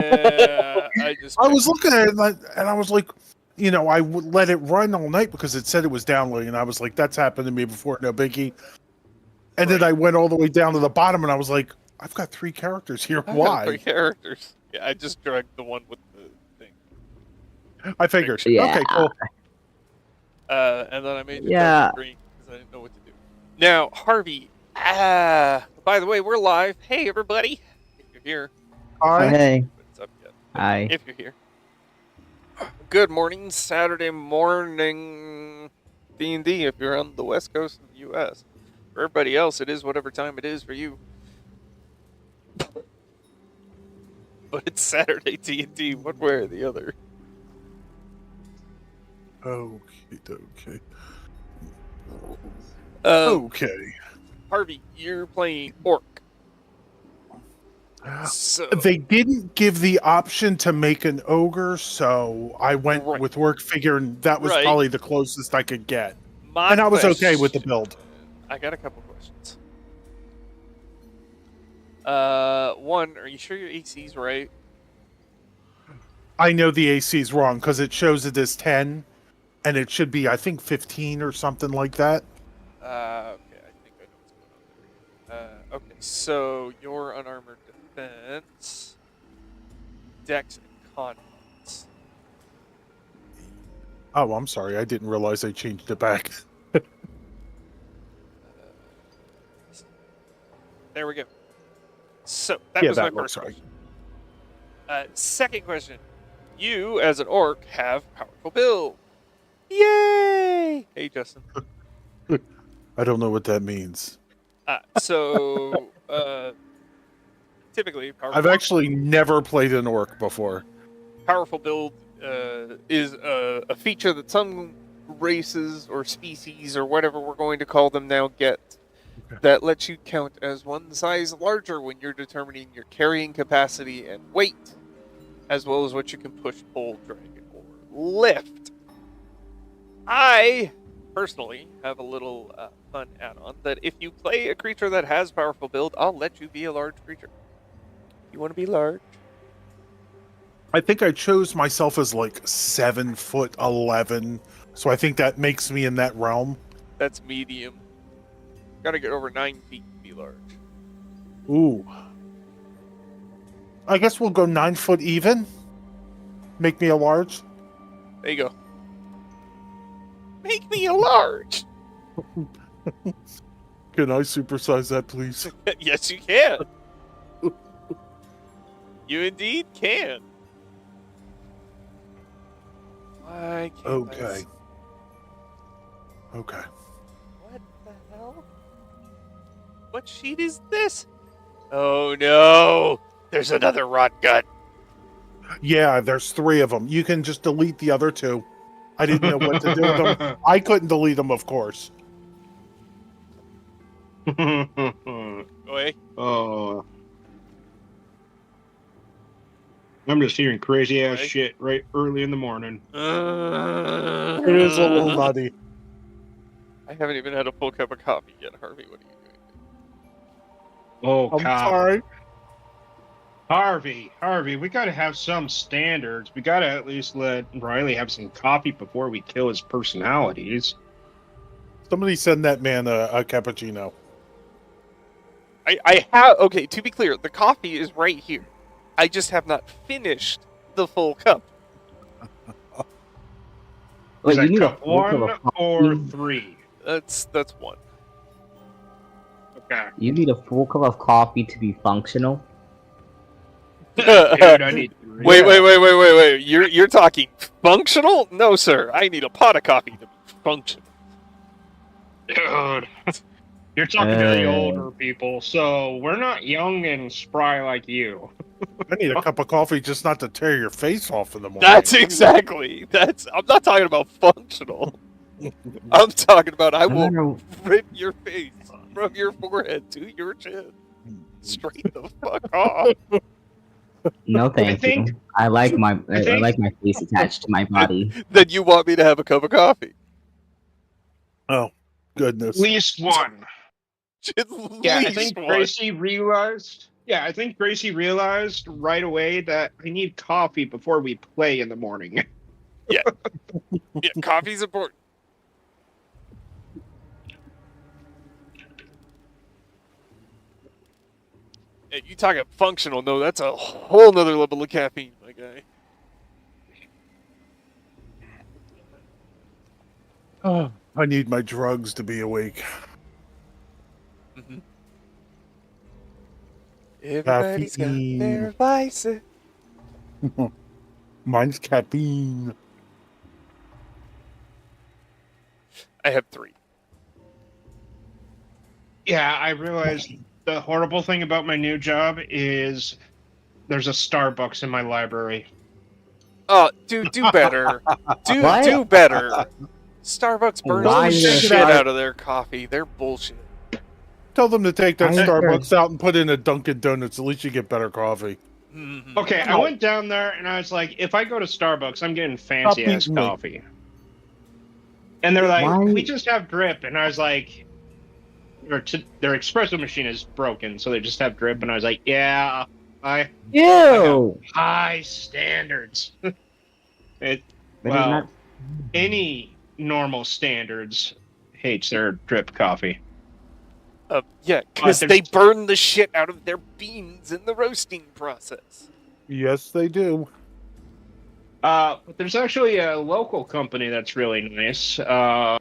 I was looking at it and I was like, I would let it run all night because it said it was downloading, and I was like, that's happened to me before, no biggie. And then I went all the way down to the bottom, and I was like, I've got 3 characters here. Why? 3 characters. Yeah, I just dragged the one with the thing. I figured. Yeah. Okay, cool. And then I made you green because I didn't know what to do. Now, Harvey. By the way, we're live. Hey, everybody. If you're here. Hi. Hey. What's up yet? Hi. If you're here. Good morning, Saturday morning D&D if you're on the west coast of the U.S. For everybody else, it is whatever time it is for you. But it's Saturday D&D, one way or the other. Okay. Okay. Harvey, you're playing Orc. So, they didn't give the option to make an ogre, so I went with Orc, figuring that was probably the closest I could get. And I was okay with the build. I got a couple questions. One, are you sure your AC's right? I know the AC's wrong because it shows it as 10, and it should be, I think, 15 or something like that. Okay, I think I know what's going on there. Okay, so your unarmored defense, dex, and confidence. Oh, I'm sorry. I didn't realize I changed it back. There we go. So, that was my first question. Second question. You, as an orc, have powerful build. Yay! Hey, Justin. I don't know what that means. Typically, I've actually never played an orc before. Powerful build is a feature that some races or species or whatever we're going to call them now get that lets you count as one size larger when you're determining your carrying capacity and weight, as well as what you can push, pull, drag, or lift. I personally have a little fun add-on that if you play a creature that has powerful build, I'll let you be a large creature. You want to be large? I think I chose myself as like 7'11", so I think that makes me in that realm. That's medium. Gotta get over 9 feet to be large. Ooh. I guess we'll go 9 foot even. Make me a large. There you go. Make me a large. Can I supersize that, please? Yes, you can. You indeed can. Why can't Okay. What the hell? What sheet is this? Oh no! There's another Rotgut. Yeah, there's 3 of them. You can just delete the other 2. I didn't know what to do with them. I couldn't delete them, of course. Wait. Oh. I'm just hearing crazy ass shit right early in the morning. It is a little nutty. I haven't even had a full cup of coffee yet, Harvey. What are you doing? Oh, I'm sorry. Harvey, we gotta have some standards. We gotta at least let Riley have some coffee before we kill his personalities. Somebody send that man a cappuccino. I have... Okay, to be clear, the coffee is right here. I just have not finished the full cup. Wait, you need cup 1 or 3? That's 1. Okay. You need a full cup of coffee to be functional? Dude, I need 3. Wait. You're talking functional? No, sir. I need a pot of coffee to be functional. Dude. You're talking to the older people, so we're not young and spry like you. I need a cup of coffee just not to tear your face off in the morning. That's exactly. I'm not talking about functional. I'm talking about I will rip your face from your forehead to your chin. Straight the fuck off. No, thank you. I like my face attached to my body. Then you want me to have a cup of coffee? Oh, goodness. At least one. At Yeah, I least think one. Tracy realized Yeah, I think Gracie realized right away that I need coffee before we play in the morning. Yeah, coffee's important. Hey, you talking functional? No, that's a whole nother level of caffeine, my guy. Oh, I need my drugs to be awake. Mm-hmm. Everybody's got their vices. Mine's caffeine. I have 3. Yeah, I realized the horrible thing about my new job is there's a Starbucks in my library. Oh, dude, do better. Do better. Starbucks burns Why the is shit there- out of their coffee. They're bullshit. Tell them to take that I agree. Starbucks out and put in a Dunkin' Donuts. At least you get better coffee. Mhm. Okay, I went down there and I was like, if I go to Starbucks, I'm getting fancy ass beating me. coffee. And they're like, Why- we just have drip. And I was like, their espresso machine is broken, so they just have drip. And I was like, yeah, Ew! high standards. But it's Well, not- any normal standards hates their drip coffee. Yeah, because there's- they burn the shit out of their beans in the roasting process. Yes, they do. But there's actually a local company that's really nice. Yeah,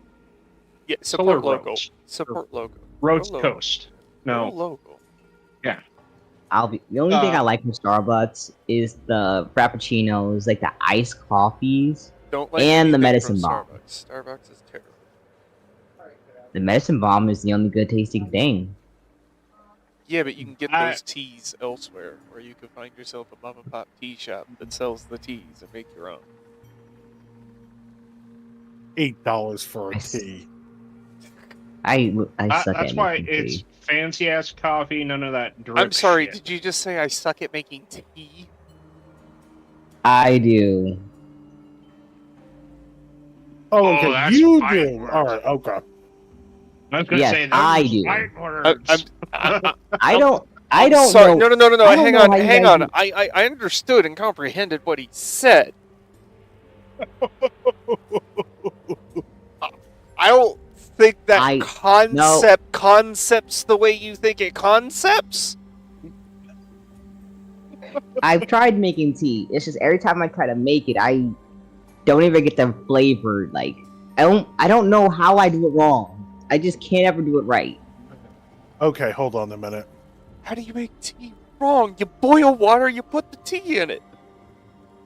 Solar support local. Roast. Support local. Roast Go local. Coast. Go No. local. the only thing I like from Starbucks is the frappuccinos, like the iced coffees. Don't like And the anything medicine from bomb. Starbucks. Starbucks is terrible. The medicine bomb is the only good tasting thing. Yeah, but you can get I- those teas elsewhere, or you can find yourself a mom and pop tea shop that sells the teas and make your own. $8 for a I s- tea. I suck That's at why making it's tea. fancy ass coffee, none of that drip I'm sorry, shit. did you just say I suck at making tea? I do. Oh, Oh, okay. that's You fine. do. All right. Okay. I was gonna Yes, say those I do. fight words. I don't I'm know. sorry. No. I don't Hang know on. how you Hang guys on. do- I understood and comprehended what he said. I don't think that concepts the way you think it concepts. I've tried making tea. It's just every time I try to make it, I don't even get the flavor. Like I don't know how I do it wrong. I just can't ever do it right. Okay, hold on a minute. How do you make tea wrong? You boil water, you put the tea in it.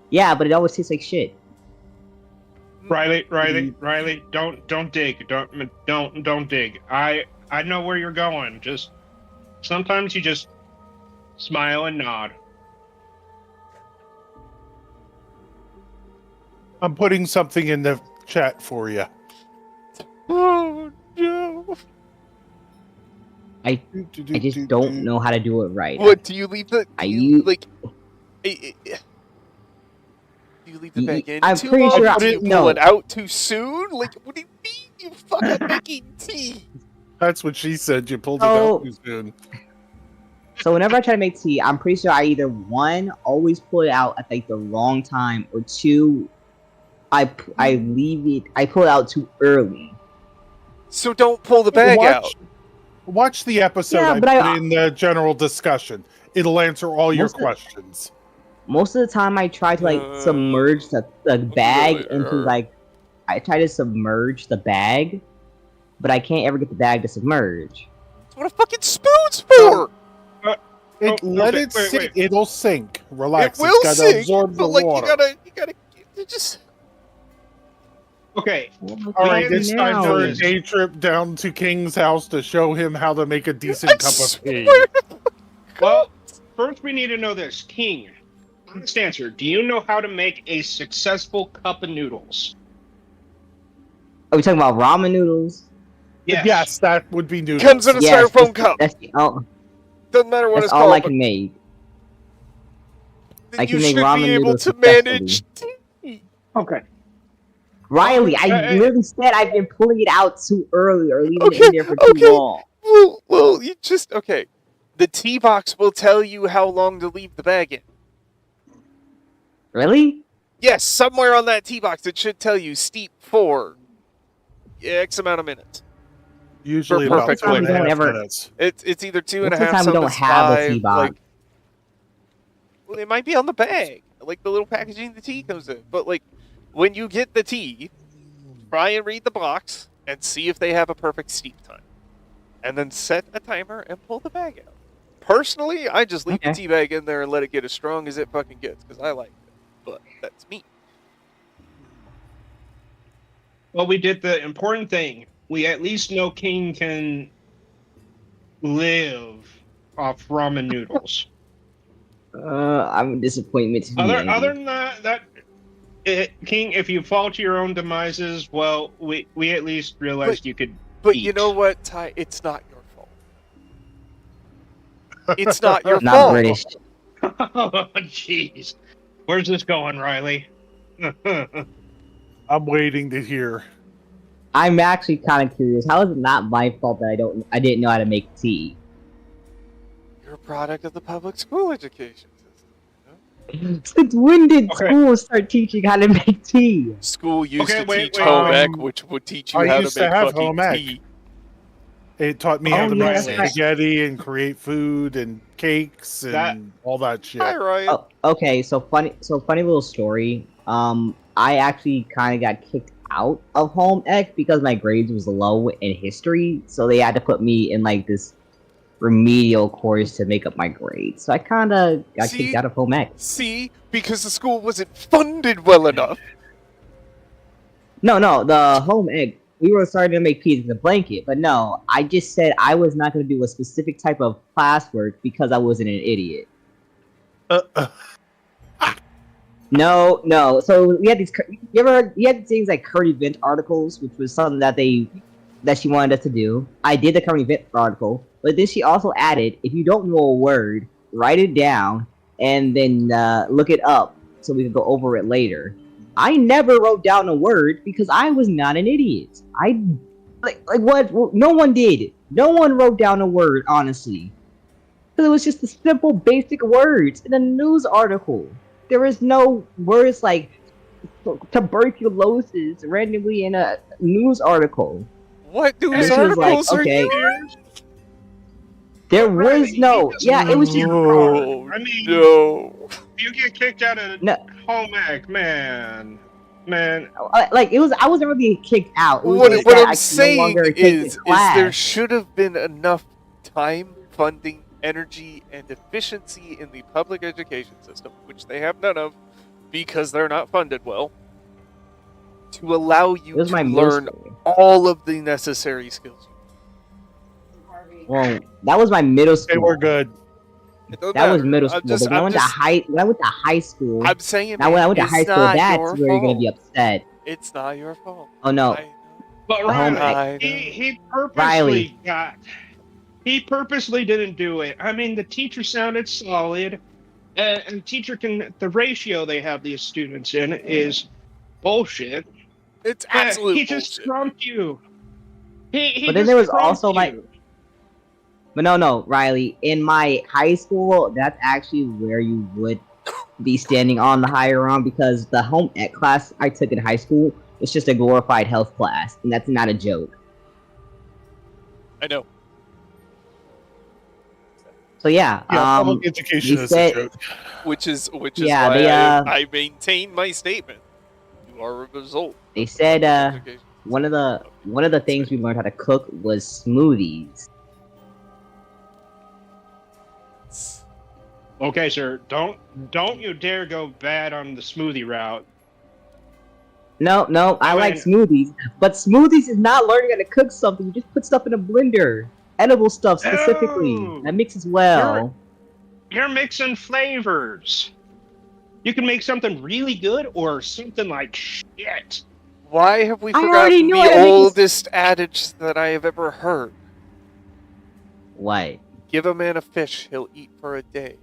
Yeah, but it always tastes like shit. Riley, don't dig. Don't dig. I know where you're going. Just sometimes you just smile and nod. I'm putting something in the chat for you. Oh no! I just don't know how to do it right. What do you leave the? I Do you, use- like. Do you leave the bag in I'm too pretty long? sure Do you pull no. it out too soon? Like, what do you mean? You fuck up making tea? That's what she said. You pulled it Oh. out too soon. So whenever I try to make tea, I'm pretty sure I either one always pull it out at like the wrong time, or two, I pull it out too early. So don't pull the bag out. Watch the episode Yeah, I but put in the general discussion. It'll answer all your Most of- questions. Most of the time, I try to like submerge the bag really into hurt. like, I try to submerge the bag, but I can't ever get the bag to submerge. That's what a fucking spoon's for. Let okay, it wait, sit. wait. It'll sink. Relax. It will it's gotta sink, absorb but the like water. you gotta just. Okay, All right, Now it's time for a is- day trip down to King's house to show him how to make a decent I cup of tea. swear. well, first we need to know this. King, honest answer. Do you know how to make a successful cup of noodles? Are we talking about ramen noodles? Yes, that would be noodles. Comes in a Yes, styrofoam cup. That's Doesn't matter what that's it's all called. I can make. But I you can make should ramen be able noodles to manage successfully. tea. Okay. Riley, I Hey. literally said I've been pulling it out too early or leaving it Okay, in there for too okay. long. Well, you just okay. The tea box will tell you how long to leave the bag in. Really? Yes, somewhere on that tea box it should tell you steep for X amount of minutes. Usually For about perfect 2.5 flavor. minutes. It's either 2.5. Most of the time we don't sometimes have a 5, tea box. Like, well, it might be on the bag, like the little packaging the tea comes in. But like, when you get the tea, try and read the box and see if they have a perfect steep time, and then set a timer and pull the bag out. Personally, I just leave the Okay. tea bag in there and let it get as strong as it fucking gets because I like it. But that's me. Well, we did the important thing. We at least know King can live off ramen noodles. I'm a disappointment to Other humanity. than that, King, if you fall to your own demises, well, we at least realized you could. But eat. you know what, Ty? It's not your fault. It's not your Not fault. British. Oh, jeez. Where's this going, Riley? I'm waiting to hear. I'm actually kind of curious. How is it not my fault that I didn't know how to make tea? You're a product of the public school education system. Since when did Okay. schools start teaching how to make tea? School used Okay, to wait, teach wait. home ec, Um, which would teach you I how used to to make have fucking home ec. tea. It taught me how Oh, to yeah, make that's right. spaghetti and create food and cakes and That- all that shit. Hi, Ryan. Oh, okay. So funny little story. I actually kind of got kicked out of home ec because my grades was low in history, so they had to put me in like this remedial course to make up my grades. So I kind of got See? kicked out of home ec. See, because the school wasn't funded well enough. No, the home ec. We were starting to make peas in the blanket, but no, I just said I was not going to do a specific type of classwork because I wasn't an idiot. No. So we had these. You had things like current event articles, which was something that she wanted us to do. I did the current event article, but then she also added, if you don't know a word, write it down and then look it up so we can go over it later. I never wrote down a word because I was not an idiot. Like what? No one did. No one wrote down a word, honestly, because it was just the simple, basic words in a news article. There was no words like tuberculosis randomly in a news article. What news And she was like, articles are okay. you? There Riley, was no. you just- Yeah, it was just. Oh, I mean, no. you get kicked out of No. home ec, man. Like it was. I wasn't really kicked out. It was What just I'm that I could no saying longer take is the class. there should have been enough time, funding, energy, and efficiency in the public education system, which they have none of because they're not funded well, to allow It you was to my middle learn school. all of the necessary skills. Well, that was my middle school. Okay, we're good. It doesn't That was matter. middle I'm school. just- But when I I'm went just- to high school. I'm saying, Now when I went to it's high school, not that's your where you're gonna fault. be upset. It's not your fault. Oh no. I- But The home Riley, ec. he Riley. he purposely didn't do it. I mean, the teacher sounded solid, and teacher can the ratio they have these students in is bullshit. It's absolute He just bullshit. trumped you. He But then just there was trumped also, you. like- But no, Riley. In my high school, that's actually where you would be standing on the higher round because the home ec class I took in high school was just a glorified health class, and that's not a joke. I know. So yeah, Yeah, public education they is said- a joke. Which is Yeah, why they, I maintain my statement. You are a result. they said of education. one of the things we learned how to cook was smoothies. Okay, sir, don't you dare go bad on the smoothie route. No, I I like mean- smoothies, but smoothies is not learning how to cook something. You just put stuff in a blender, edible stuff specifically. Oh. That mixes well. You're mixing flavors. You can make something really good or something like shit. Why have we I already forgotten knew the how to make this- oldest adage that I have ever heard? What? Give a man a fish, he'll eat for a day.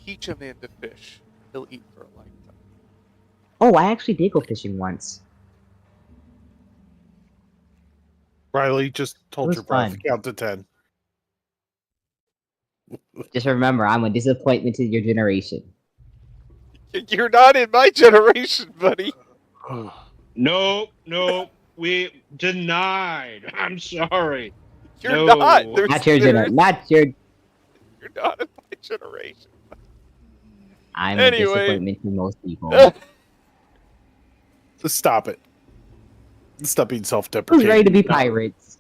Teach a man to fish, he'll eat for a lifetime. Oh, I actually did go fishing once. Riley just It told was your breath. fun. Count to 10. Just remember, I'm a disappointment to your generation. You're not in my generation, buddy. No, we denied. I'm sorry. You're No. not. Not your generation. Not your. You're not in my generation. I'm Anyway. a disappointment to most people. Just stop it. Stop being Who's self-deprecating. ready to be pirates?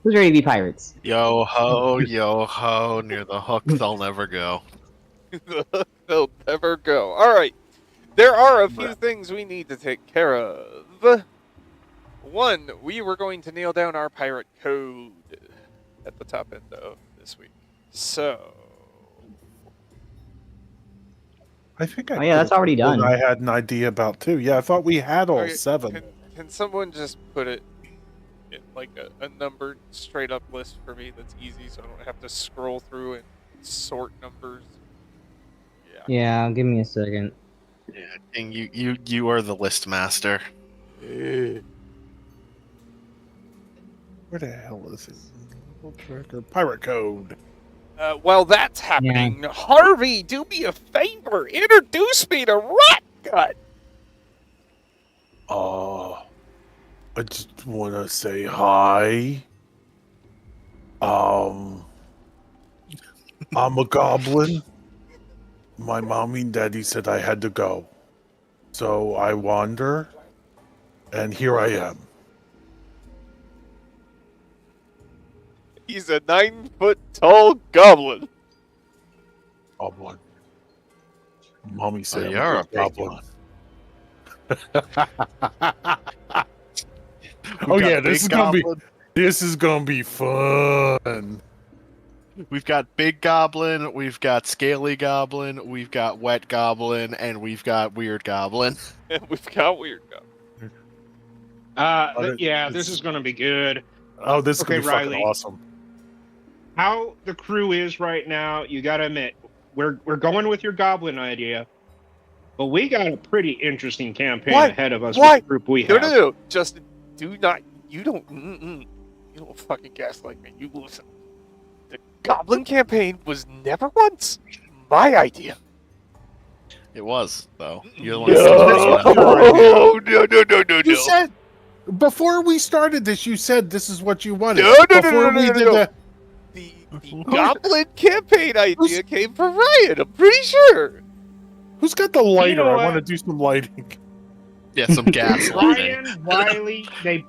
Who's ready to be pirates? Yo ho, near the hook they'll never go. They'll never go. All right. There are a few things we need to take care of. One, we were going to nail down our pirate code at the top end of this week. So, I think I Oh yeah, that's already done. I had an idea about too. Yeah, I thought we had all okay, 7. Can someone just put it in like a numbered straight up list for me that's easy so I don't have to scroll through and sort numbers? Yeah. Yeah, give me a second. Yeah, King, you are the list master. Where the hell is it? Tracker. Pirate code. While that's happening, Harvey, do me a favor. Introduce me to Rotgut. I just want to say hi. I'm a goblin. My mommy and daddy said I had to go. So I wander, and here I am. He's a 9-foot-tall goblin. Goblin. Mommy said you're I'm a a big goblin. We've Oh got yeah, Big Goblin. this is gonna be fun. We've got Big Goblin, we've got Scaly Goblin, we've got Wet Goblin, and we've got Weird Goblin. And we've got Weird Goblin. Yeah, this is gonna be good. Oh, this is Okay, gonna be fucking Riley. awesome. How the crew is right now, you gotta admit, we're going with your goblin idea, but we got a pretty interesting campaign What? ahead of us What? with the group we No, have. no. Justin, do not. You don't fucking gaslight me. You listen. The Goblin campaign was never once my idea. It was, though. You're the one No, no. You said before we started this, you said this is what you wanted. No. Before we did the The Goblin campaign idea came from Ryan. I'm pretty sure. who's got the lighter? know I what? want to do some lighting. Yeah, some gas. Ryan, Riley, you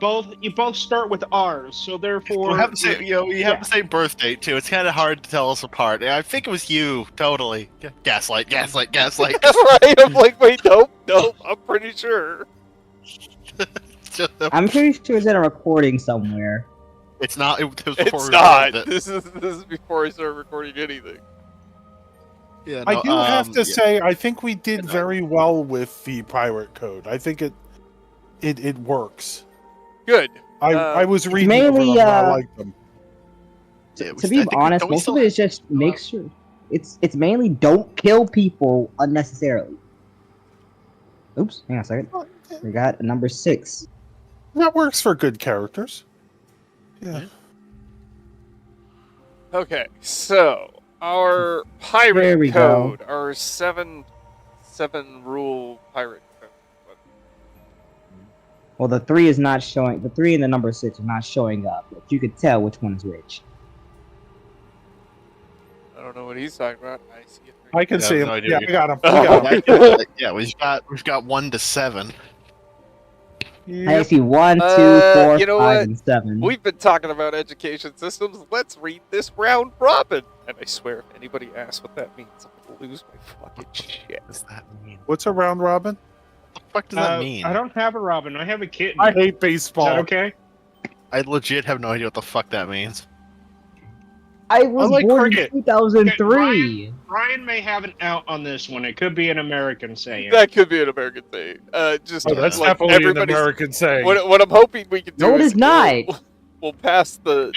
both start with R's, so therefore We have the same, we have the same birth date too. It's kind of hard to tell us apart. I think it was you, totally. Gaslight. That's right. I'm like, wait, nope. I'm pretty sure. I'm pretty sure it's in a recording somewhere. It's not. It was before It's we not. recorded it. This is before I start recording anything. Yeah, I do have to yeah. say, I think we did very well with the pirate code. I think it works. Good. I was reading mainly, over them, and I like them. Yeah, To be honest, most of it is just make sure it's mainly don't kill people unnecessarily. Oops, hang on a second. We got a number 6. That works for good characters. Yeah. Okay, so our pirate There we go. code, our seven rule pirate code. Well, the 3 is not showing. The 3 and the number 6 are not showing up, but you could tell which one is which. I don't know what he's talking about. I see it. I can Yeah, see him. no idea Yeah, what I got him. I got him. Yeah, we've got 1 to 7. I see 1, 2, 4, you know 5, what? and 7. We've been talking about education systems. Let's read this round robin. And I swear, if anybody asks what that means, I'm gonna lose my fucking shit. What does that mean? What's a round robin? What the fuck does that mean? I don't have a Robin. I have a kitten. I hate Is baseball. that okay? I legit have no idea what the fuck that means. I was like born cricket. in 2003. Ryan may have an out on this one. It could be an American saying. That could be an American thing. Just Oh, that's like definitely an everybody's. American saying. What I'm hoping we can do No, it is is not. We'll pass the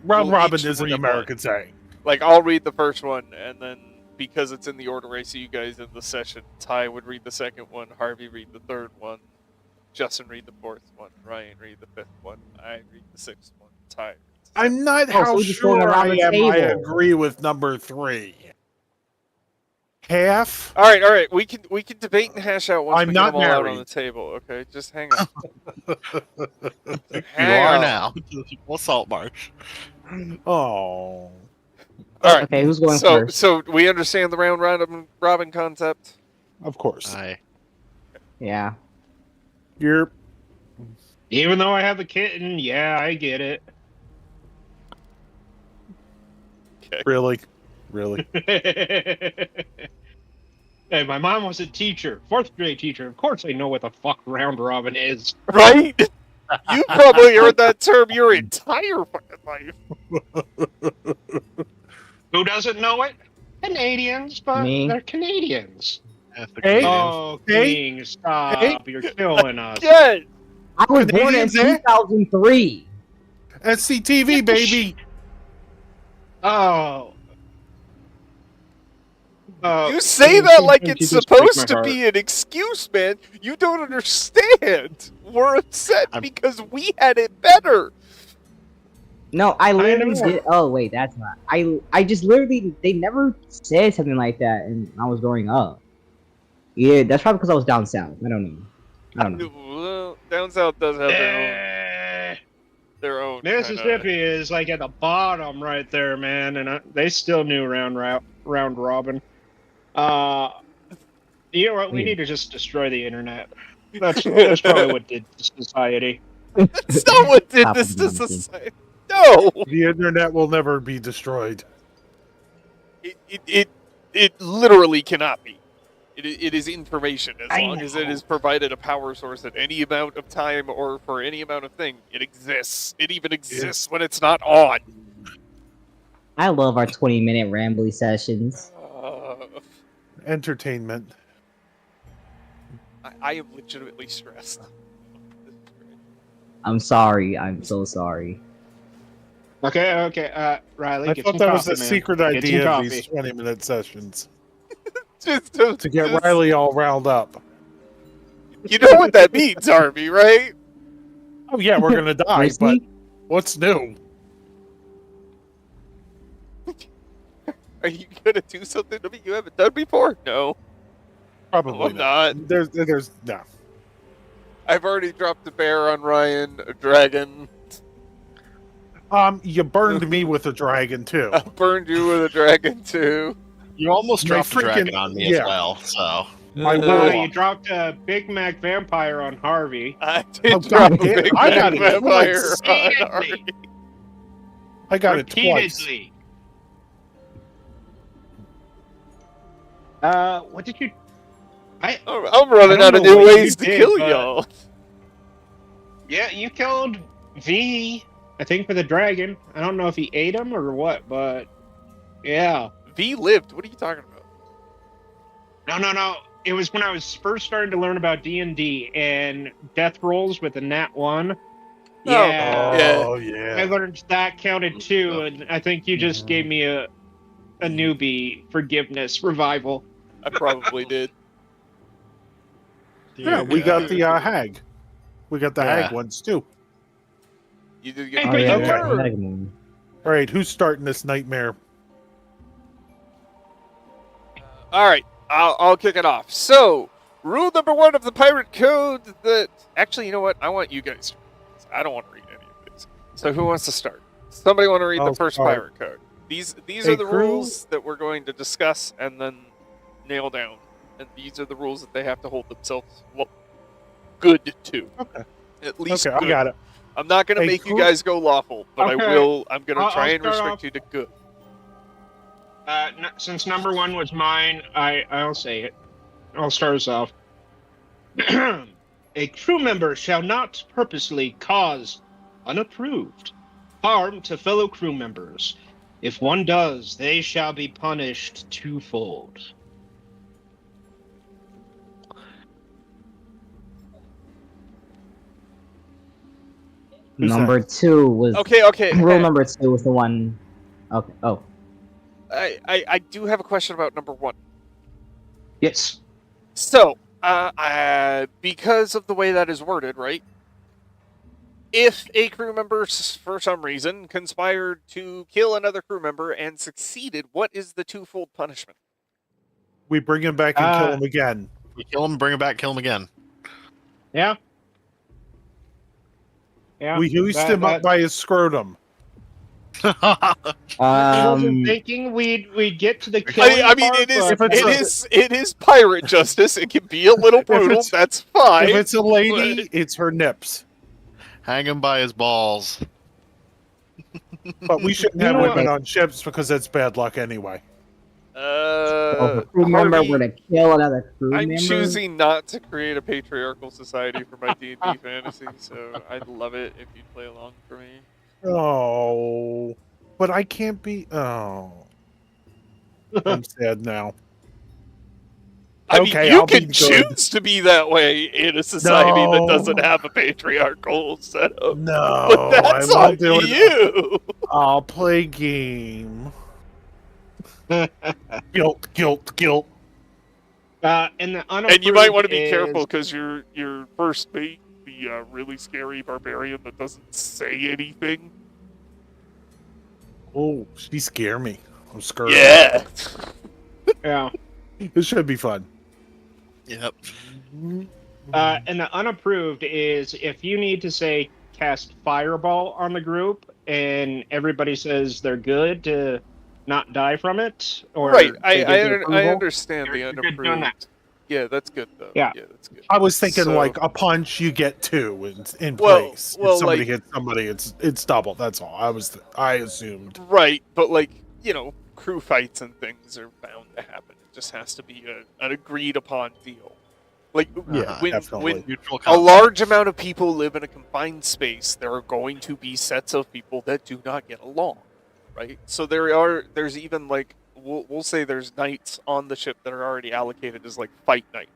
Round we'll robin each is an read American saying. Like I'll read the first one, and then because it's in the order I see you guys in the session, Ty would read the second one, Harvey read the third one, Justin read the fourth one, Ryan read the fifth one, I read the sixth one, Ty read I'm not so how we're just going sure I around the am. I table. agree with number 3. Half. All right. We can debate and hash out once I'm we get not them all out on married. the table. Okay, just hang on. You Hang are on. now. Well, Saltmarsh. Oh. All right. Okay, who's going first? So we understand the round robin concept. Of course. Yeah. You're Even though I have a kitten, yeah, I get it. really. Hey, my mom was a teacher, 4th grade teacher. Of course I know what the fuck round robin is. Right? You probably heard that term your entire fucking life. Who doesn't know it? Canadians, but Me. they're Canadians. Hey. Oh, Hey. King, stop. You're killing us. Yes. I was born in Canadians, eh? 2003. SCTV, baby. Oh. You say that like it's supposed to be an excuse, man. You don't understand. We're upset because we had it better. No, I literally know. did. Oh wait, that's not. I just literally. They never said something like that, and I was growing up. Yeah, that's probably because I was down south. I don't know. Well, down south does have their own. Mississippi is like at the bottom right there, man, and they still knew round robin. You know what? We need to just destroy the internet. That's probably what did to society. That's not what did this to society. No, The internet will never be destroyed. it literally cannot be. It is information. As I long as it know. is provided a power source at any amount of time or for any amount of thing, it exists. It even exists when it's not on. I love our 20-minute rambly sessions. Entertainment. I am legitimately stressed. I'm sorry. I'm so sorry. Okay. Riley, I get thought some that was coffee, the man. secret Get some idea of coffee. these 20-minute sessions. To To get Riley all riled up. You know what that means, Harvey, right? Oh yeah, we're gonna die, Mercy? but what's new? Are you gonna do something to me you haven't done before? No, Probably I'm not. There's no. I've already dropped a bear on Ryan, a dragon. You burned me with a dragon too. I burned you with a dragon too. You almost My dropped a dragon freaking- on me yeah. as well, so. My You warlock. dropped a Big Mac vampire on Harvey. I did Oh, drop a God, big I got bad it vampire twice. on Harvey. I got it twice. Repeatedly. What did you? I'm running I out don't of know new what ways you to did, kill but- y'all. Yeah, you killed V. I think for the dragon. I don't know if he ate him or what, but yeah. V lived. What are you talking about? No. It was when I was first starting to learn about D&D and death rolls with a nat 1. Yeah. Oh I yeah. learned that counted too, and I think you just gave me a newbie forgiveness revival. I probably did. Yeah, we got the hag. We got the Yeah. hag ones too. You did Hey, get. Oh, but yeah, you yeah, were- Megan. All right, who's starting this nightmare? All right, I'll kick it off. So, rule number 1 of the pirate code. That actually, you know what? I want you guys. I don't want to read any of this. So, who wants to start? Somebody want to read I'll the first start. pirate code? These Hey, are the crew. rules that we're going to discuss and then nail down. And these are the rules that they have to hold themselves good to. Okay. At least Okay, I good. got it. I'm not going to Hey, make you crew. guys go lawful, but Okay. I will. I'm going to I'll try and start restrict off. you to good. Since number 1 was mine, I'll say it. I'll start us off. A crew member shall not purposely cause unapproved harm to fellow crew members. If one does, they shall be punished twofold. Who's Number 2 was Okay. rule number 2 was the one. Okay. Oh, I do have a question about number 1. Yes. So, because of the way that is worded, right? If a crew member, for some reason, conspired to kill another crew member and succeeded, what is the twofold punishment? We bring him back and kill him again. We kill him, bring him back, kill him again. Yeah. Yeah. We hoist him up by his scrotum. I wasn't thinking we'd get to the killing I mean, part, it is pirate justice. It can be a little brutal. That's fine. If it's a lady, it's her nips. Hang him by his balls. But we shouldn't have women on ships because that's bad luck anyway. If a crew member were to kill another crew member. I'm choosing not to create a patriarchal society for my D&D fantasy, so I'd love it if you'd play along for me. Oh, but I can't be. Oh, I'm sad now. I mean, you can choose to be that way in a society that doesn't have a patriarchal setup. No, but that's I on won't do you. I'll play game. Guilt. And you might want to be careful because your first mate be a really scary barbarian that doesn't say anything. Oh, she scare me. I'm scared. Yeah. Yeah. This should be fun. Yep. And the unapproved is if you need to say cast fireball on the group and everybody says they're good to not die from it, or right. I understand the you're good doing that. unapproved. Yeah, that's good though. Yeah, that's good. I was thinking like a punch, you get two in place. If somebody hits somebody, it's double. That's all. I assumed. Right, but crew fights and things are bound to happen. It just has to be an agreed upon deal. Like when a large amount of people live in a confined space, there are going to be sets of people that do not get along. Right? So there's even we'll say there's nights on the ship that are already allocated as like fight night,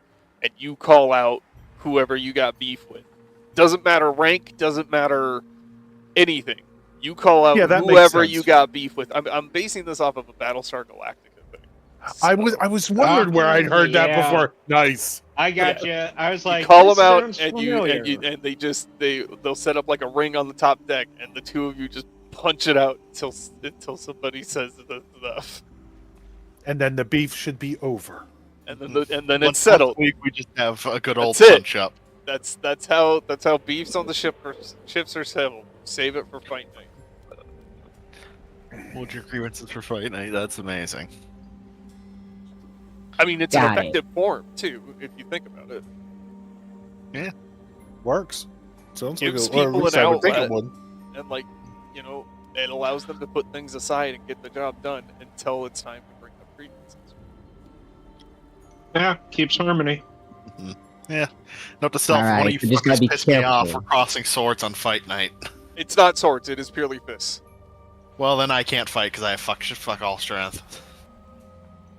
and you call out whoever you got beef with. Doesn't matter rank, doesn't matter anything. You call out whoever you got beef with. I'm basing this off of a Battlestar Galactica thing. So, I was wondering where I'd heard that before. Nice. I got you. I was like, you call them out, and they'll set up like a ring on the top deck, and the two of you just punch it out until somebody says enough. And then the beef should be over. And then it's settled. We just have a good old punch up. That's how beefs on the ships are settled. Save it for fight night. Hold your grievances for fight night. That's amazing. I mean, it's an effective form too, if you think about it. Yeah, works. Sounds like gives people an outlet, and it allows them to put things aside and get the job done until it's time to bring up grievances. Yeah, keeps harmony. Mm-hmm. Yeah, note to self: one of you fuckers pissed me off for crossing swords on fight night. It's not swords; it is purely fists. Well, then I can't fight because I have fuck all strength.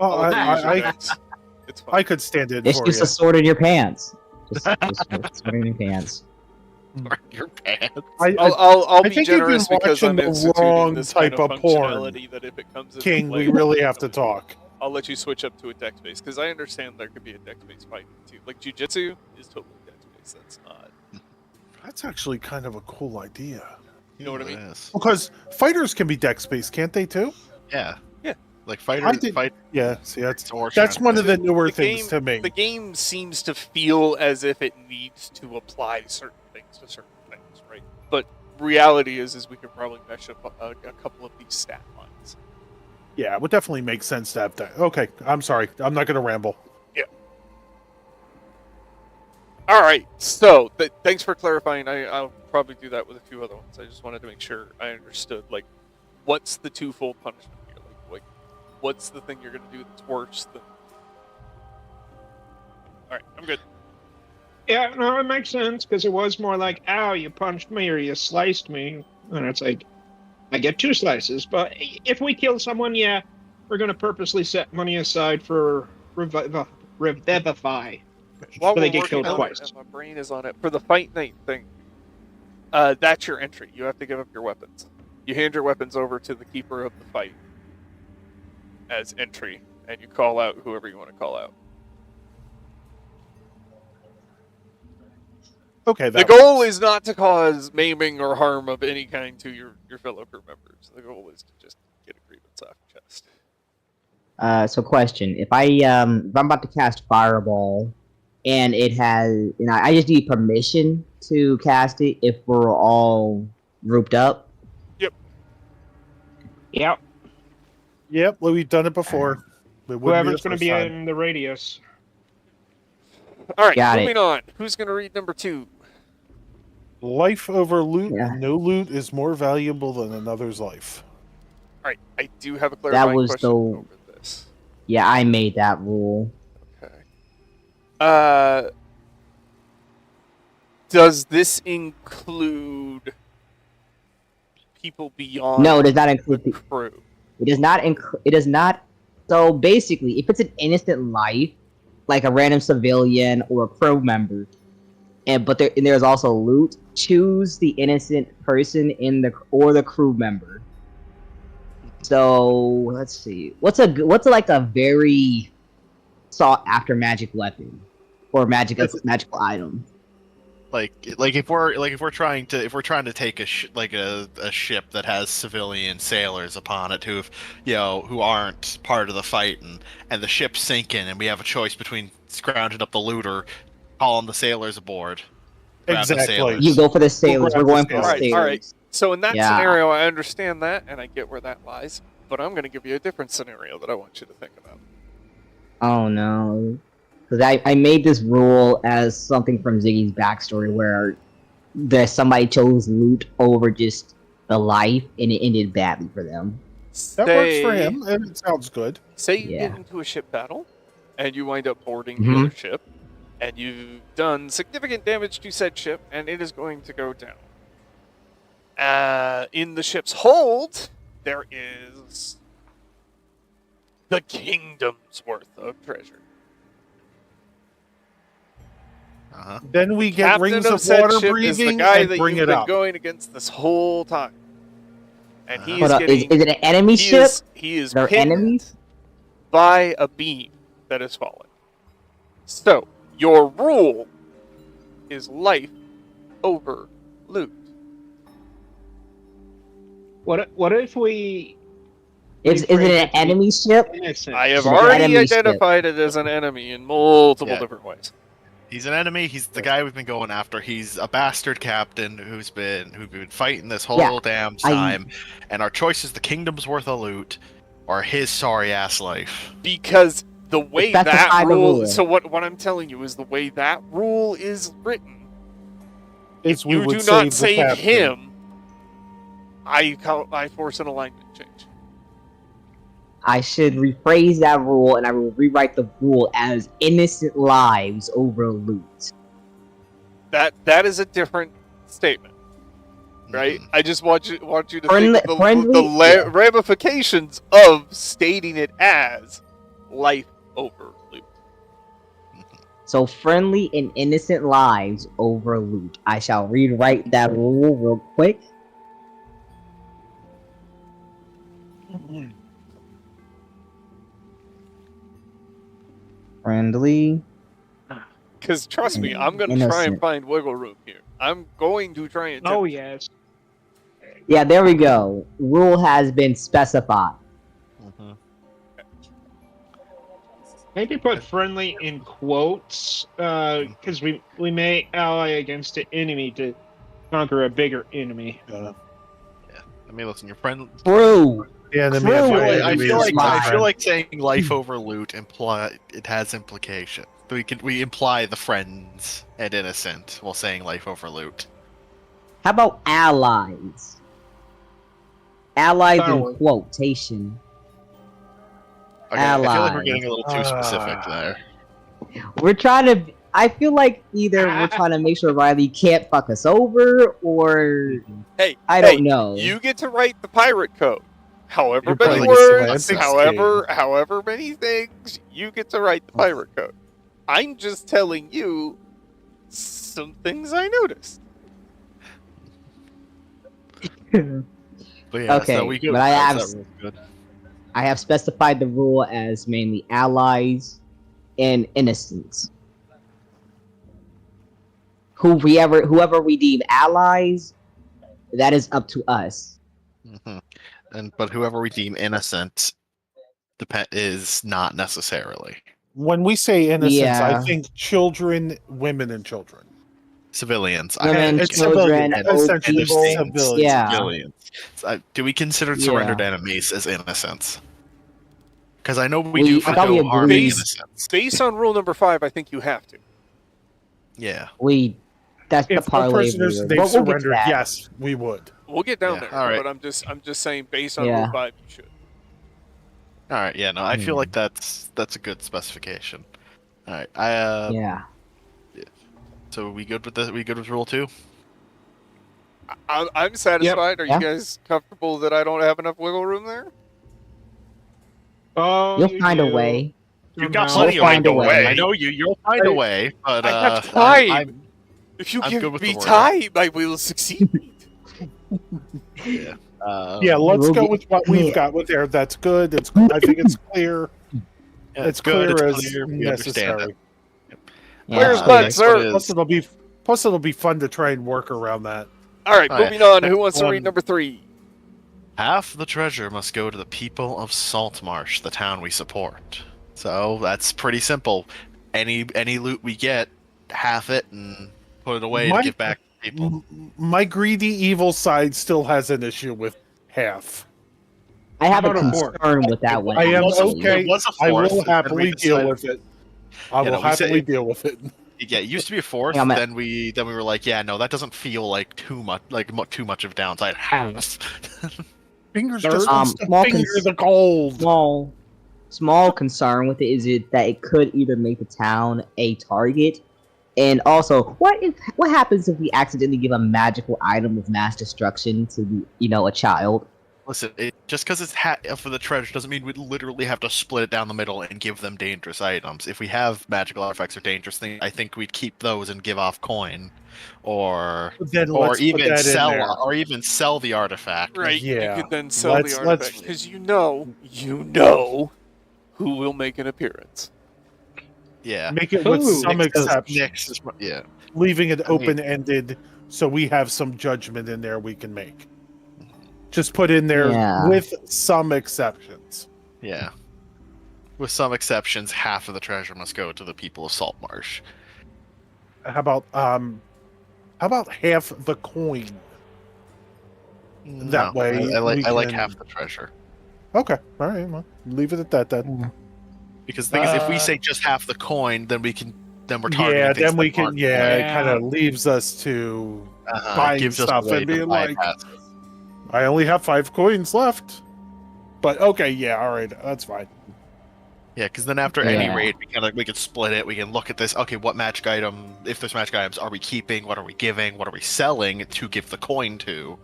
Oh, I could stand it. Just use a sword in your pants. Just sword in your pants. Your pants. I'll be generous because I'm instituting this type of functionality that if it comes King, we really have to talk. I'll let you switch up to a dex-based because I understand there could be a dex-based fight too. Like jujitsu is totally dex-based. That's not. That's actually kind of a cool idea. You know what I mean? Because fighters can be dex-based, can't they too? Yeah. Yeah. Like fighters. Yeah. See, that's one of the newer things to me. The game seems to feel as if it needs to apply certain things to certain things, right? But reality is we could probably mesh up a couple of these stat lines. Yeah, it would definitely make sense to have that. Okay, I'm sorry. I'm not going to ramble. Yeah. All right. So, thanks for clarifying. I'll probably do that with a few other ones. I just wanted to make sure I understood, what's the twofold punishment here? What's the thing you're going to do that's worse than... All right, I'm good. Yeah, no, it makes sense, because it was more like, ow, you punched me or you sliced me. And it's like, I get 2 slices, but if we kill someone, yeah, we're going to purposely set money aside for Revivify. While so they we're get killed twice. My brain is on it. For the fight night thing, that's your entry. You have to give up your weapons. You hand your weapons over to the keeper of the fight as entry, and you call out whoever you want to call out. Okay, The that goal works. is not to cause maiming or harm of any kind to your fellow crew members. The goal is to just get a grievance off your chest. So question: if I'm about to cast Fireball, and it has, I just need permission to cast it if we're all grouped up. Yep. Yep, well, we've done it before. It wouldn't Whoever's be going the to first be time. in the radius. All right, Got moving on. Who's going to read number 2? Life over loot. Yeah. No loot is more valuable than another's life. All right, I do have a That clarifying was question the over this. Yeah, I made that rule. Okay. Does this include people beyond No, it does not the include. crew? It does not. It does not. So basically, if it's an innocent life, like a random civilian or a crew member, and there's also loot, choose the innocent person in the crew member. So let's see. What's like a very sought after magic weapon or magical item? Like if we're trying to take a ship that has civilian sailors upon it who aren't part of the fight, and the ship's sinking, and we have a choice between scrounging up the loot or calling the sailors aboard. Grab the Exactly. sailors. You go for the sailors. We're going for All the right, sailors. all right. So in that Yeah. scenario, I understand that, and I get where that lies. But I'm going to give you a different scenario that I want you to think about. Oh no. Because I made this rule as something from Ziggy's backstory where somebody chose loot over just the life, and it ended badly for them. That works for him, and it sounds good. Say you Yeah. get into a ship battle, and you wind up boarding Mhm. the other ship, and you've done significant damage to said ship, and it is going to go down. In the ship's hold, there is the kingdom's worth of treasure. Uh-huh. Then we get Captain rings of of said water ship is the breathing guy and that bring you've it been up. going against this whole time, and he Hold is up, getting. is it an enemy he ship? is They're pinned enemies? by a beam that is falling. So your rule is life over loot. What if we? Is it an enemy ship? Innocent. I have It's an already enemy ship. identified it as an enemy in multiple Yeah. different ways. He's an enemy. He's the guy we've been going after. He's a bastard captain who's been fighting this whole Yeah, damn time. And our choice is the kingdom's worth of loot, or his sorry ass life. Because the way Specify that the rule, rule. so what I'm telling you is the way that rule is written. If we You would do not the save captain. him. I force an alignment change. I should rephrase that rule, and I will rewrite the rule as innocent lives over loot. That is a different statement, right? Mhm. I just want you to Friendly- think of friendly- yeah. ramifications of stating it as life over loot. So friendly and innocent lives over loot. I shall rewrite that rule real quick. Friendly. Because trust me, I'm going to try and Innocent. find wiggle room here. I'm going to try and. Oh yes. Yeah, there we go. Rule has been specified. Mhm. Maybe put friendly in quotes, because we may ally against an enemy to conquer a bigger enemy. I mean, listen, your friend. True. The enemy Crew of my is I enemy feel is like my I friend. feel like saying life over loot it has implication. We imply the friends and innocent while saying life over loot. How about allies? Allies That'll in work. quotation. Okay, I feel like we're Allies. getting a little too specific there. We're trying to. I feel like either we're trying to make sure Riley can't fuck us over, or Hey, I hey, don't know. You get to write the pirate code. However You're many playing words, semantics however many things, you get to write the pirate code. I'm just telling you some things I noticed. But yeah, Okay, so we good. but I That have- rule's good. I have specified the rule as mainly allies and innocents. whoever we deem allies, that is up to us. But whoever we deem innocent is not necessarily When we say innocents, I Yeah. think children, women, and children. civilians. Women, it's children, civilian, old essentially people. civilians. Yeah. Civilians. Do we consider surrendered enemies as innocents? Because I know we do. I thought we no harm agreed. innocents. Based on rule number 5, I think you have to. Yeah. That's If the the parlay. prisoners rule. they've We'll get to surrendered, that. yes, we would. We'll get down Yeah, there, all right. but I'm just saying, based on Yeah. rule 5, you should. All right. Yeah. No, I feel like that's a good specification. All right. Yeah. So we good with we good with rule 2? I'm satisfied. Are Yeah. you guys comfortable that I don't have enough wiggle room there? Oh, You'll you find a do. way. You've got Somehow. plenty of Find a wiggle room. way. I know you'll find a way, but I have I'm- time. If you I'm give good with me the word. time, I will succeed. yeah. Yeah, let's we'll go get- with what we've got with there. That's good. It's. I think it's clear. Yeah, it's good, clear it's as clear, we understand necessary. Where's Yeah. Bud, next sir? one is- Plus, it'll be fun to try and work around that. All right, Oh, yeah. moving on. Who Next wants to read one. number 3? Half the treasure must go to the people of Saltmarsh, the town we support. So that's pretty simple. Any loot we get, half it and put it away My- to give back to people. My greedy evil side still has an issue with half. I have a How about a fourth? concern with that one. I am actually. okay. It was a I fourth, will and then happily we deal decided- with it. I Yeah, will no, we said happily it- deal with it. Yeah, it used to be a fourth. Yeah, I'm at- Then we were like, yeah, no, that doesn't feel like too much, too much of downside. Half. Fingers Third? just wants to small finger cons- the gold. Small concern with it is that it could either make the town a target, and also what happens if we accidentally give a magical item of mass destruction to a child? Listen, just because it's for the treasure doesn't mean we literally have to split it down the middle and give them dangerous items. If we have magical artifacts or dangerous things, I think we'd keep those and give off coin, or Then let's put even that in there. sell the artifact. Right. Yeah. You could then sell Let's- the let's- artifact because you know who will make an appearance. Yeah. Make it with Ooh. some exceptions, Next, yeah. leaving it I mean- open-ended so we have some judgment in there we can make. Just put in there Yeah. with some exceptions. Yeah. With some exceptions, half of the treasure must go to the people of Saltmarsh. How about half the coin? That way I like we I like can- half the treasure. Okay, all right, well, leave it at that then. Because the thing is, if we say just half the coin, then we're targeting. Yeah, things then we that can. aren't Yeah, it Yeah. kind of leaves us to. it buying gives us stuff a way and to being like- bypass it. I only have 5 coins left. But okay, yeah, all right, that's fine. Yeah, because then after any Yeah. raid, we can split it. We can look at this. Okay, what magic item? If there's magic items, are we keeping? What are we giving? What are we selling to give the coin to?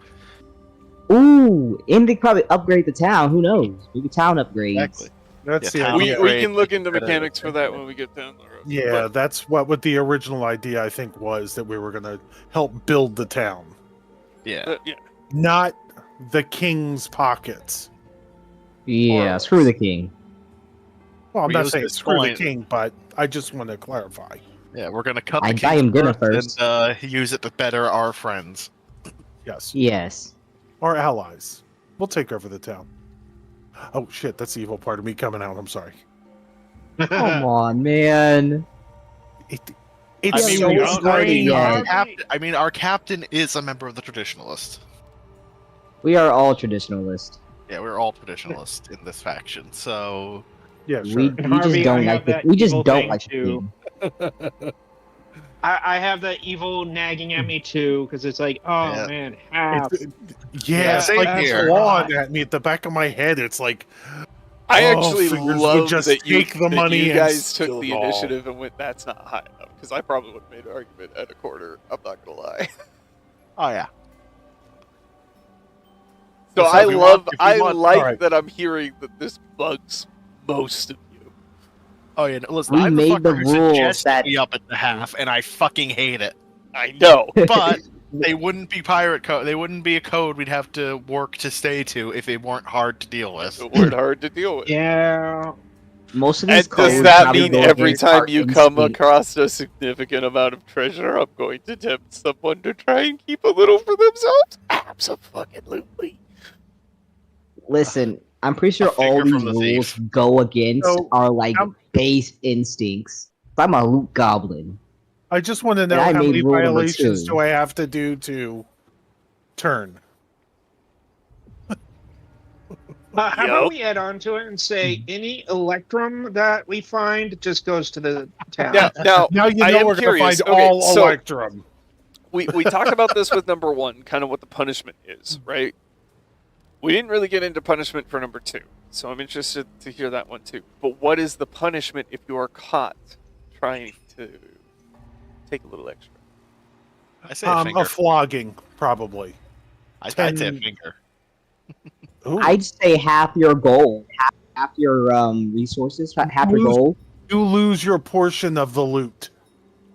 Ooh, and they probably upgrade the town. Who knows? Maybe town upgrades. Exactly. That's Yeah, the town idea. We upgrade, can look into better- mechanics for that when we get down the road. Yeah, that's what the original idea I think was, that we were going to help build the town, Yeah. Yeah. not the king's pockets. Yeah, Or- screw the king. Well, I'm We not use saying this screw the coin- king, but I just want to clarify. Yeah, we're gonna cut I the buy him dinner king's first. and use it to better our friends. Yes, Yes. our allies. We'll take over the town. Oh shit, that's the evil part of me coming out. I'm sorry. Come on, man. It's I mean, so we all exciting. agree. Yeah. Our captain is a member of the Traditionalist. We are all traditionalists. Yeah, we're all Traditionalists in this faction, so Yeah, sure. We And just Harvey, I don't have like the, that we just evil don't thing like the too. king. I have that evil nagging at me too, because it's like, oh Yeah. man, half. Yeah, it's same like here. clawing at me at the back of my head. It's like, I Oh, actually fingers would love just that you, take the that money you and guys steal took the it all. initiative and went, that's not high enough. Because I probably would have made an argument at a quarter. I'm not going to lie. oh yeah. So So I if we love, want- if we I want- like alright. that I'm hearing that this bugs most of you. Oh yeah. No, listen, We I'm made the the fucker who rules suggested that- we up at the half, and I fucking hate it. I know. But they wouldn't be pirate code. They wouldn't be a code we'd have to work to stay to if they weren't hard to deal with. It weren't hard to deal with. Yeah. Most of these And does codes that probably mean go every against time our you come instinct. across a significant amount of treasure, I'm going to tempt someone to try and keep a little for themselves? Absolutely. Listen, I'm pretty sure all finger these from the rules thief. go against So, our like how- base instincts. I'm a loot goblin. I just want to know I how made many rule number violations 2. do I have to do to turn? How Yup. about we add on to it and say any electrum that we find just goes to the town? Now, Now you I know am we're going to curious. find Okay, all so Electrum. we talked about this with number 1, kind of what the punishment is, right? We didn't really get into punishment for number 2, so I'm interested to hear that one too. But what is the punishment if you are caught trying to take a little extra? I say a finger. A flogging, probably. I'd say a 10 finger. Ooh. I'd say half your gold, half your resources, half your Lose- gold, You lose your portion of the loot.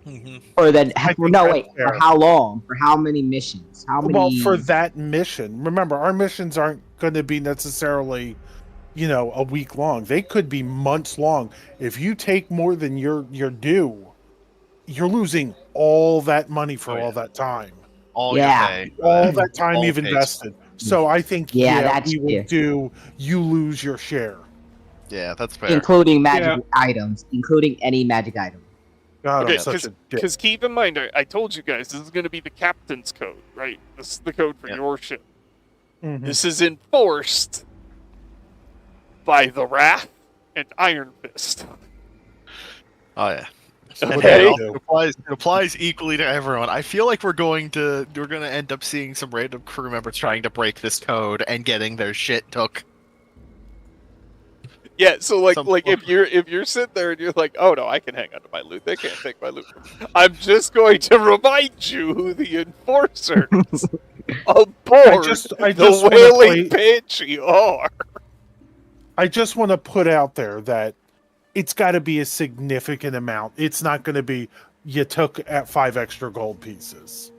Mhm. or then I think no that's wait, fair. for how long? For how many missions? How many? Well, for that mission, remember, our missions aren't going to be necessarily, a week long. They could be months long. If you take more than your due, you're losing all that money for Oh, all yeah. that time. All Yeah. your pay. for All that. that time All you've pays. invested. So I think, Yeah, that's we will fair. do, you lose your share. Yeah, that's fair. including magic Yeah. items, including any magic item. God, Okay, I'm such a dick. because keep in mind, I told you guys, this is going to be the captain's code, right? This is the code for Yeah. your ship. Mhm. This is enforced by the Wrath and Iron Fist. Oh yeah. So And what do Okay. I it do? applies equally to everyone. I feel like we're gonna end up seeing some random crew members trying to break this code and getting their shit took. Yeah, so like Some- if you're sitting there and you're like, oh no, I can hang on to my loot. They can't take my loot from me. I'm just going to remind you who the enforcers aboard just the wanna Wailing play- Banshee are. I just want to put out there that it's got to be a significant amount. It's not going to be you took at 5 extra gold pieces.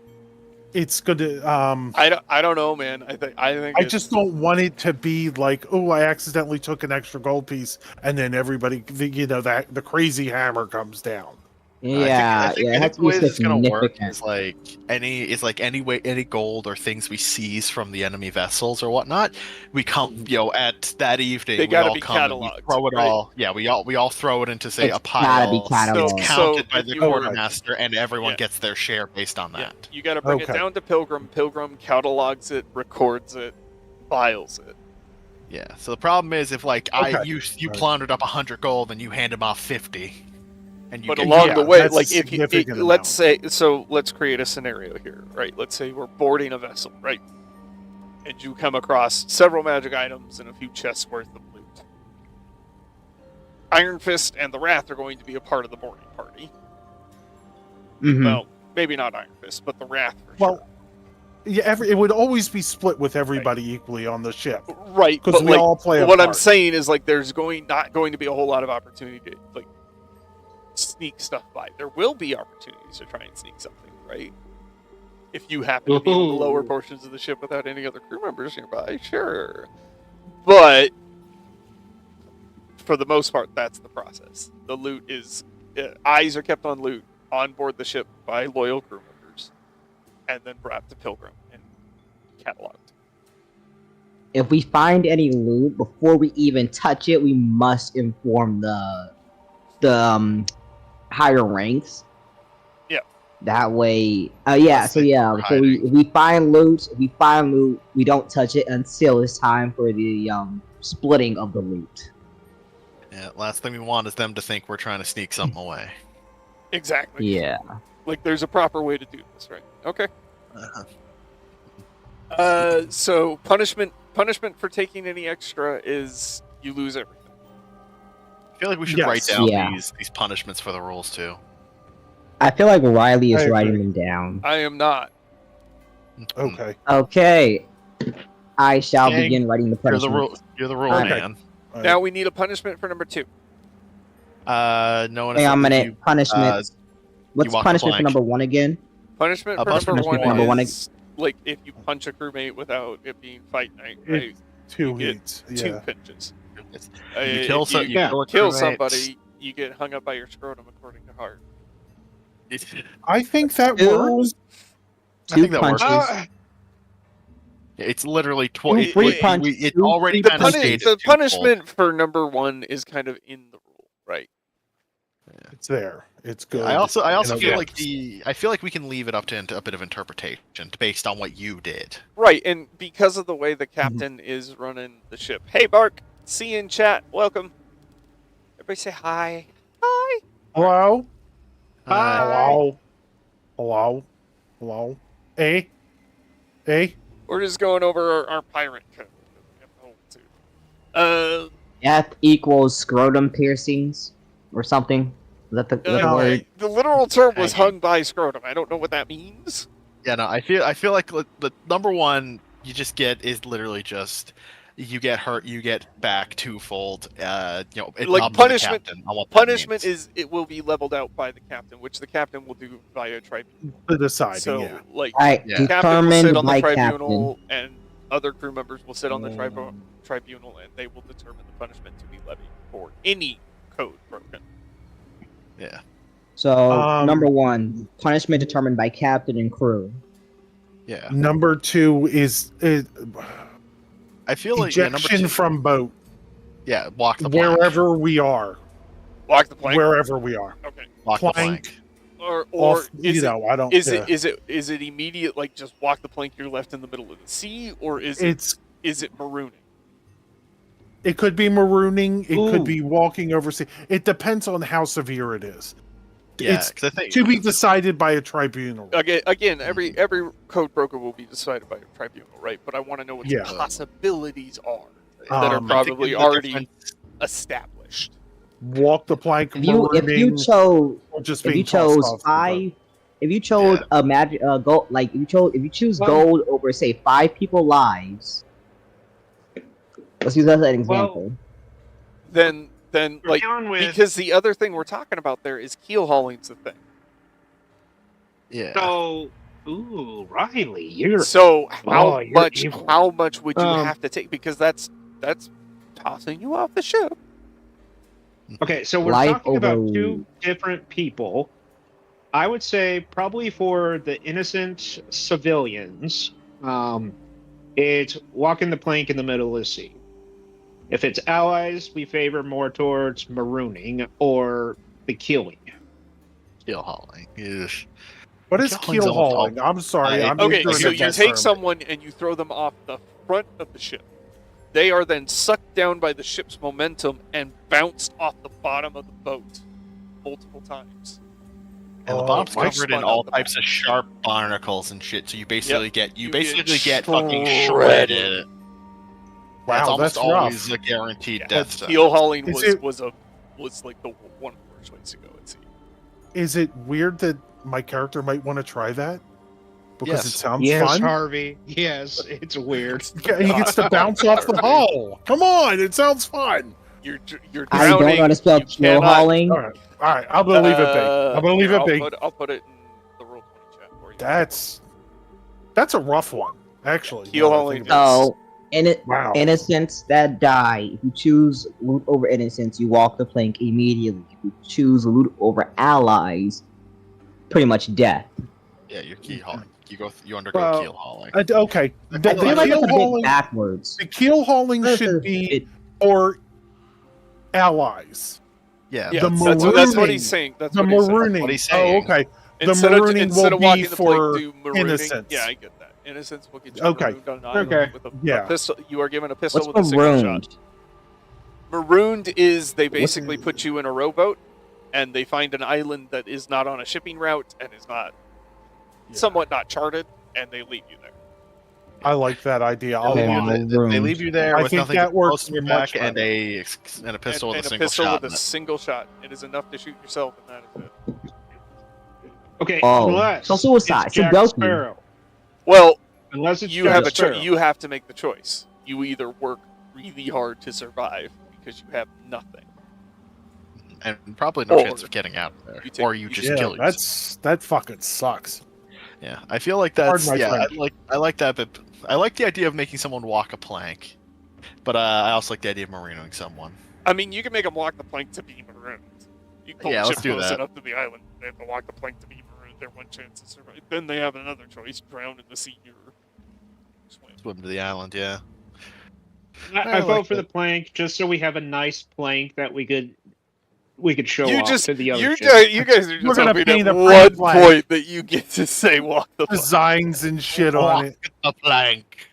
It's going to. I don't know, man. I think I it's- just don't want it to be like, oh, I accidentally took an extra gold piece, and then everybody, that the crazy hammer comes down. Yeah, I think it has to the be way this is gonna work significant. is like any gold or things we seize from the enemy vessels or whatnot. We come, at that evening. They we gotta all be come and we cataloged, throw it right? all. Yeah, we all throw it into say It's a pile. gotta be cataloged. It's counted So by if the you were- quartermaster, and everyone Yeah. gets their share based on Yeah, that. you got to bring Okay. it down to Pilgrim. Pilgrim catalogs it, records it, files it. Yeah. So the problem is if you Right. plundered up 100 gold and you hand them off 50, and you But get along yeah, the way, that's a like if you significant let's say, so let's create a scenario here, right? Let's say we're boarding a vessel, right? And you come across several magic items and a few chests worth of loot. Iron Fist and the Wrath are going to be a part of the boarding party. Mhm. Well, maybe not Iron Fist, but the Wrath for Well, yeah, it would always be split with everybody equally on the ship sure. Right, because but we like, all play a what I'm part. saying is like there's not going to be a whole lot of opportunity to like sneak stuff by. There will be opportunities to try and sneak something, right? If you happen to be in the lower Ooh. portions of the ship without any other crew members nearby, sure. But for the most part, that's the process. The loot is eyes are kept on loot on board the ship by loyal crew members, and then brought to Pilgrim and cataloged. If we find any loot before we even touch it, we must inform the higher ranks. Yeah. That way, So Unless they yeah. were So hiding. if we find loot, we don't touch it until it's time for the splitting of the loot. Yeah, last thing we want is them to think we're trying to sneak something away. Exactly. Yeah. Like there's a proper way to do this, right? Okay. Uh-huh. So punishment for taking any extra is you lose everything. I feel like we should Yes. write down Yeah. these punishments for the rules too. I feel like Riley I is agree. writing them down. I am not. Okay. Okay. I shall Dang. begin writing the You're the punishment. rule. You're the rule Okay. man. All Now right. we need a punishment for number 2. No one. has Hang on a said that minute. Punishment. What's walk the punishment for plank. number 1 again? Punishment A for punishment number for one number one is like if you punch a crewmate without it being fight night, right? 2 you get heats. 2 Yeah. pinches. You kill if you you kill, a kill crewmate. somebody, you get hung up by your scrotum, according to Hart. I think that Two- works. I Two think that works. punches. It's literally Two free punch. it's two already free kind of punches. stated. The twofold. punishment for number 1 is kind of in the rule, right? It's there. It's good. I also and it feel works. like I feel like we can leave it up to a bit of interpretation based on what you did. Right, and because of the way the captain is running the ship. Hey, Bark, see you in chat. Welcome. Everybody say hi. Hi. Hello. Hi. Hello. Hello. Hello. Hey. Hey. We're just going over our pirate code. Death equals scrotum piercings or something. Is that the word? The literal term was hung by scrotum. I don't know what that means. Yeah, no, I feel like the number 1 you just get is literally just you get hurt, you get back twofold. It's Like up to the punishment. captain on what that Punishment means. is it will be leveled out by the captain, which the captain will do via tribunal. The deciding. So, Yeah. like, Right, Yeah. the captain will sit determined on the by tribunal, captain. and other crew members will sit on the tribunal, and they will determine the punishment to be levied for any code broken. Yeah. So number 1, punishment determined by captain and crew. Yeah. Number 2 is I feel like number ejection 2, from boat walk the plank. wherever we are. Walk the plank. Wherever we are. Okay. Walk the Plank. Or Off, is I don't. is yeah. is it immediate? Like just walk the plank. You're left in the middle of the sea, or is it marooning? It could be marooning. It Ooh. could be walking over sea. It depends on how severe it is. Yeah, It's 'cause I think to be decided by a tribunal. Again, every code broker will be decided by a tribunal, right? But I want to know what the Yeah. possibilities are that are I think probably the already difference- established. Walk the plank. If you marooning, chose or just if being you chose tossed off the boat. 5, if you chose a magic gold, like if you choose Well- gold over say 5 people lives. Let's use that as an example. Then We're like dealing with because the other thing we're talking about there is keel hauling's the thing. Yeah. so. Ooh, Riley, you're So Oh, you're evil. how much would you Um, have to take? Because that's tossing you off the ship. okay. So we're Life talking about over- 2 different people. I would say probably for the innocent civilians, it's walking the plank in the middle of the sea. If it's allies, we favor more towards marooning or the killing. Keel hauling. Ugh. What is Keel hauling's keel almost hauling? I'm sorry. I'm Okay, ignorant so of you that take term. someone and you throw them off the front of the ship. They are then sucked down by the ship's momentum and bounced off the bottom of the boat multiple times. And the Oh, bottom's my covered in spun all out the types of sharp barnacles and shit, so you basically get You basically get get fucking shredded. shredded. Wow, It's almost that's always rough. a guaranteed Yeah, death sentence. keel hauling Is it- was like the one of the worst ways to go at sea. Is it weird that my character might want to try that? Because it Yes. sounds Yes, fun. Harvey. Yes, it's weird. Yeah, he gets to bounce off the hull. Come on, it sounds fun. You're I drowning. don't know how to spell you keel cannot- hauling. All right, I'm gonna leave it be. I'm gonna leave here, it be. I'll put it in the roll 20 chat for you. That's a rough one, actually. Keel now that I hauling think about So, Wow. innocents that die. If you choose loot over innocents, you walk the plank immediately. If you choose loot over allies, pretty much death. Yeah, you're keel hauling. You undergo Well, keel hauling. Okay, I feel like keel that's a bit hauling, backwards. the keel hauling That's should a be bit- for allies. Yeah, Yeah, the that's what marooning- he's saying. That's The what he's saying. marooning. What he's Oh, saying. okay. The Instead of marooning instead will of walking be the plank, for do marooning. innocents. Yeah, I get that. Innocents will get you Okay. marooned on an island Okay. with a Yeah. pistol. You are given a pistol What's with a single marooned? shot. Marooned is they basically put you in a rowboat, and they find an island that is not on a shipping route and is not somewhat not charted, and they leave you there. I like that idea. I'll They Yeah. leave it. leave you, they leave you there I with think nothing that works close to your much back and better. a pistol and with a a single pistol shot. with a single shot. It is enough to shoot yourself, and that is it. Okay, Oh, unless so suicide, it's Jack Sudoku. Sparrow. Well, Unless it's you Jack have a Sparrow. you have to make the choice. You either work really hard to survive because you have nothing. And probably no Or chance of getting out of there, you take- or you you just Yeah, kill yourself. that fucking sucks. Yeah, I feel like that's Pardon my yeah. French. I like that, but I like the idea of making someone walk a plank. But I also like the idea of marinoing someone. I mean, you can make them walk the plank to be marooned. You pull Yeah, the let's ship do close that. enough to the island, they have to walk the plank to be marooned. Their one chance to survive. Then they have another choice: drown in the sea or swim. Swim to the island, yeah. I I vote like for the that. plank just so we have a nice plank that we could show You off just to the other you ship. guys are We're just gonna hoping paint at a pretty one flag. point that you get to say walk the plank. Designs and shit on Walk it. the plank.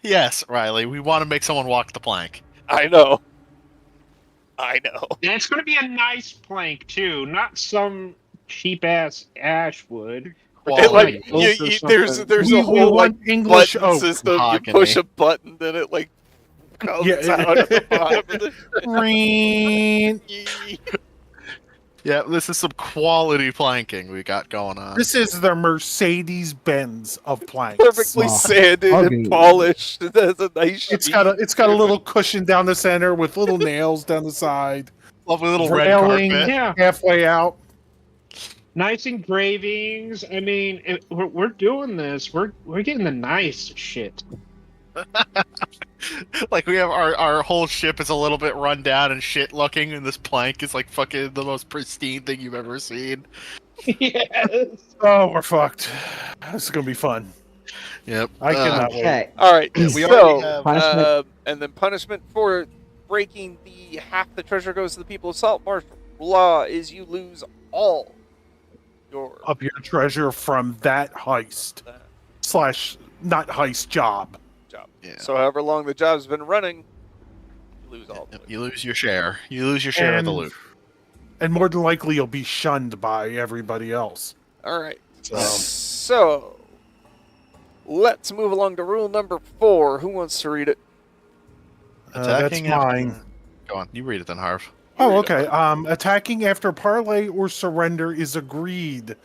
Yes, Riley, we want to make someone walk the plank. I know. I know. And it's going to be a nice plank too, not some cheap ass ash wood. It, like Quality. there's We a whole like want English button oak. system. You Mahogany. push a button, then it like comes Yeah. out at the bottom of the Green. Yeah, this is some quality planking we got going on. This is the Mercedes Benz of planks. perfectly Oh, sanded ugly. and polished. It has a nice. It's got a little cushion down the center with little nails down the side. Lovely little red Railing. carpet. Yeah, Halfway out. nice engravings. I mean, we're doing this. We're getting the nice shit. Like we have our whole ship is a little bit run down and shit looking, and this plank is like fucking the most pristine thing you've ever seen. Yes. Oh, we're fucked. This is gonna be fun. Yep. I cannot wait. Okay. All right. We so, already have- Punishment. and then punishment for breaking the half the treasure goes to the people of Saltmarsh law is you lose all your Of your treasure from that heist slash not heist job. job. Yeah. So however long the job's been running, you lose all of it. You lose your share. You lose your share of the And- loot. And more than likely, you'll be shunned by everybody else. All right. So, So let's move along to rule number 4. Who wants to read it? that's Attacking after- mine. Go on, you read it then, Harv. Oh, okay. Attacking after parley or surrender is agreed.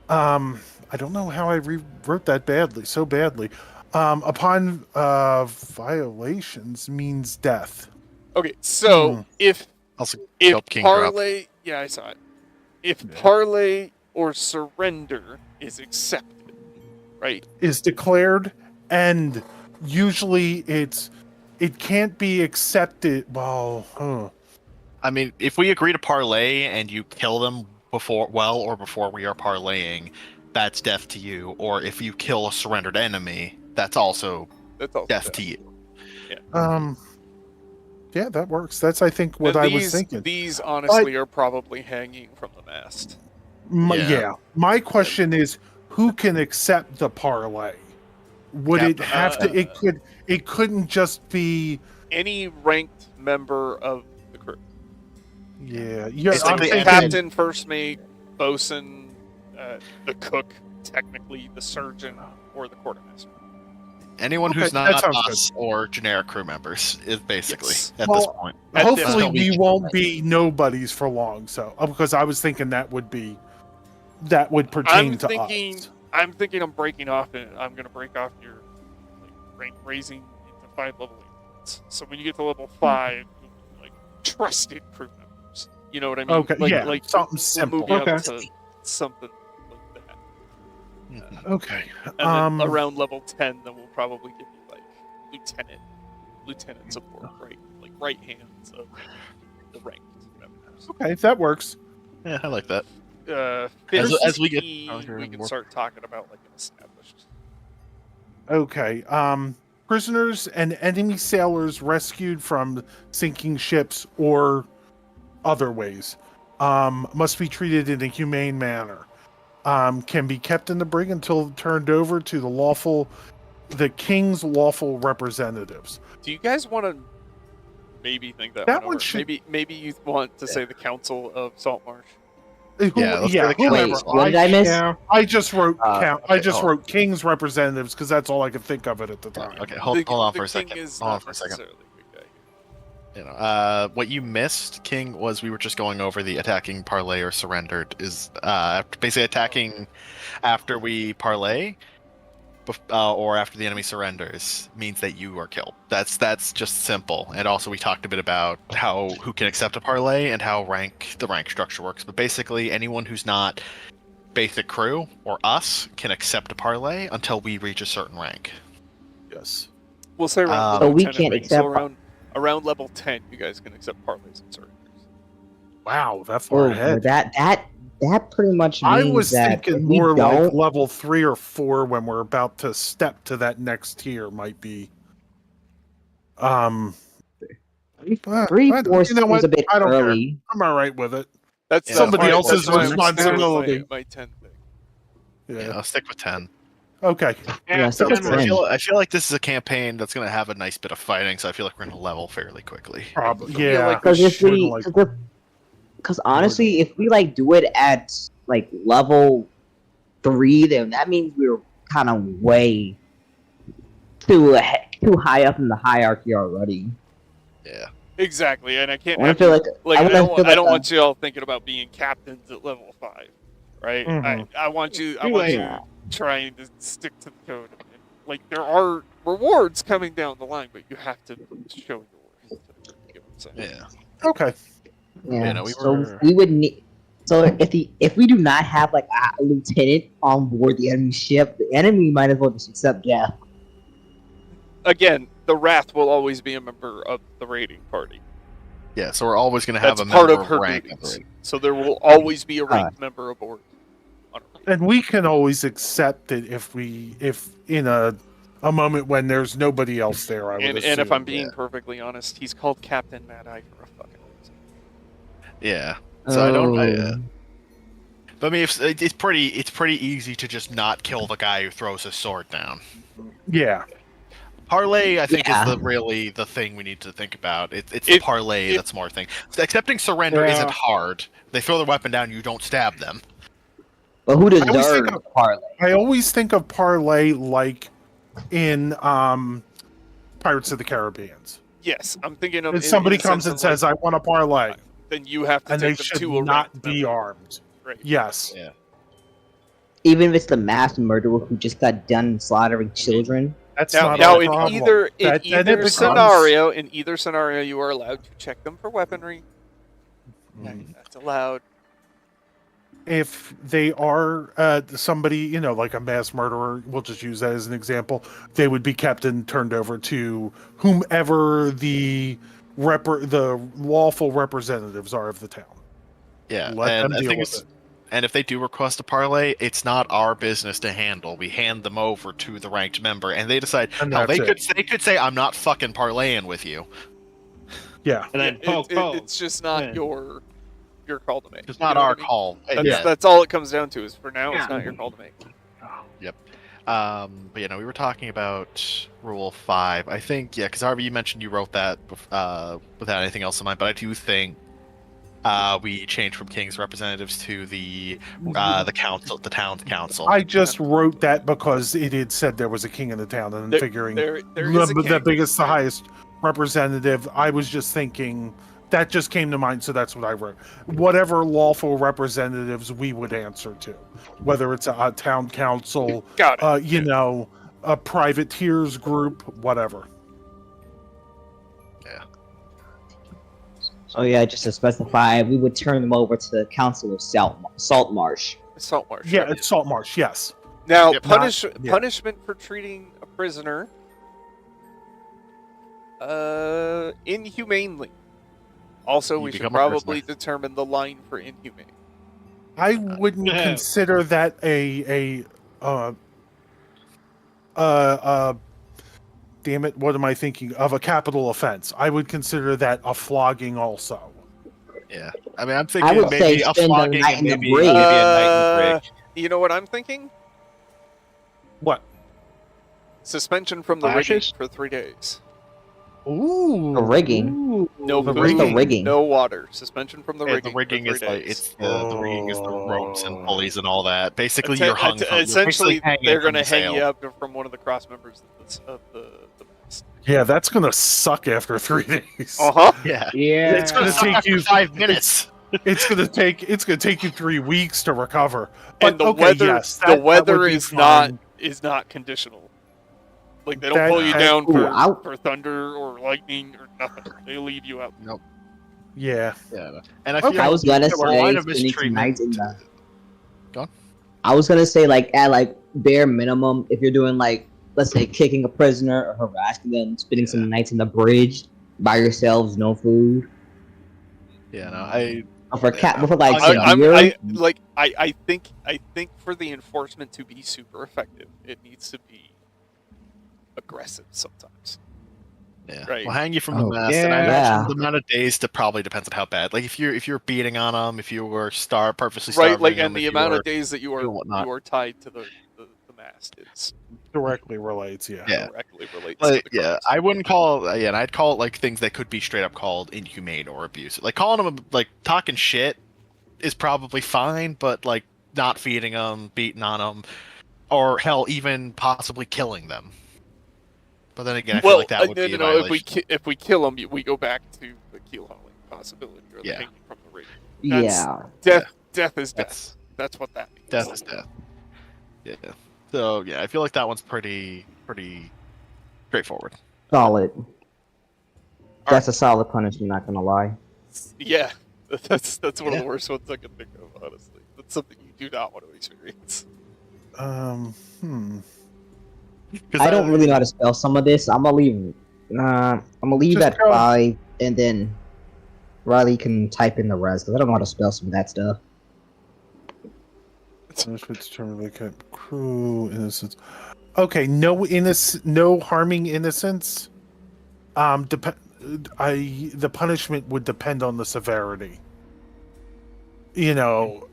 I don't know how I rewrote that so badly. Upon violations means death. Okay. So Hmm. if Also, if help King drop. parlay, yeah, I saw it. If Yeah. parlay or surrender is accepted, right? Is declared, and usually it can't be accepted. Well, I mean, if we agree to parlay and you kill them before we are parlaying, that's death to you. Or if you kill a surrendered enemy, that's also That's all. death to you. yeah, that works. That's I think what And I was thinking. These honestly are probably hanging from the mast. Yeah. Yeah. My question is, who can accept the parlay? Would it have to? It couldn't just be. Any ranked member of the crew. Yeah. Yeah. It's I'm like the thinking, Captain, first mate, bosun, the cook, technically the surgeon, or the quartermaster. Anyone Okay, who's that not sounds us or generic crew members is basically Yes. at Well, this point. At this hopefully, point, we we- won't be nobodies for long. So, because I was thinking that would pertain I'm to thinking. us. I'm thinking I'm breaking off, and I'm going to break off your rank raising into 5 level increments. So when you get to level 5, like trusted crew members. You know what I mean? Okay, Like, yeah, like something we'll simple. move you up Okay. to something like that. Okay. And then around level 10, then we'll probably give you like lieutenant support, right? Like right hands of the ranked members. Okay, that works. Yeah, I like that. As we get we stronger can more- start talking about like an established. Okay. Prisoners and enemy sailors rescued from sinking ships or other ways must be treated in a humane manner. Can be kept in the brig until turned over to the king's lawful representatives. Do you guys want to maybe think that, That one one over? should- Maybe you want to say the Council of Saltmarsh. Yeah, let's go to the whomever. king's. What did I miss? Yeah. I just wrote I okay, just hold on. wrote king's representatives because that's all I could think of it at the time. Okay, hold on The for a king second. is Hold on not for a second. necessarily a good guy. You know, what you missed, King, was we were just going over the attacking parlay or surrendered is basically attacking after we parlay, or after the enemy surrenders means that you are killed. That's just simple. And also we talked a bit about who can accept a parlay and how the rank structure works. But basically anyone who's not basic crew or us can accept a parlay until we reach a certain rank. Yes. We'll say around So level we 10 can't I think. accept- So around level 10, you guys can accept parlays and surrenders. Wow, that far Oh, ahead. that pretty much means I was that thinking if we more like don't- level 3 or 4 when we're about to step to that next tier might be. 3-4 you know what? seems a bit I don't care. early. I'm all right with it. That's Yeah, Somebody that's else's why I'm sticking with responsibility. My 10 thing. Yeah, I'll stick with 10. Okay. Yeah, stick with 10 works. 10. I feel like this is a campaign that's going to have a nice bit of fighting, so I feel like we're going to level fairly quickly. Probably. feel Yeah. like Because if Shouldn't we, like- because honestly, if we like do it at like level 3, then that means we're kind of way too high up in the hierarchy already. Yeah. Exactly, and I can't I wanna have feel you- like- I I wanna don't, feel I don't like, want you all thinking about being captains at level 5, right? Mhm. I want you Too late. trying to stick to the code. Like, there are rewards coming down the line, but you have to show your worth. You get what I'm saying? Yeah. Okay. Yeah, Yeah, no, we so were- we would need. So if we do not have like a lieutenant on board the enemy ship, the enemy might as well just accept death. Again, the Wrath will always be a member of the raiding party. Yeah, so we're always going to have That's a part member of her rank. duties. So there will always be a ranked member aboard. And we can always accept it if in a moment when there's nobody else there. I would And assume. if I'm being perfectly honest, he's called Captain Mad Eye for a fucking reason. Yeah. So I don't. Oh. But I mean, it's pretty easy to just not kill the guy who throws his sword down. Yeah. Parlay, I think, Yeah. is really the thing we need to think about. It's the parlay that's more thing. Accepting surrender Yeah. isn't hard. They throw their weapon down, you don't stab them. But who always think deserves of- parlay? I always think of parlay like in Pirates of the Caribbean. Yes, I'm thinking of. If somebody in the comes sense and of, says, "I want a parlay," then you have to and they take them should to a not ranked be member. armed. Right. Yes. Yeah. Even if it's the mass murderer who just got done slaughtering children. That's Now, not now our in problem. either That- then it either becomes- scenario, you are allowed to check them for weaponry. Mhm. That's allowed. If they are somebody, like a mass murderer, we'll just use that as an example, they would be kept and turned over to whomever the lawful representatives are of the town. Yeah. Let and them I deal think with it's it. and if they do request a parlay, it's not our business to handle. We hand them over to the ranked member, and they decide. And Now that's they could say, "I'm not fucking parlaying with you." Yeah. And then poke. It's just not Yeah. your call to make. It's You not know what our I mean? call. That's, that's all it comes down to. Is for now, it's Yeah. not your call to make. But we were talking about Rule 5. I think, because Harvey, you mentioned you wrote that without anything else in mind, but I do think we changed from King's representatives to the council, the town's council. I just wrote that because it had said there was a king in the town, and I'm figuring There is a the king. biggest, the highest representative. I was just thinking that just came to mind, so that's what I wrote. Whatever lawful representatives we would answer to, whether it's a town council, Got it. a privateers group, whatever. So yeah, just to specify, we would turn them over to the Council of Saltmarsh. Saltmarsh. Yeah, it's Saltmarsh. Yes. Now, Yep. punishment for treating a prisoner inhumanely. Also, You we should become a probably determine the line for inhumane. I wouldn't Yeah. consider that a damn it, what am I thinking of, a capital offense. I would consider that a flogging also. Yeah, I mean, I'm I thinking would say maybe a spend the flogging, night in the maybe brig. a night in the brig. You know what I'm thinking? What? Suspension from the rigging Lashes? for 3 days. Ooh. The rigging? Ooh, No the food, What's the rigging? no water. Suspension from the Yeah, rigging. the rigging for is 3 like days. the rigging is the ropes and Oh. pulleys and all that. Basically, you're hung. From, Essentially, you're basically hanging they're from going to the hang sail. you up from one of the cross members of the mast. Yeah, that's gonna suck after 3 days. Uh-huh. Yeah, Yeah. It's gonna take after you 5 minutes. It's gonna take you 3 weeks to recover. But And the okay, weather, yes, the that would weather be is fine. not conditional. Like they don't That- pull you down Ooh, for, I'll- for thunder or lightning or nothing. They leave you out. Yeah. Yeah, and I feel Okay. I was gonna there were a line say of spending some nights in the. Go on. I was gonna say at bare minimum, if you're doing let's say, kicking a prisoner or harassing them, spending some nights in the bridge by yourselves, no food. Yeah, no, I Or for Yeah. for like I think for the enforcement to be super effective, it needs to be aggressive sometimes. Yeah, Right. we'll hang you from Oh, the mast, and I imagine yeah. the amount of days probably depends on how bad. Like if you're beating on them, if you were purposely Right, starving like, them, and the if you amount were of days that you doing whatnot. are tied to the mast is Directly relates, yeah. Yeah. directly relates But to the yeah, crimes. I wouldn't call and I'd call it like things that could be straight up called inhumane or abusive. Like calling them like talking shit is probably fine, but like not feeding them, beating on them, or hell, even possibly killing them. But then again, I feel like that would be a no. violation. If we kill them, we go back to the keel hauling possibility or the Yeah. hanging from the rig. That's- Yeah. Death is death. That's That's what that means. death is death. Yeah. So yeah, I feel like that one's pretty straightforward. Solid. That's a solid punishment, not gonna lie. Yeah, that's one of Yeah. the worst ones I can think of. Honestly, that's something you do not want to experience. I don't really know how to spell some of this. I'm gonna leave. I'm gonna leave Just at go. 5, and then Riley can type in the rest because I don't know how to spell some of that stuff. Punishment determined by crew innocence. Okay, no harming innocence. The punishment would depend on the severity. You know,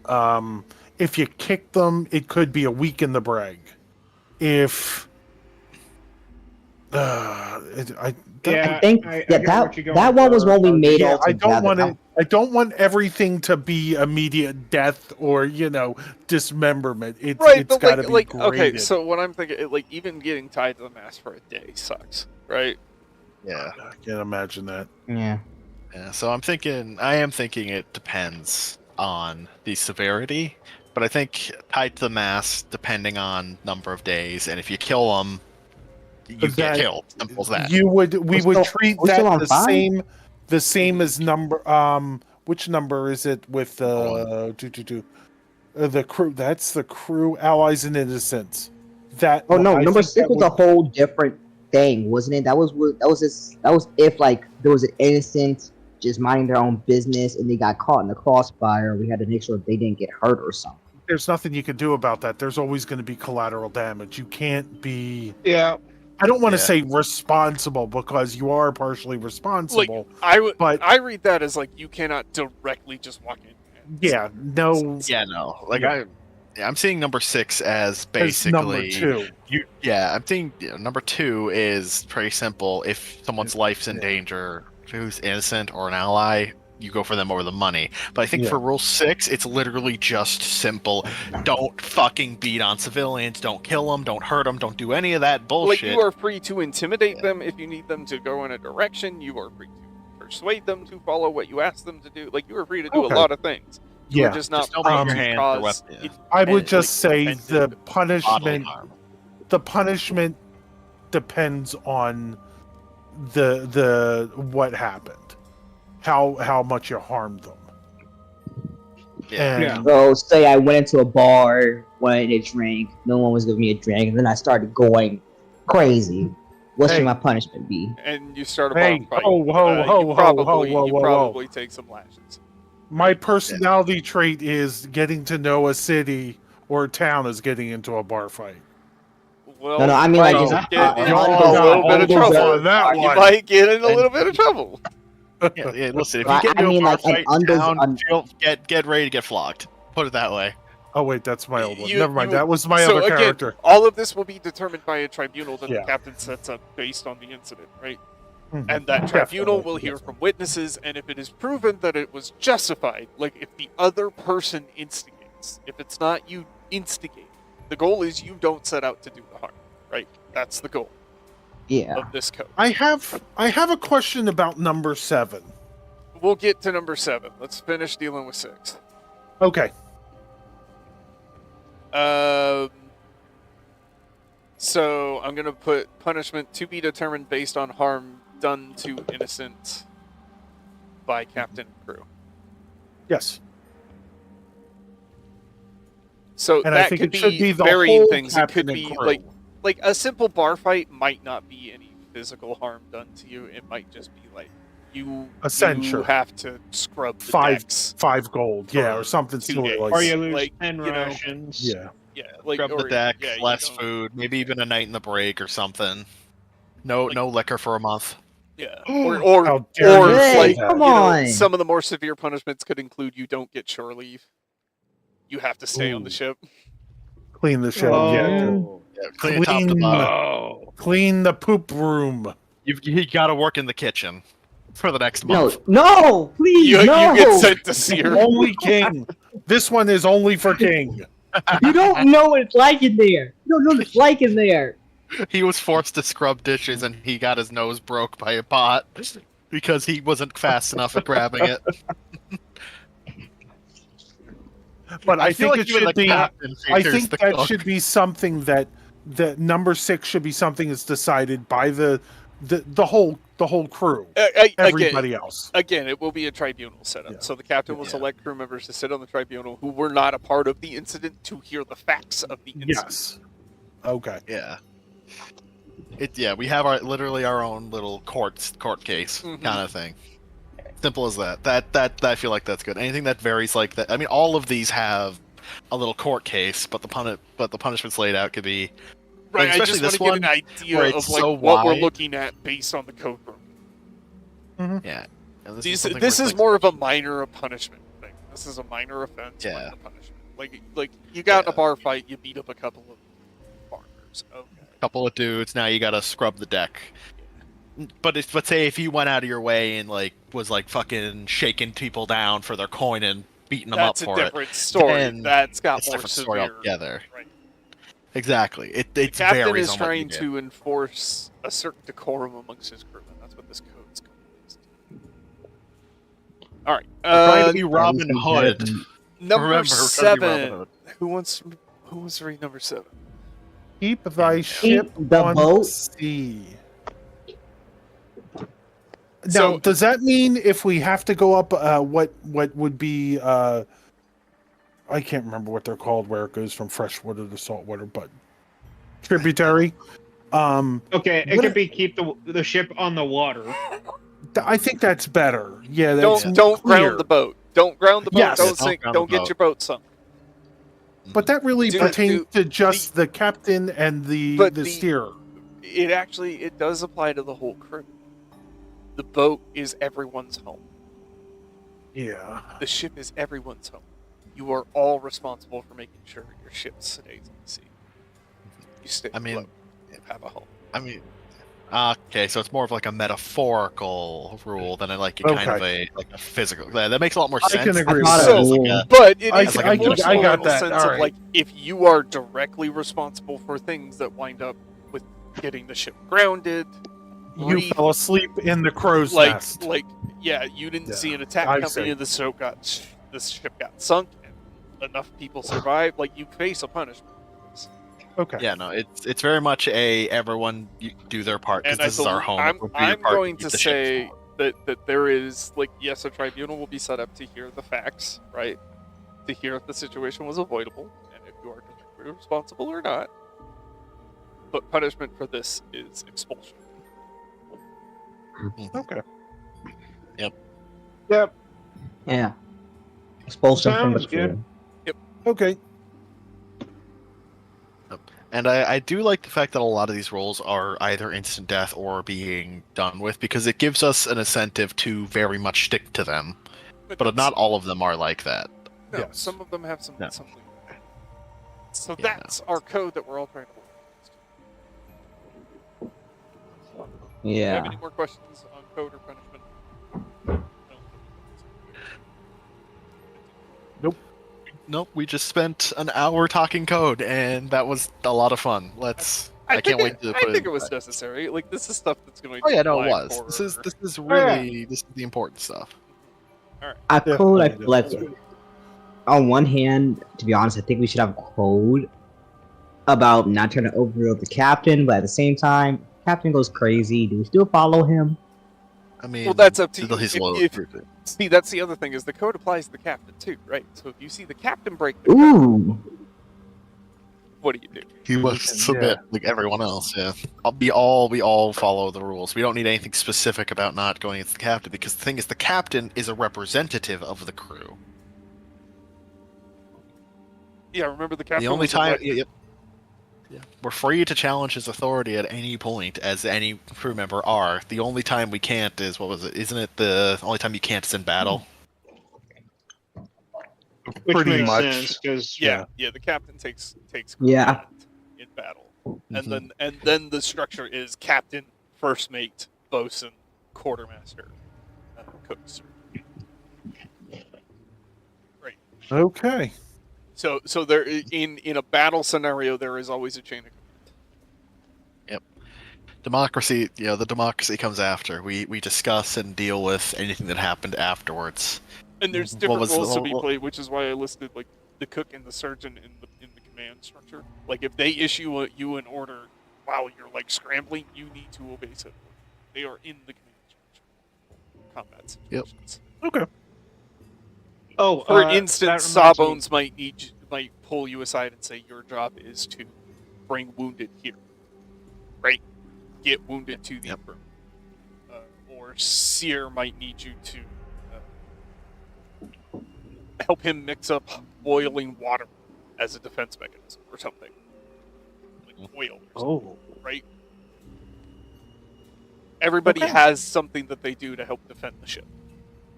if you kick them, it could be a week in the brag. If I think I get what you're going that one was for. one we made yeah, all together. I don't want everything to be immediate death or dismemberment. It's got to be graded. okay. So what I'm thinking, like, even getting tied to the mast for a day sucks, right? Yeah. I can't imagine that. Yeah. Yeah. So I am thinking it depends on the severity, but I think tied to the mast, depending on number of days, and if you kill them, you get killed. Simple as that. We would treat we're still that on the 5? same as number. Which number is it with the crew? That's the crew, allies, and innocents. That Oh no, I number think 6 that was would- a whole different thing, wasn't it? That was if like there was an innocent just minding their own business and they got caught in the crossfire. We had to make sure they didn't get hurt or something. There's nothing you can do about that. There's always going to be collateral damage. You can't be. Yeah. I don't want to Yeah. say responsible because you are partially responsible. but I read that as like you cannot directly just walk in. and- yeah, no. Yeah, no. Like Yeah. I'm seeing number 6 as It's basically number 2. I'm seeing number 2 is pretty simple. If someone's life's in danger, who's innocent or an ally, you go for them over the money. But I think Yeah. for rule 6, it's literally just simple. Don't fucking beat on civilians. Don't kill them. Don't hurt them. Don't do any of that bullshit. Like, you are free to intimidate them if you need them to go in a direction. You are free to persuade them to follow what you ask them to do. Like, you are free to do Okay. a lot of things. You Yeah. are just not Just don't bring your free to hands or cause weapons. it- I would and, just like, say offensive the bodily punishment. harm. The punishment depends on the what happened, how much you harmed them. Yeah. And Yeah. So say I went into a bar, wanted a drink, no one was giving me a drink, and then I started going crazy. What Hey. should my punishment be? and you start a Hey, bar fight. ho, ho, you ho, ho, probably, ho, whoa, you whoa, probably take some lashes. my personality trait is getting to know a city or a town is getting into a bar fight. Well, No, I mean you like might just get in y'all a got little bit of hold trouble. on that You one. might get in a little bit of trouble. Yeah, listen, if Well, you get I into mean, a bar like, an fight in town, un- get ready to get flogged. Put it that way. Oh wait, that's my old one. You- Never mind. you- That was my so other again, character. all of this will be determined by a tribunal that Yeah. the captain sets up based on the incident, right? Mhm. And that tribunal Definitely, will hear definitely. from witnesses, and if it is proven that it was justified, like if the other person instigates, if it's not you instigate, the goal is you don't set out to do the harm, right? That's the goal Yeah. of this code. I have a question about number 7. We'll get to number 7. Let's finish dealing with 6. Okay. So I'm gonna put punishment to be determined based on harm done to innocent by captain and crew. Yes. So And I that think could it should be be the varying whole things. It captain could and be crew. like like a simple bar fight might not be any physical harm done to you. It might just be like you censure. have to scrub the Five decks 5 gold, yeah, or something 2 silly days. like Or you lose Like, 10 you know, rations. yeah. Yeah, like Scrub the or, deck, yeah, you less don't- food, maybe even a night in the break or something. No, Like- no liquor for a month. Yeah, How dare or you Hey, say like that. come you know, on. some of the more severe punishments could include you don't get shore leave. You have to stay on the Ooh. ship. Clean the ship, Oh. yeah. Yeah, clean top to Clean- bottom. Oh. Clean the poop room. You got to work in the kitchen for the next No, month. no, please, You no. get sent to sear. Only king. This one is only for king. You don't know what it's like in there. You don't know what it's like in there. He was forced to scrub dishes and he got his nose broke by a pot because he wasn't fast enough at grabbing it. But I feel think like it even should the be. captain I figures think the that cook. should be something that number 6 should be something that's decided by the whole crew. Everybody else. Again, it will be a tribunal setup. Yeah. So the captain will Yeah. select crew members to sit on the tribunal who were not a part of the incident to hear the facts of the incident. Yes. Okay. Yeah. We have literally our own little court case Mhm. kind of thing. Simple as that. That I feel like that's good. Anything that varies like that. I mean, all of these have a little court case, but the punishments laid out could be Right, I especially just this want to get one, an idea where of it's like so what we're wide. looking at based on the code room. yeah. And This is something this where is it's more of a minor punishment thing. This is a minor offense, Yeah. minor punishment. Like you got in a Yeah. bar fight, you beat up a couple of farmers. Okay. couple of dudes. Now you got to scrub the deck. But say if you went out of your way and was fucking shaking people down for their coin and beating them That's up a for it, different story. then That's got it's a more different story severe. altogether. Right. Exactly. It The captain varies is on what you trying do. to enforce a certain decorum amongst his crew, and that's what this code's going to do. All right. Trying to be Robin Hood. Number Remember, we're trying to be Robin 7. Hood. Who wants to read number 7? Keep thy ship the on boat. sea. Now, So- does that mean if we have to go up, what would be? I can't remember what they're called, where it goes from freshwater to saltwater, but tributary. Okay, it What could be keep the ship on the water. I think that's better. Yeah, that's Don't clear. ground the boat. Don't ground the boat. Yes. Don't Don't sink. ground Don't the get boat. your boat sunk. But that really Do- pertains do- to just the captain and the But the- steerer. It does apply to the whole crew. The boat is everyone's home. Yeah. The ship is everyone's home. You are all responsible for making sure your ship stays on the sea. You stay I mean- afloat. You have a home. I mean, okay, so it's more of a metaphorical rule than a kind of a physical. That makes a lot more I sense. can agree with So, that. But it I- is I enforceable got in the that. sense All of right. if you are directly responsible for things that wind up with getting the ship grounded, You fell asleep in the crow's nest. you didn't Yeah, see an attack I company see. and the ship got sunk and enough people survived, you face a punishment. Okay. yeah, no, it's very much everyone do their part because And this is our home. I'm If we do your part, going keep to the ship say afloat. that there is yes, a tribunal will be set up to hear the facts, right? To hear if the situation was avoidable and if you are directly responsible or not. But punishment for this is expulsion. Okay. Yep. Yeah. Expulsion from the Sounds good. crew. Okay. And I do like the fact that a lot of these roles are either instant death or being done with because it gives us an incentive to very much stick to them. But not all of them are like that. No, Yes. some of them have some No. something. So Yeah, that's our code that we're all trying to work against. Do you have Yeah. any more questions on code or punishment? No. Nope, we just spent an hour talking code, and that was a lot of fun. I can't wait to put I think it in- was necessary. This is stuff that's going to. Oh yeah, no, it apply was. for- This is yeah. really this is the important stuff. A code, I Definitely, feel like, definitely. on one hand, to be honest, I think we should have a code about not trying to overrule the captain, but at the same time, captain goes crazy. Do we still follow him? I mean, Well, that's up to until you. he's If- low. if- See, that's the other thing is the code applies to the captain too, right? So if you see the captain break the code, Ooh. what do you do? He must submit like everyone else. Yeah, we all follow the rules. We don't need anything specific about not going against the captain, because the thing is, the captain is a representative of the crew. Yeah, remember the captain. The only was time, elected. we're free to challenge his authority at any point, as any crew member are. The only time we can't is, what was it? Isn't it the only time you can't is in battle? Which Pretty makes much. sense because Yeah, the captain takes Yeah. command in battle, and then the structure is captain, first mate, bosun, quartermaster, cook. Right. Okay. So there in a battle scenario, there is always a chain of command. Democracy, the democracy comes after. We discuss and deal with anything that happened afterwards. And there's different roles to be played, which is why I listed like the cook and the surgeon in the command structure. Like if they issue you an order while you're like scrambling, you need to obey said order. They are in the command structure. Combat situations. Okay. oh, For that instance, reminds me- Sawbones might pull you aside and say your job is to bring wounded here. Right? Get wounded to the infirmary. Or Seer might need you to help him mix up boiling water as a defense mechanism or something. Like oil or something, right? Everybody has something that they do to help defend the ship.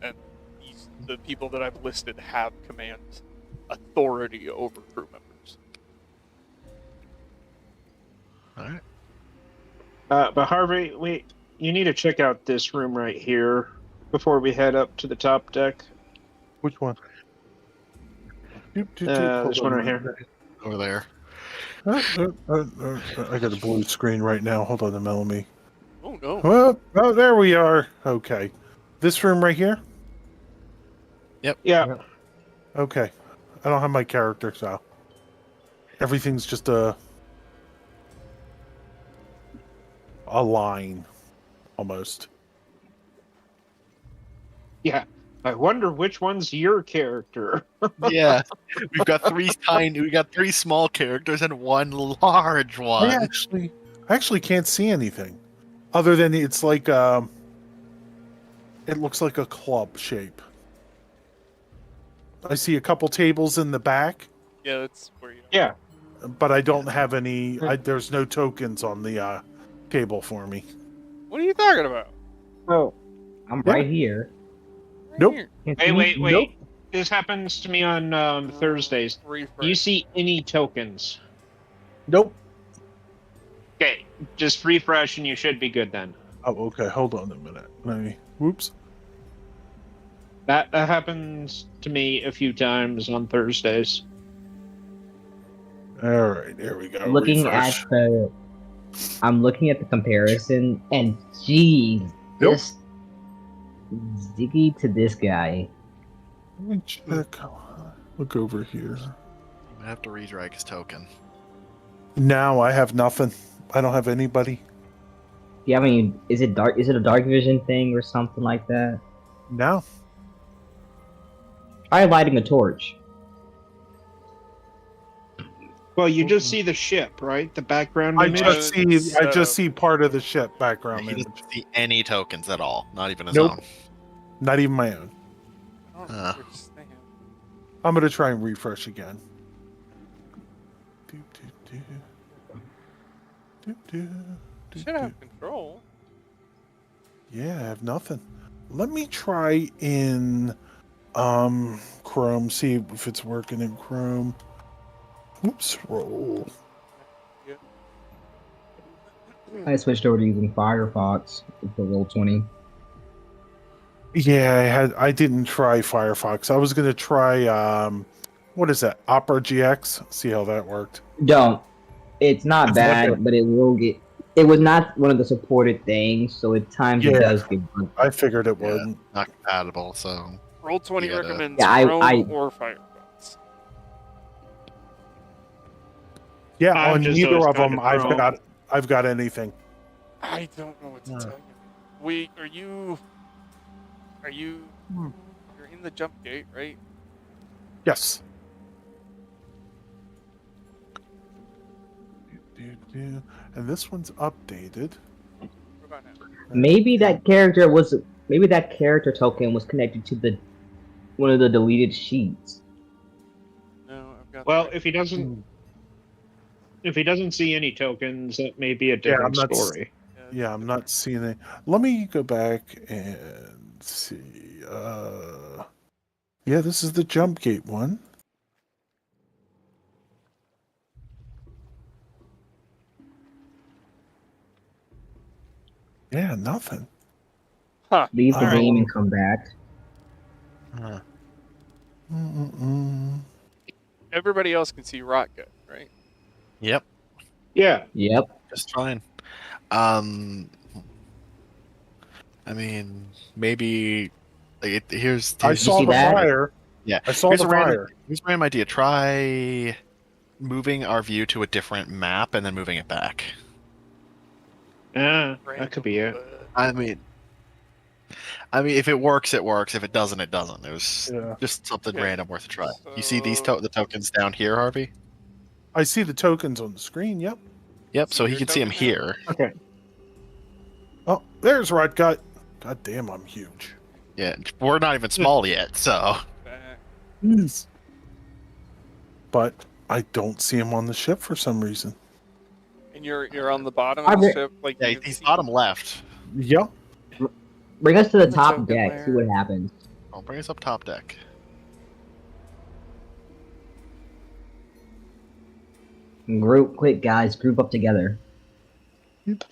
And the people that I've listed have command authority over crew members. Alright. But Harvey, you need to check out this room right here before we head up to the top deck. Which one? This one right here. Over there. I got a blue screen right now. Hold on a minute. Oh no. Well, oh, there we are. Okay. This room right here? Yeah. Okay. I don't have my character, so everything's just a line, almost. Yeah. I wonder which one's your character. Yeah, we've got three small characters and one large one. I actually can't see anything, other than it's like it looks like a club shape. I see a couple tables in the back. Yeah, that's where you. Yeah. But I don't have any. There's no tokens on the table for me. What are you talking about? Oh, I'm right here. Right Nope. here. Wait. Nope. This happens to me on Thursdays. Refresh. Do you see any tokens? Nope. Okay, just refresh and you should be good then. Oh, okay. Hold on a minute. Whoops. That happens to me a few times on Thursdays. All right. There we go. Refresh. I'm looking at the comparison, and geez, Nope. this Ziggy to this guy. Let me check. Look over here. I have to redrag his token. Now I have nothing. I don't have anybody. Yeah, I mean, is it dark? Is it a dark vision thing or something like that? No. Try lighting a torch. Well, you just see the ship, right? The background I image. just see part of the ship background He image. doesn't see any tokens at all, not even his Nope. own. Not even my own. I don't understand. I'm gonna try and refresh again. Should have control. Yeah, I have nothing. Let me try in Chrome, see if it's working in Chrome. Oops, roll. I switched over to using Firefox for Roll20. Yeah, I didn't try Firefox. I was gonna try what is that? Opera GX. See how that worked. Don't. It's not It's bad, not good. but it will get. It was not one of the supported things, so at times Yeah. it does get bugged. I figured it Yeah. wouldn't. Not compatible, so Roll20 Yeah, recommends Yeah, Chrome or Firefox. Yeah, I'm on just neither always of them, kind of Chrome. I've got anything. I don't know what to No. tell you. Wait, are you? Hmm. You're in the jump gate, right? Yes. And this one's updated. What about now? Maybe that character token was connected to one of the deleted sheets. No, I've got. Well, the- if he doesn't see any tokens, that may be a I'm different not story. Yeah, I'm not seeing it. Let me go back and see. Yeah, this is the jump gate one. Yeah, nothing. Huh. Leave the Alright. game and come back. Huh. Everybody else can see Rotgut, right? Yep, Yeah. Yep. just fine. I mean, maybe here's I saw see the that? fire. Yeah, I saw here's the a random, fire. here's a random idea. Try moving our view to a different map and then moving it back. That could be it. I mean, if it works, it works. If it doesn't, it doesn't. It was Yeah. just something Okay. random worth a try. You see these the tokens down here, Harvey? I see the tokens on the screen. Yep. Yep. So See he your can see them token now? here. Okay. Oh, there's Rotgut. God damn, I'm huge. Yeah, we're not even small yet. So Back. Yes. But I don't see him on the ship for some reason. And you're on the bottom of the ship, like yeah, you he's see- bottom left. Yep. Bring us to the The top token deck. layer. See what happens. I'll bring us up top deck. Group, quick guys, group up together. Nope.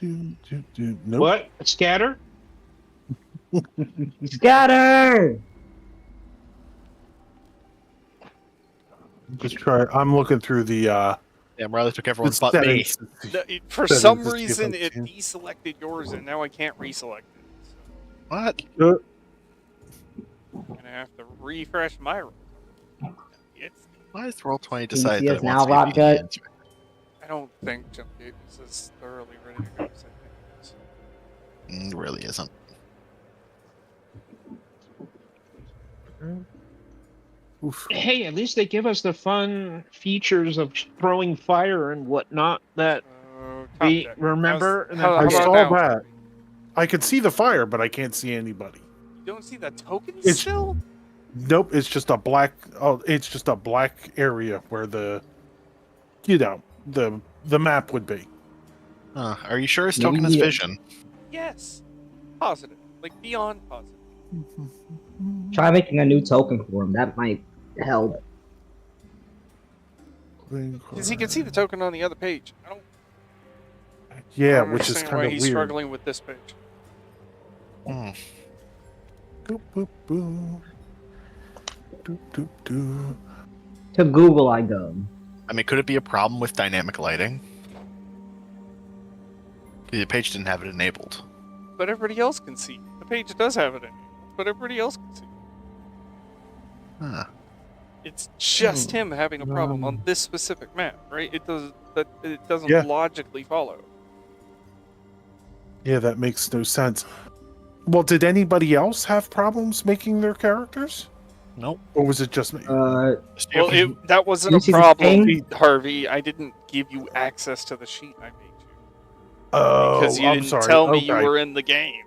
What? Scatter? Scatter! Just try. I'm looking through the Yeah, Riley took everyone but me. settings. For Settings some to see if reason, I it can- deselected yours, and now I can't reselect it. What? So I'm gonna have to refresh my roll. It's. Why is Roll20 Can you decide see that us it now, wants to Rotgut? be I don't think Jump Gate is as thoroughly ready to go as I think it is. Really isn't. Oof. Hey, at least they give us the fun features of throwing fire and whatnot that So, top we deck. remember. How's- And how- then I how about saw now? that. I can see the fire, but I can't see anybody. You don't see the tokens It's- still? Nope, it's just a black. Oh, it's just a black area where the map would be. Are you sure his Maybe token is he- vision? Yes. Positive. Like beyond positive. Try making a new token for him. That might help. Because he can see the token on the other page. I don't Yeah, understand which is why kind of he's weird. struggling with this page. Hmm. Boop, boop, boop. Doop, doop, doop. To Google I go. I mean, could it be a problem with dynamic lighting? The page didn't have it enabled. But everybody else can see. The page does have it in, but everybody else can see. Huh. It's just him having a problem on this specific map, right? It doesn't Yeah. logically follow. Yeah, that makes no sense. Well, did anybody else have problems making their characters? Nope. Or was it just me? Just Well, you. that wasn't You a see the problem, thing? Harvey. I didn't give you access to the sheet I made you. Oh, Because you I'm didn't sorry. tell me you Okay. were in the game.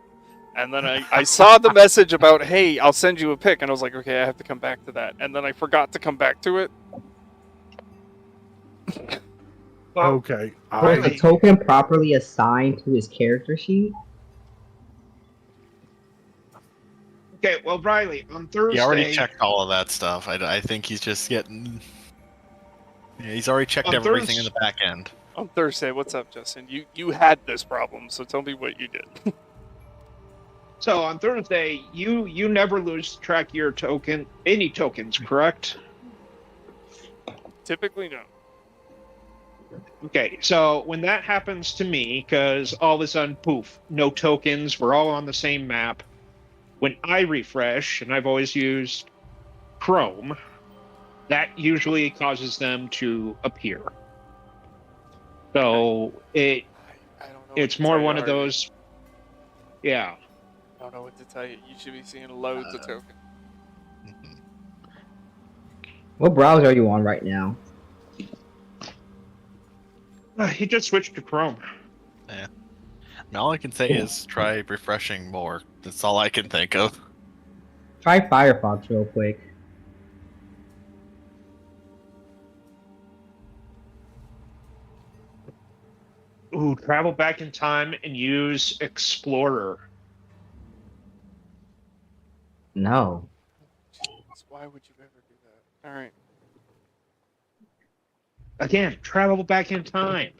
And then I saw the message about, hey, I'll send you a pic. And I was like, okay, I have to come back to that. And then I forgot to come back to it. Okay. Was the token properly assigned to his character sheet? Okay, well, Riley, on Thursday. He already checked all of that stuff. I think he's just getting. Yeah, he's already checked On everything in Thurs- the back end. On Thursday, what's up, Justin? You had this problem, so tell me what you did. So on Thursday, you never lose track of your any tokens, correct? Typically, no. Okay, so when that happens to me, because all of a sudden, poof, no tokens, we're all on the same map. When I refresh, and I've always used Chrome, that usually causes them to appear. So I don't know. it's more one of those. Yeah. I don't know what to tell you. You should be seeing loads of tokens. Mhm. What browser are you on right now? He just switched to Chrome. I mean, all I can say is try refreshing more. That's all I can think of. Try Firefox real quick. Ooh, travel back in time and use Explorer. No. Jeez, why would you ever do that? All right. Again, travel back in time.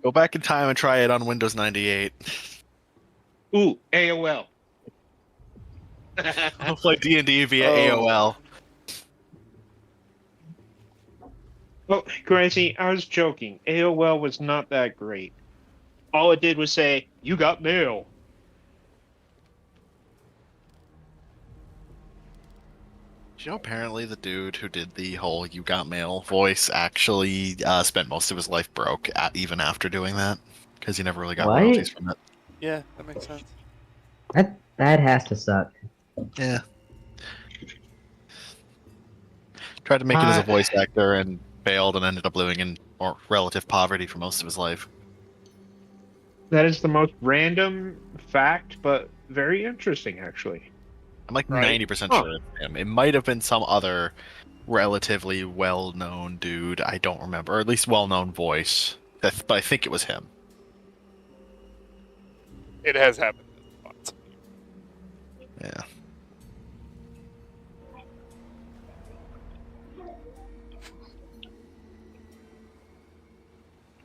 Go back in time and try it on Windows 98. Ooh, AOL. I'll play D&D via Oh. AOL. Oh, Gracie, I was joking. AOL was not that great. All it did was say, "You got mail." You know, apparently the dude who did the whole "You Got Mail" voice actually spent most of his life broke, even after doing that, because he never really got What? royalties from it. Yeah, that makes sense. That has to suck. Yeah. Tried to make it as a voice actor and failed and ended up living in relative poverty for most of his life. That is the most random fact, but very interesting, actually. I'm like Right. 90% sure it's him. It might have been some other relatively well-known dude. I don't remember, or at least well-known voice. But I think it was him. It has happened once. Yeah.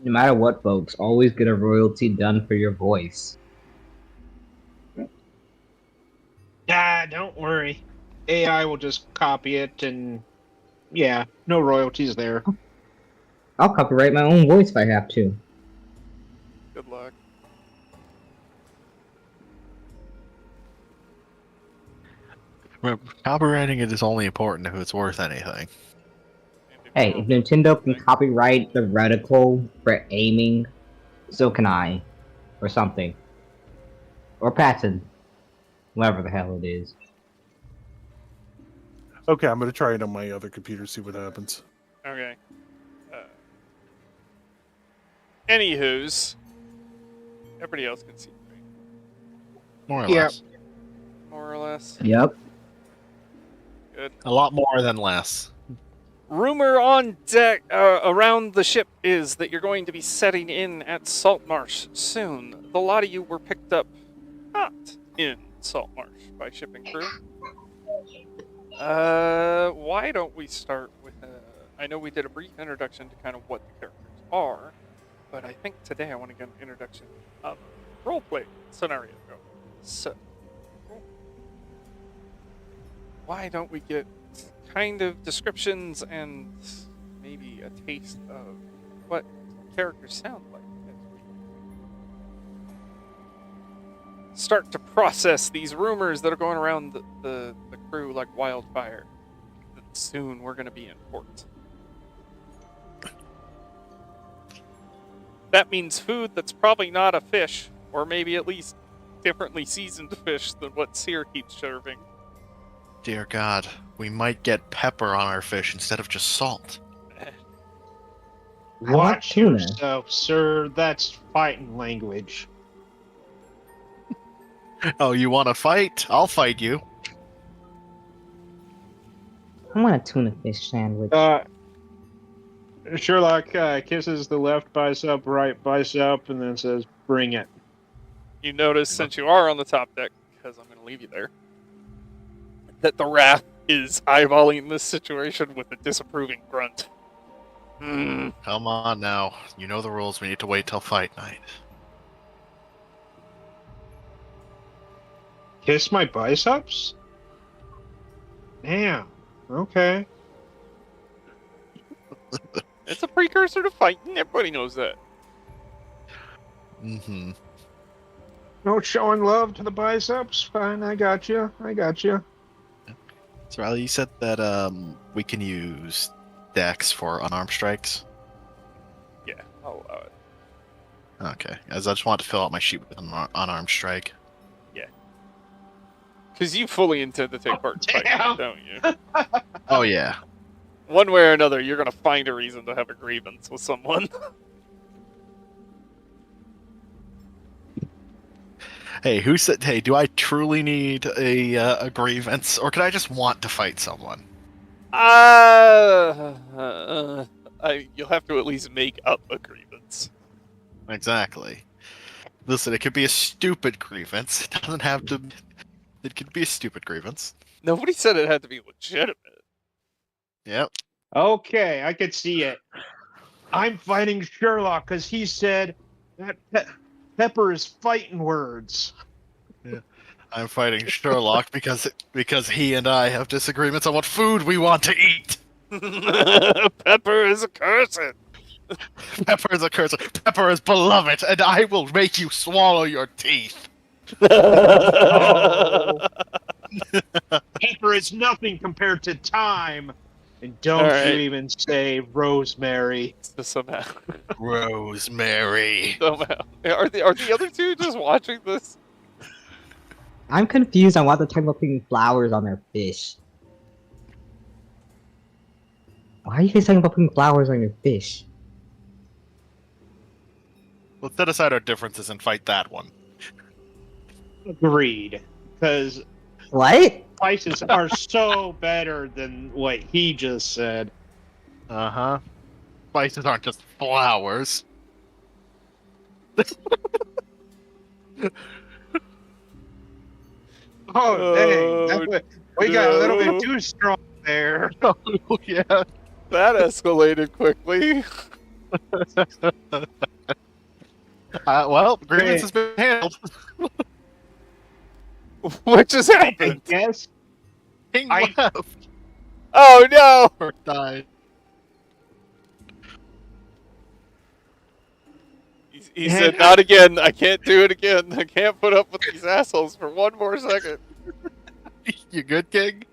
No matter what, folks, always get a royalty done for your voice. Ah, don't worry. AI will just copy it, and yeah, no royalties there. I'll copyright my own voice if I have to. Good luck. Remember, copywriting it is only important if it's worth anything. Hey, if Nintendo can copyright the reticle for aiming, so can I. Or something. Or patent. Whatever the hell it is. Okay, I'm gonna try it on my other computer, see what happens. Okay. Anywho's, everybody else can see me, More or Yeah. less. more or less. Yep. Good. A lot more than less. Rumor on deck around the ship is that you're going to be setting in at Saltmarsh soon. The lot of you were picked up not in Saltmarsh by shipping crew. Why don't we start with I know we did a brief introduction to kind of what the characters are, but I think today I want to get an introduction of roleplay scenario going. So, why don't we get kind of descriptions and maybe a taste of what characters sound like as we start to process these rumors that are going around the crew like wildfire, that soon we're going to be in port. That means food that's probably not a fish, or maybe at least differently seasoned fish than what Seer keeps serving. Dear God, we might get pepper on our fish instead of just salt. I like Watch tuna. yourself, sir. That's fighting language. Oh, you want to fight? I'll fight you. I want a tuna fish sandwich. Sherlock kisses the left bicep, right bicep, and then says, "Bring it." You notice, since you are on the top deck, because I'm going to leave you there, that the Wrath is eyeballing this situation with a disapproving grunt. Come on now. You know the rules. We need to wait till fight night. Kiss my biceps? Damn. Okay. It's a precursor to fighting. Everybody knows that. Mm-hmm. No showing love to the biceps? Fine, I got you. I got you. So, Riley, you said that we can use Dex for unarmed strikes. Yeah, I'll allow it. Okay, as I just want to fill out my sheet with an unarmed strike. Because you fully intend to take part in Damn. fighting, don't you? Oh yeah. One way or another, you're going to find a reason to have a grievance with someone. Hey, who said? Hey, do I truly need a grievance, or can I just want to fight someone? You'll have to at least make up a grievance. Exactly. Listen, it could be a stupid grievance. It doesn't have to. It could be a stupid grievance. Nobody said it had to be legitimate. Yep. Okay, I could see it. I'm fighting Sherlock because he said that pepper is fighting words. I'm fighting Sherlock because he and I have disagreements on what food we want to eat. Pepper is a curse. Pepper is a curse. Pepper is beloved, and I will make you swallow your teeth. Oh. Pepper is nothing compared to time. And don't Alright. you even say rosemary. So somehow, Rosemary. are the other two just watching this? I'm confused on why they're talking about putting flowers on their fish. Why are you guys talking about putting flowers on your fish? Let's set aside our differences and fight that one. Agreed. Because What? spices are so better than what he just said. Uh-huh. Spices aren't just flowers. Oh, dang. We got a little no. bit too strong there. Oh, yeah. That escalated quickly. Well, grievance has been handled. What just I happened? guess. King I- left Oh no! or died. He said, "Not again. I can't do it again. I can't put up with these assholes for one more second." You good, King?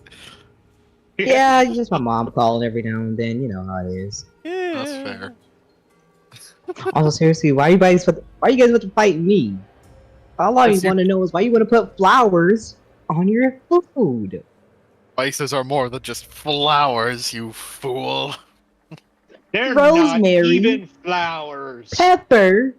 Yeah, it's just my mom calling every now and then. You know how it is. Yeah. That's fair. Also, seriously, why are you guys about to fight me? All I Yes, you- want to know is why you want to put flowers on your food. Spices are more than just flowers, you fool. They're Rosemary. not even flowers. Pepper.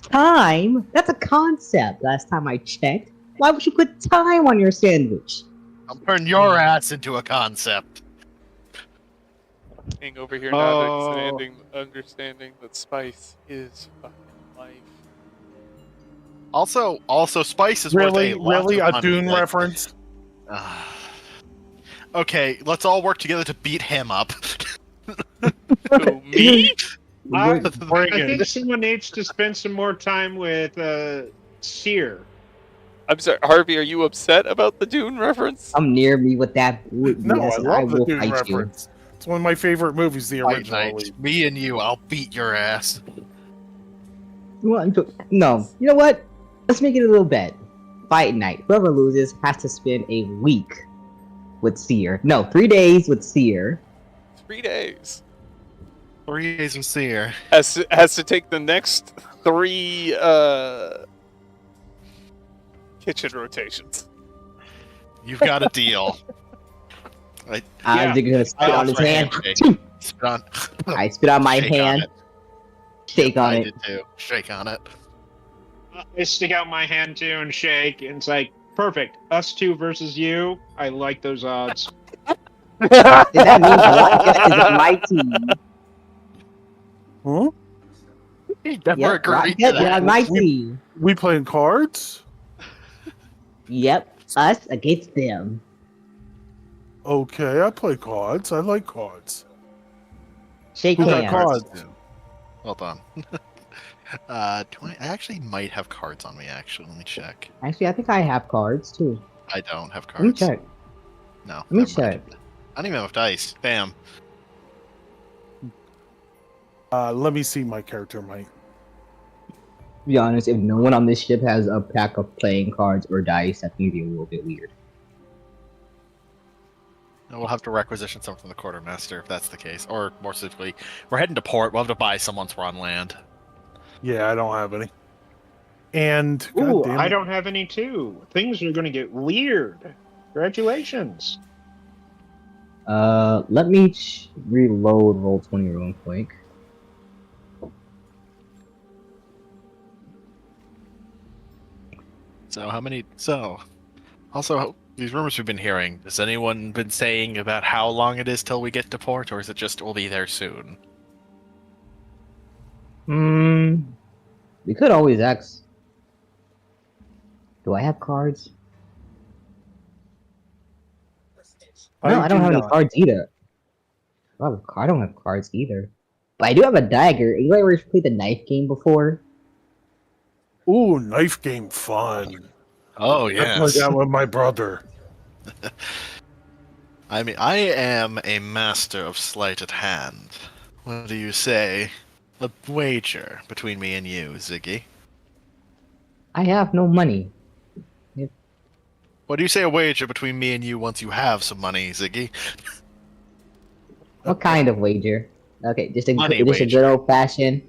Thyme. That's a concept. Last time I checked. Why would you put thyme on your sandwich? I'll turn your ass into a concept. King over here Oh. not understanding that spice is fucking life. Also, spice is Really, worth a lot really of a money, Dune like- reference. Okay, let's all work together to beat him up. Who, me? I Bring think it. someone needs to spend some more time with Seer. I'm sorry, Harvey. Are you upset about the Dune reference? Come near me with that wood. No, yes, I and love the will Dune fight reference. It's one of my favorite movies, the Fight original. night. Me and you, I'll beat your ass. you. No, you know what? Let's make it a little bet. Fight night. Whoever loses has to spend a week with Seer. No, 3 days with Seer. 3 days. 3 days of seer. Has to take the next 3 kitchen rotations. You've got a deal. Yeah. I'm gonna spit on his offer a hand. handshake. Spit on. I spit on my Shake on hand. it. Shake on I it. did too. Shake on it. I stick out my hand too and shake, and it's like, perfect. Us two versus you. I like those odds. Did that mean Rotgut is on my team? Huh? He never Yep, agreed to Rotgut is that. on my team. We playing cards? Yep, us against them. Okay, I play cards. I like cards. Shake Who got hands. cards? Hold on. I actually might have cards on me, actually. Let me check. Actually, I think I have cards too. I don't have Let me cards. check. No. me never mind. check. I don't even have dice. Bam. Let me see my character, Mike. To be honest, if no one on this ship has a pack of playing cards or dice, that's gonna be a little bit weird. And we'll have to requisition some from the quartermaster if that's the case. Or more specifically, we're heading to port. We'll have to buy some once we're on land. Yeah, I don't have any. And Ooh, goddamn I it, don't have any too. Things are gonna get weird. Congratulations. Let me reload Roll20 real quick. So how many? So also these rumors we've been hearing. Has anyone been saying about how long it is till we get to port, or is it just we'll be there soon? We could always ask. Do I have cards? No, I don't do have any not. cards either. I don't have cards either. But I do have a dagger. You ever played the knife game before? Ooh, knife game fun. Oh I played yes. that with my brother. I mean, I am a master of sleight of hand. What do you say? A wager between me and you, Ziggy. I have no money. What do you say a wager between me and you once you have some money, Ziggy? What kind of wager? Okay, just a Money just a wager. good old fashioned.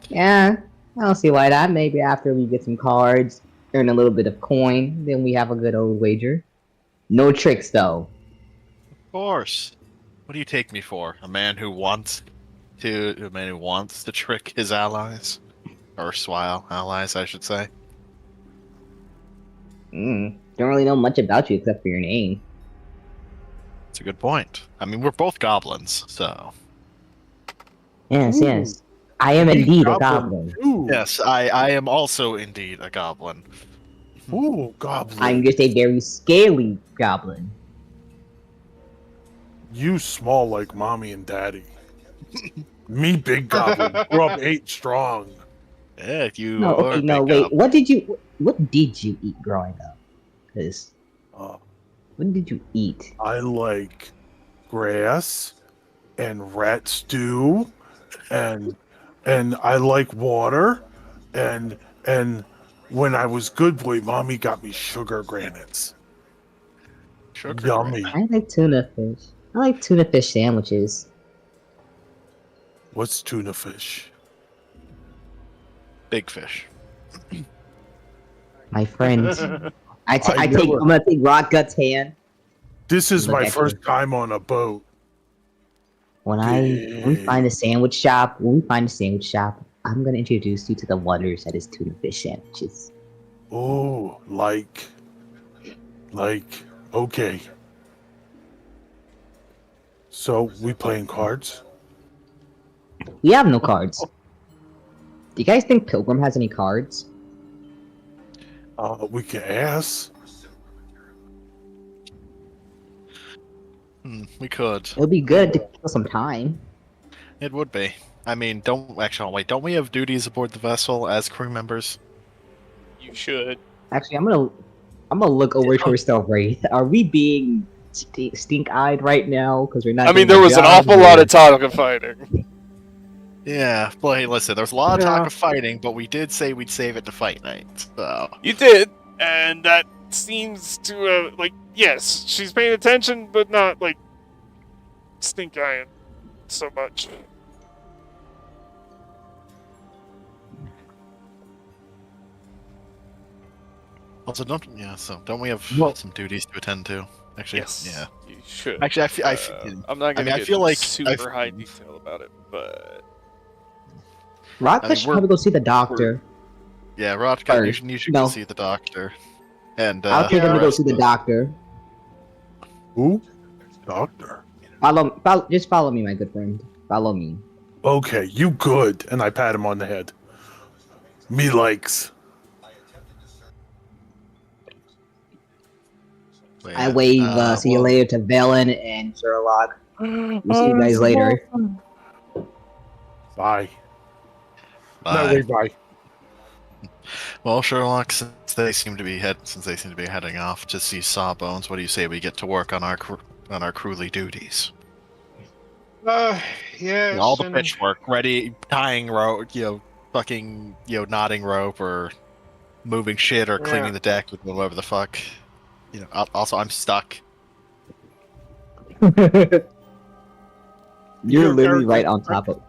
Yeah, I don't see why not. Maybe after we get some cards, earn a little bit of coin, then we have a good old wager. No tricks though. Of course. What do you take me for? A man who wants to trick his allies? Erstwhile allies, I should say. Don't really know much about you except for your name. That's a good point. I mean, we're both goblins, so... Yes, Ooh. yes. I am indeed a goblin. Ooh, Yes, I am also indeed a goblin. ooh, goblin. I'm just a very scaly goblin. You small like mommy and daddy. Me, big goblin. Grew up 8 strong. Yeah, you No, are okay, a no, big wait. goblin. What did you eat growing up? Cause Uh, what did you eat? I like grass and rat stew, and I like water, and when I was good boy, mommy got me sugar granites. Sugar Yummy. grape. I like tuna fish. I like tuna fish sandwiches. What's tuna fish? Big fish. My friends, I'm never- gonna take Rotgut's hand. This is Look my at first you. time on a boat. When we find a sandwich shop, I'm gonna introduce you to the wonders that is tuna fish sandwiches. Oh, okay. So we playing cards? We have no cards. Do you guys think Pilgrim has any cards? We can ask. We could. It would be good to kill some time. It would be. I mean, don't we have duties aboard the vessel as crew members? You should. Actually, I'm gonna look over towards the Wraith. Are we being stink-eyed right now? Because we're not. I mean, doing there the was an job, awful lot or- of talk of fighting. Yeah, well, hey, listen, there's a lot of Yeah. talk of fighting, but we did say we'd save it to fight night, so... You did, and that seems to yes, she's paying attention, but not stink eyeing so much. Also, don't we have Well- some duties to attend to? Actually, Yes, yeah. you should. Actually, I'm not gonna I get feel like super high detail about it, but Rotgut I mean, should we're- probably go see the doctor. yeah, Rotgut, First, you should no. go see the doctor. And I'll take him to go rest see the of- doctor. Who? Doctor. Just follow me, my good friend. Follow me. Okay, you good. And I pat him on the head. Me likes. But I yeah, wave. See you well, later to Veylan and Sherlock. We'll see you guys later. Bye. No, bye. wait, bye. Well, Sherlock, since they seem to be heading off to see Sawbones, what do you say we get to work on our crewly duties? Yes. All the and- pitch work, ready, tying rope, fucking, knotting rope, or moving shit, or cleaning Yeah. the deck with whatever the fuck. Also, I'm stuck. You're Your literally character- right on top of.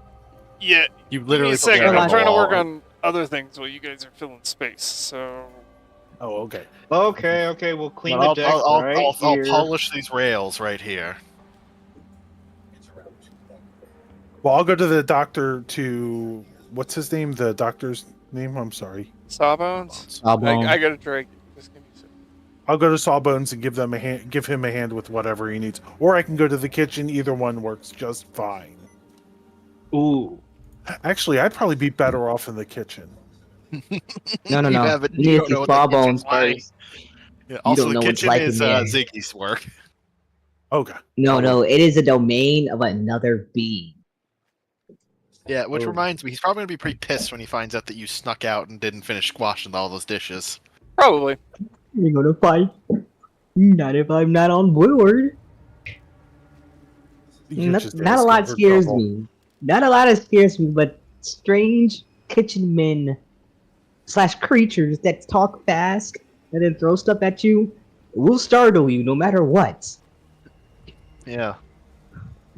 yeah. You Give me literally a second. put me I'm on the trying to work wall. on other things while you guys are filling space. So Oh, okay. Okay, we'll clean Well, the deck right I'll here. polish these rails right here. Well, I'll go to the doctor to... What's his name? The doctor's name? I'm sorry. Sawbones. Sawbones. I gotta drink. I'll go to Sawbones and give him a hand with whatever he needs, or I can go to the kitchen. Either one works just fine. Ooh. Actually, I'd probably be better off in the kitchen. No. You You need to don't see know what the Sawbones kitchen's like. first. Yeah, You also, don't know the what it's kitchen like in is there. Ziggy's work. Okay. No, it is a domain of another being. Yeah, which Oh. reminds me, he's probably gonna be pretty pissed when he finds out that you snuck out and didn't finish squashing all those dishes. Probably. You're gonna fight. Not if I'm not on board. You're just Not a asking lot for scares trouble. me. Not a lot scares me, but strange kitchen men / creatures that talk fast and then throw stuff at you will startle you no matter what. Yeah,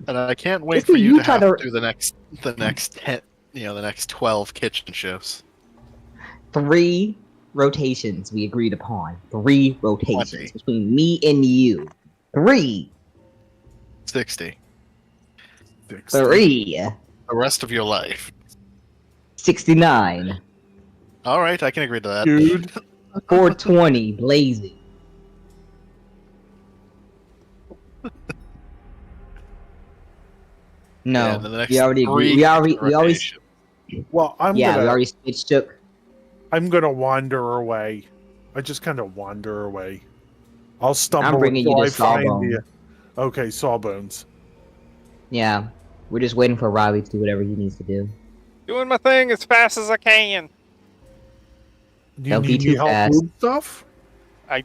and I can't wait Just for when you you to try have to- to do the next 10, the next 12 kitchen shows. 3 rotations we agreed upon. 3 rotations 20. between me and you. 3. 60. 3. The rest of your life. 69. All right, I can agree to that. Dude, 420 blazing. No, Yeah, and then the next we already three we already rotation. well, we already switched took. I'm gonna wander away. I just kind of wander away. I'll stumble I'm bringing until you I to find Sawbones. the. Okay, Sawbones. Yeah, we're just waiting for Riley to do whatever he needs to do. Doing my thing as fast as I can. Do you Don't be need too me help fast. move stuff? You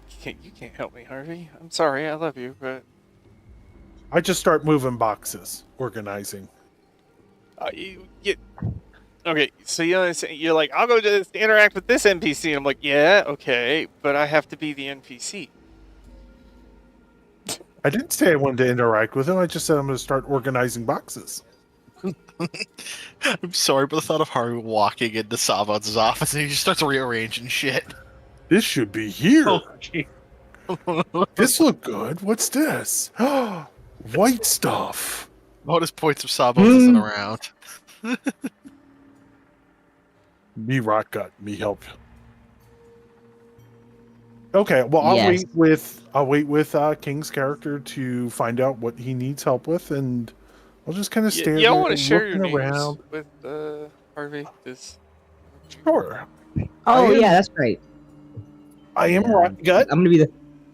can't help me, Harvey. I'm sorry, I love you, but I just start moving boxes, organizing. okay. So you're like, I'll go to interact with this NPC, and I'm like, yeah, okay, but I have to be the NPC. I didn't say I wanted to interact with him. I just said I'm going to start organizing boxes. I'm sorry, but the thought of Harvey walking into Sawbones' office and he just starts rearranging shit. This should be here. Oh, gee. This look good. What's this? White stuff. Bonus points if Sawbones isn't around. Me Rotgut. Me help. Okay, well I'll Yes. wait with King's character to find out what he needs help with, and I'll just kind of stand Yeah, I there want to share your looking names around. with Harvey. This Sure. Oh I am- yeah, that's great. I am Yeah. Rotgut. I'm gonna be the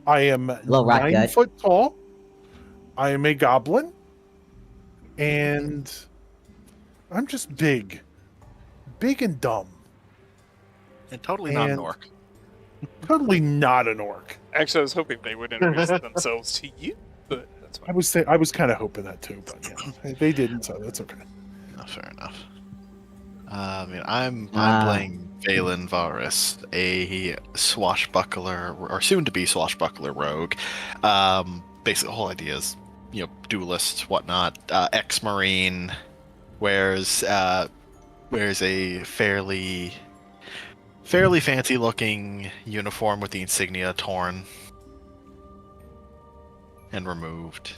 I am Hello, 9 Rotgut. foot tall. I am a goblin. And I'm just big. Big and dumb. And totally not an And- orc. Totally not an orc. actually, I was hoping they would introduce themselves to you, but that's fine. I was kind of hoping that too, but yeah, they didn't, so that's okay. No, fair enough. I'm Ah. playing Veylan Varis, a swashbuckler or soon-to-be swashbuckler rogue. Basically, the whole idea is, duelist, whatnot. Ex-marine, wears a fairly fancy-looking uniform with the insignia torn and removed.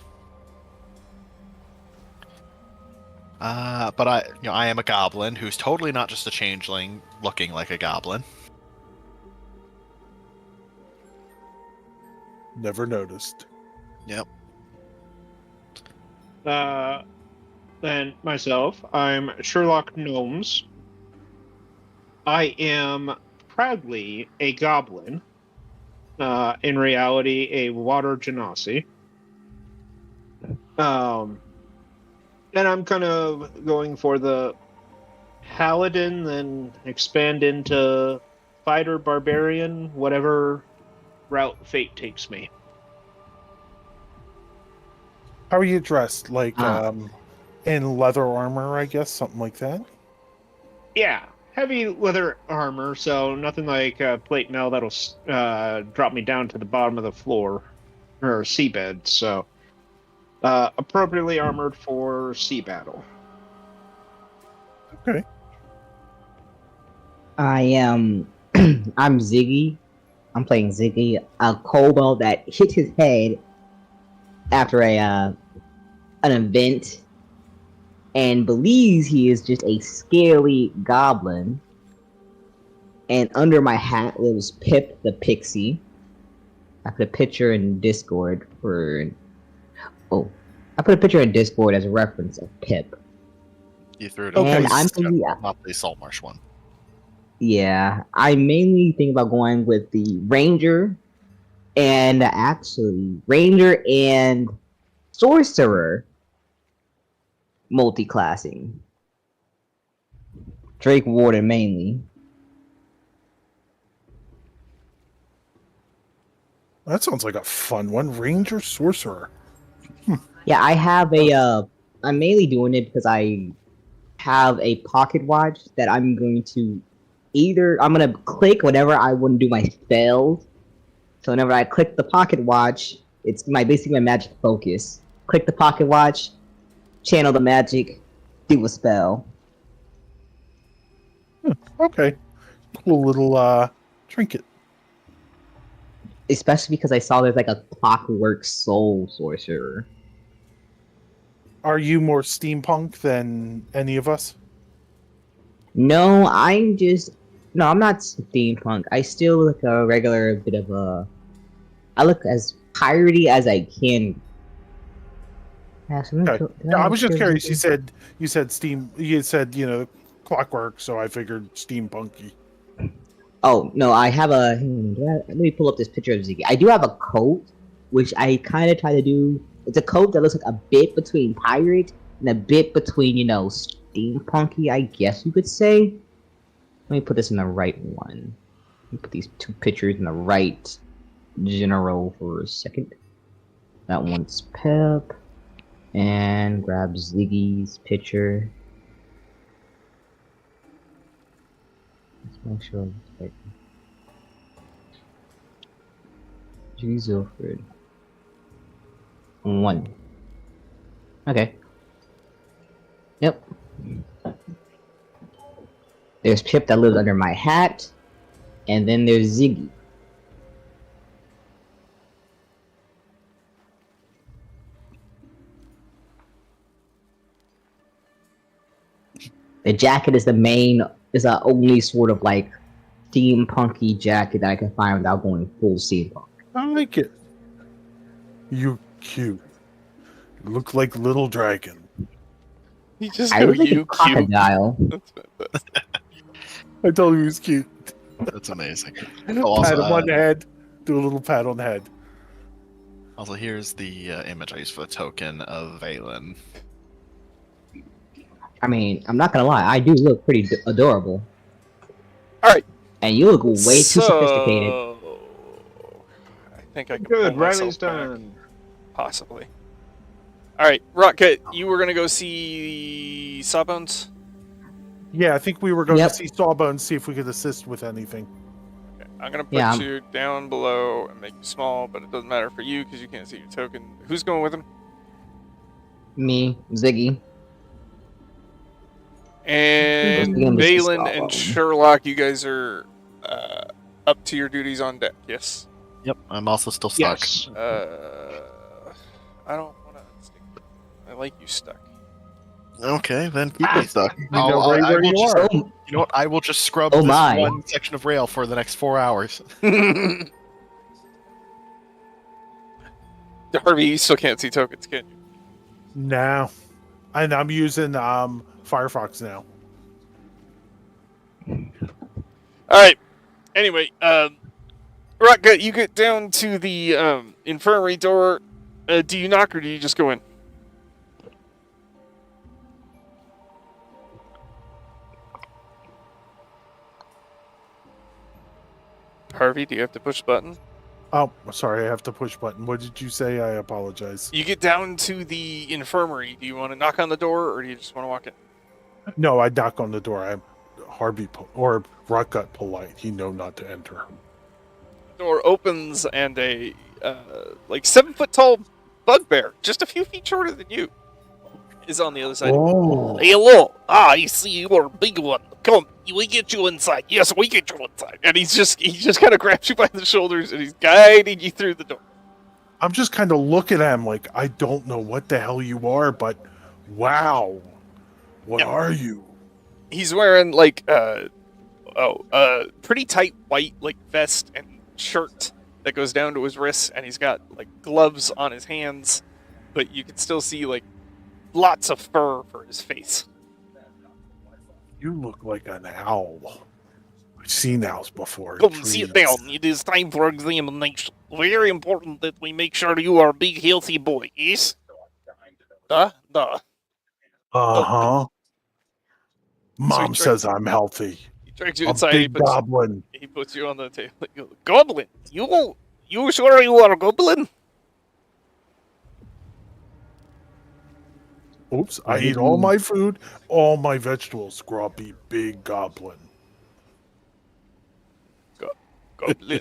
But I am a goblin who's totally not just a changeling looking like a goblin. Never noticed. Yep. Then myself, I'm Sherlock Gnomes. I am proudly a goblin. In reality, a water genasi. And I'm kind of going for the paladin, then expand into fighter, barbarian, whatever route fate takes me. How are you dressed? Like Ah. in leather armor, I guess, something like that. Yeah, heavy leather armor, so nothing like plate mail that'll drop me down to the bottom of the floor or seabed. So appropriately armored for sea battle. Okay. I am I'm Ziggy. I'm playing Ziggy, a kobold that hit his head after an event and believes he is just a scaly goblin. And under my hat lives Pip the Pixie. I put a picture in Discord for. Oh, I put a picture in Discord as a reference of Pip. You threw it. Okay, And I'm Not thinking, the Saltmarsh one. yeah, I mainly think about going with the Ranger, and actually Ranger and Sorcerer multi-classing. Drake Warden mainly. That sounds like a fun one. Ranger Sorcerer. Yeah, I have a. I'm mainly doing it because I have a pocket watch that I'm going to I'm gonna click whenever I want to do my spells. So whenever I click the pocket watch, it's basically my magic focus. Click the pocket watch, channel the magic, do a spell. Okay. Cool little trinket. Especially because I saw there's like a clockwork soul sorcerer. Are you more steampunk than any of us? No, I'm not steampunk. I still look a regular bit of a. I look as piratey as I can. Yeah, Okay. Yeah, I was just curious. You said clockwork, so I figured steampunky. Oh no, I have a. Let me pull up this picture of Ziggy. I do have a coat, which I kind of try to do. It's a coat that looks like a bit between pirate and a bit between, steampunky, I guess you could say. Let me put this in the right one. Let me put these two pictures in the right general for a second. That one's Pep. And grab Ziggy's picture. Let's make sure it's right. Ziggy Zelfred. 1. Okay. Yep. There's Pip that lives under my hat. And then there's Ziggy. The jacket is the only sort of like steampunky jacket that I can find without going full steampunk. I like it. You cute. You look like little dragon. You just I go, look like you a cute. crocodile. That's fantastic. I told you he was cute. That's amazing. Pat Also, him on the head. Do a little pat on the head. also, here's the image I used for the token of Veylan. I mean, I'm not gonna lie, I do look pretty adorable. Alright. And you look way too sophisticated. I think I can Good, pull myself Riley's back. done. Possibly. Alright, Rotgut, you were gonna go see Sawbones? Yeah, I think we were going Yep. to see Sawbones, see if we could assist with anything. Okay, I'm gonna put Yeah, you down below and make you small, but it doesn't matter for you because you can't see your token. Who's going with him? Me, Ziggy. And Those games are Veylan so and long. Sherlock, you guys are up to your duties on deck, yes? Yep, I'm also still stuck. Yes. I don't want to unstick you. I like you stuck. Okay, then keep me stuck. You know right where you just, are. Oh, you know what? I will just scrub Oh this my. one section of rail for the next 4 hours. Harvey, you still can't see tokens, can you? No. And I'm using Firefox now. Alright. Anyway, Rotgut, you get down to the infirmary door. Do you knock or do you just go in? Harvey, do you have to push the button? Oh, sorry, I have to push button. What did you say? I apologize. You get down to the infirmary. Do you want to knock on the door or do you just want to walk in? No, I knock on the door. I'm Harvey or Rotgut polite. He know not to enter. Door opens and a like 7 foot tall bugbear, just a few feet shorter than you, is on the other side. Oh, Hello. I see you are a big one. Come, we get you inside. Yes, we get you inside. And he just kind of grabs you by the shoulders and he's guiding you through the door. I'm just kind of looking at him like I don't know what the hell you are, but wow, what Yeah. are you? He's wearing like pretty tight white like vest and shirt that goes down to his wrists, and he's got like gloves on his hands, but you can still see like lots of fur for his face. You look like an owl. I've seen owls before. Come sit down. It is time for examination. Very important that we make sure you are a big, healthy boy. Yes? Duh. Uh-huh. Mom So says I'm healthy. He drags you A inside. big goblin. He puts you on the table. You go, Goblin? You sure you are a goblin? Oops, I eat all my food, all my vegetables. Grumpy big goblin. Goblin.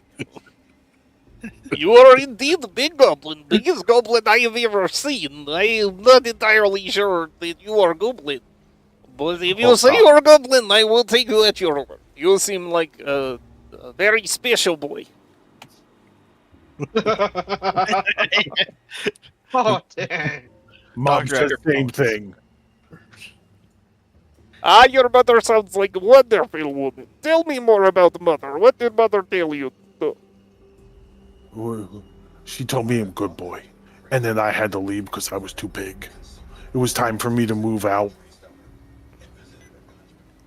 You are indeed a big goblin. Biggest goblin I have ever seen. I am not entirely sure that you are a goblin. But if you say you're a goblin, I will take you at your word. You seem like a very special boy. Oh, dang. Mom Dr. says the Edgar same thing. Your mother sounds like a wonderful woman. Tell me more about Mother. What did Mother tell you? She told me I'm a good boy. And then I had to leave because I was too big. It was time for me to move out.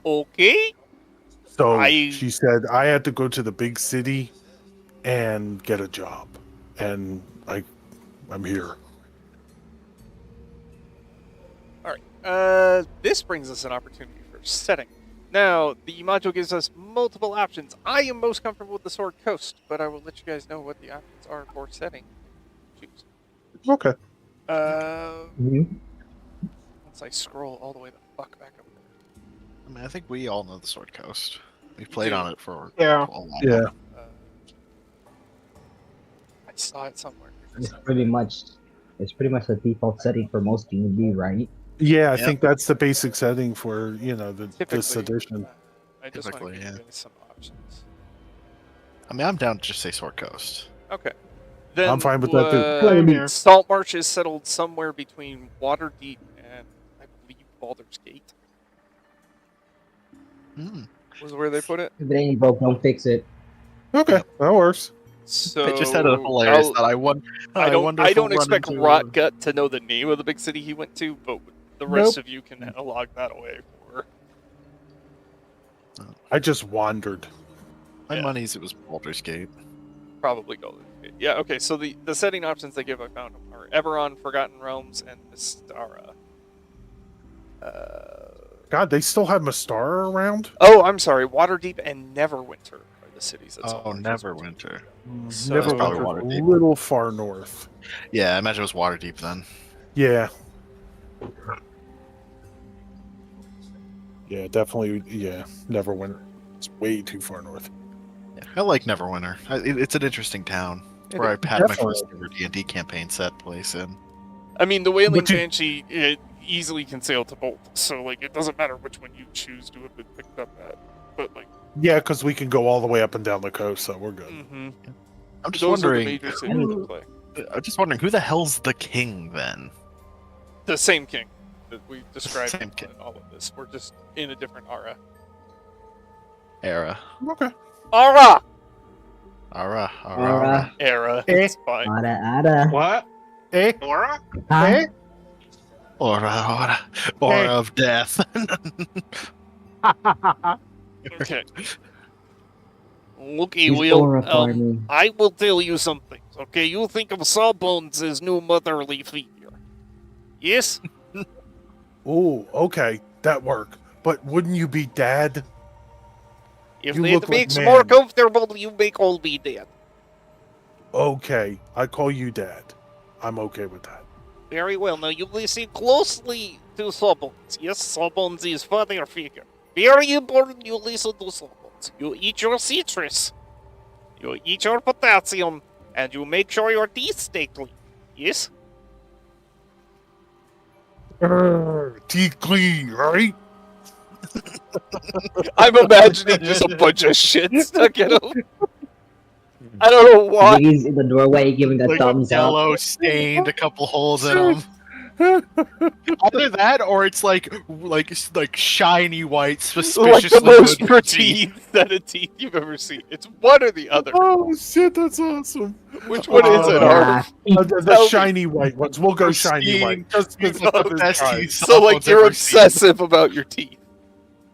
Okay. So she said I had to go to the big city and get a job. And I'm here. Alright. This brings us an opportunity for setting. Now, the module gives us multiple options. I am most comfortable with the Sword Coast, but I will let you guys know what the options are for setting. Choose. Okay. Once I scroll all the way the fuck back up there. I mean, I think we all know the Sword Coast. We've played on it for Yeah. a while. Yeah. I saw it somewhere. It's pretty much the default setting for most D&D, right? Yeah, I Yep. think that's the basic setting for, this Typically, edition. I just want to Typically, give yeah. you guys some options. I mean, I'm down to just say Sword Coast. Okay. Then, I'm fine with that, too. Same here. Saltmarsh is settled somewhere between Waterdeep and, I believe, Baldur's Gate Hmm. was where they put it. If it ain't broke, don't fix it. Okay, that works. So I just had a hilarious thought. I wonder. I don't if we'll run expect into- Rotgut to know the name of the big city he went to, but the rest of you can log that away for. I just wandered. My Yeah. money's it was Baldur's Gate. Probably Golden Gate. Yeah, okay, so the setting options they give, I found them, are Eberron, Forgotten Realms, and Mystara. God, they still have Mystara around? Oh, I'm sorry, Waterdeep and Neverwinter are the cities that Oh, Saltmarsh is Neverwinter. So- Never Probably went a Waterdeep. little far north. Yeah, I imagine it was Waterdeep then. Yeah. Yeah, definitely. Yeah, Neverwinter. It's way too far north. Yeah, I like Neverwinter. It's an interesting town. It's where I had my first ever D&D campaign set place in. I mean, the Wailing But you- Banshee, it easily can sail to both, so, like, it doesn't matter which one you choose to have been picked up at. But, like, Yeah, because we can go all the way up and down the coast, so we're good. I'm just those are the wondering. major cities that play. I'm just wondering who the hell's the king then? The same king that we described Same in king. all of this. We're just in a different aura. Era. Okay. Aura! Ara. Era. Eh. It's fine. Ada. What? Eh? Laura? Huh? Eh? Aura Hey. of death. Okay. Okay, He's Will. horrifying. I will tell you some things. Okay, you think of Sawbones as new motherly figure. Yes? Oh, okay. That work. But wouldn't you be dad? If You it look like makes man. more comfortable, you make all be dead. Okay. I call you dad. I'm okay with that. Very well. Now you listen closely to Sawbones. Yes, Sawbones is father figure. Very important you listen to Sawbones. You eat your citrus. You eat your potassium. And you make sure your teeth stay clean. Yes? Teeth clean, right? I'm imagining just a bunch of shit stuck in them. I don't know why. Ziggy's in the doorway giving a Like thumbs up. yellow stained, a couple holes in them. Either that, or it's like shiny white, Like suspiciously the most good pristine set of teeth you've ever seen. It's one or the other. Oh shit, that's awesome. Which one is it, yeah. Harv? The Tell me. shiny white ones. We'll go shiny white. Just because the of his best eyes. teeth So, like, someone's you're ever seen. obsessive about your teeth.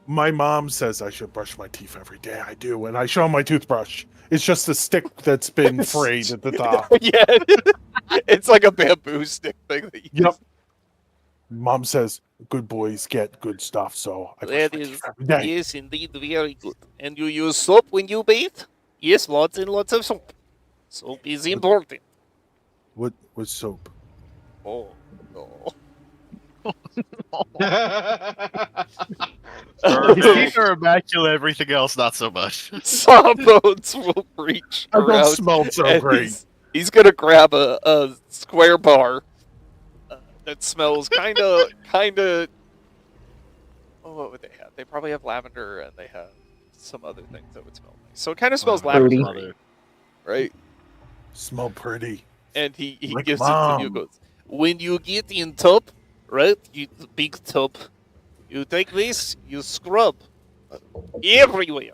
My mom says I should brush my teeth every day. I do, and I show her my toothbrush. It's just a stick that's been frayed at the top. Yeah, it's like a bamboo stick thing that you Yep. Mom says good boys get good stuff, so I brush That my is, teeth every day. yes, indeed, very good. And you use soap when you bathe? Yes, lots and lots of soap. Soap is important. What soap? Oh, no. His teeth are immaculate, everything else not so much. Sawbones will reach I don't around. smell so and great. He's gonna grab a square bar that smells kind of. Oh, what would they have? They probably have lavender, and they have some other things that would smell nice. So it kind of smells Fruity. lavender, right? Smell pretty. And he Like gives Mom. it to you. Goes, when you get in tub, right? The big tub. You take this. You scrub everywhere,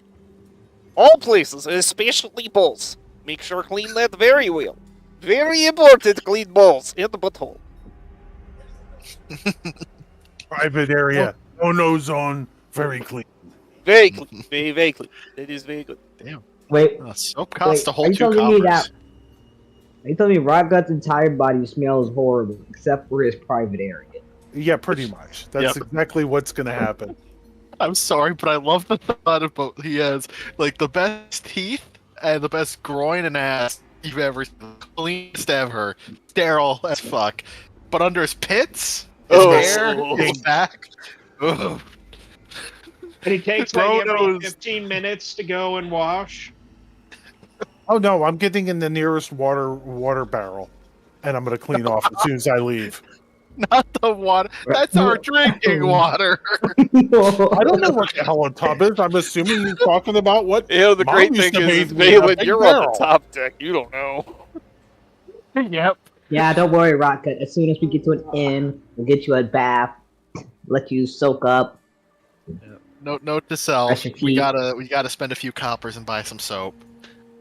all places, especially balls. Make sure clean that very well. Very important, clean balls in the butthole. Private area. No zone. Very clean. Very clean. Very, very clean. That is very good. Wait, Soap costs a are whole you 2 telling me coppers. that? Are you telling me Rotgut's entire body smells horrible except for his private area? Yeah, pretty much. That's Yep. exactly what's going to happen. I'm sorry, but I love the thought of both. He has like the best teeth and the best groin and ass you've ever seen. Cleanest ever. Sterile as fuck. But under his pits, his Oh. hair, his back. Ugh. And he takes Bro like every knows. 15 minutes to go and wash. Oh no, I'm getting in the nearest water barrel, and I'm going to clean off as soon as I leave. Not the water. That's our drinking water. I don't know what the hell a tub is. I'm assuming you're talking about what. You know, the Mom great used thing to is, bathe me in a Veylan, big you're on the barrel. top deck. You don't know. Yep. Yeah, don't worry, Rotgut. As soon as we get to an inn, we'll get you a bath, let you soak up. Note to self: Brush your we teeth. gotta spend a few coppers and buy some soap.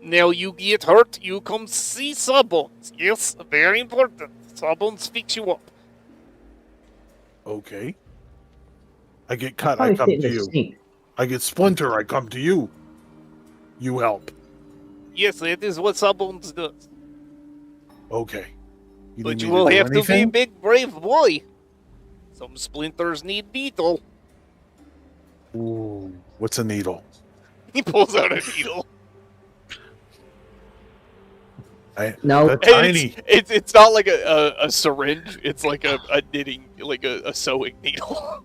Now you get hurt, you come see Sawbones. Yes, very important. Sawbones fix you up. Okay. I get cut. Probably I come sit in to the you. sink. I get splinter. I come to you. You help. Yes, that is what Sawbones does. Okay. You But need you me will do have to be a anything? big, brave boy. Some splinters need needle. Ooh, what's a needle? He pulls out a needle. No, That's And tiny. It's not like a syringe. It's like a knitting, like a sewing needle.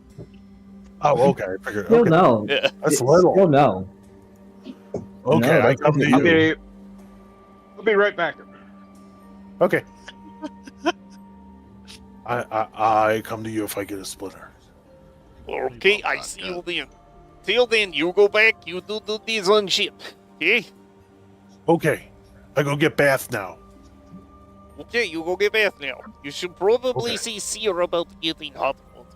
Oh, okay. I figured. still Okay. no. Yeah. That's little. Still no. Okay, No, I come to I'll you. I'll be right back. Okay. I come to you if I get a splitter. Okay, I see you then. Till then, you go back. You do this on ship. Okay. Okay. I go get bath now. Okay, you go get bath now. You should probably Okay. see Seer about getting hot water.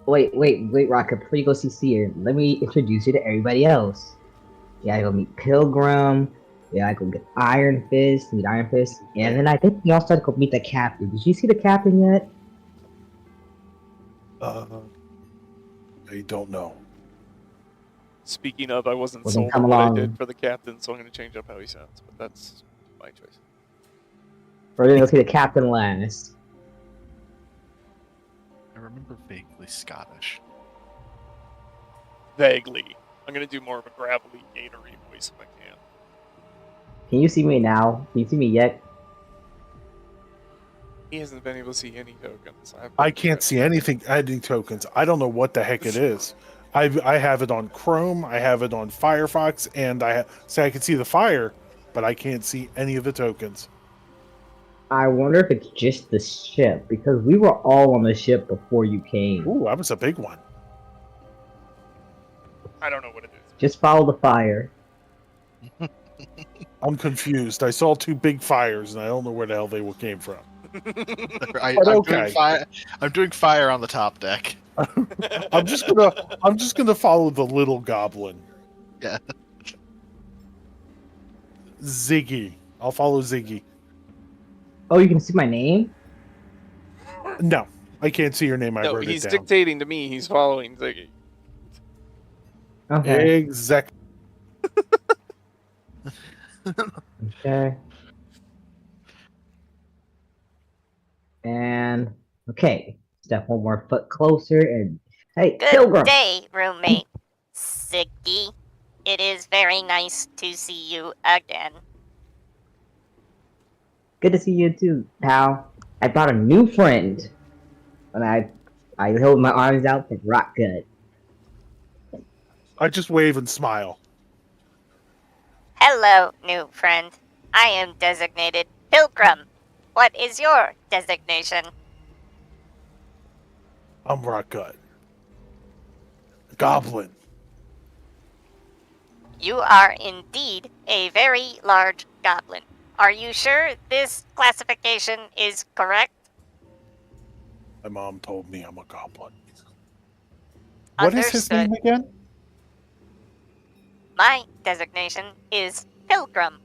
Wait, Rotgut. Before you go see Seer, let me introduce you to everybody else. Yeah, I go meet Pilgrim. Yeah, I go get Iron Fist, meet Iron Fist, and then I think we also had to go meet the captain. Did you see the captain yet? I don't know. Speaking of, I wasn't Well, then sold come on what I along. did for the captain, so I'm going to change up how he sounds. But that's my choice. We're gonna go see the captain last. I remember vaguely Scottish. Vaguely. I'm going to do more of a gravelly, gatory voice if I can. Can you see me now? Can you see me yet? He hasn't been able to see any tokens. I can't see anything adding tokens. I don't know what the heck it is. I have it on Chrome, I have it on Firefox, and I can see the fire, but I can't see any of the tokens. I wonder if it's just the ship, because we were all on the ship before you came. Ooh, that was a big one. I don't know what it is. Just follow the fire. I'm confused. I saw two big fires, and I don't know where the hell they came from. But okay. I'm doing fire on the top deck. I'm just gonna follow the little goblin. Yeah. Ziggy. I'll follow Ziggy. Oh, you can see my name? No, I can't see your name. I No, wrote he's it down. dictating to me. He's following Ziggy. Okay. Exactly. Okay. And okay, step one more foot closer and hey, Good Pilgrim. day, roommate Ziggy. It is very nice to see you again. Good to see you too, pal. I brought a new friend, and I hold my arms out for Rotgut. I just wave and smile. Hello, new friend. I am designated Pilgrim. What is your designation? I'm Rotgut. Goblin. You are indeed a very large goblin. Are you sure this classification is correct? My mom told me I'm a goblin. What is his Understood. name again? My designation is Pilgrim.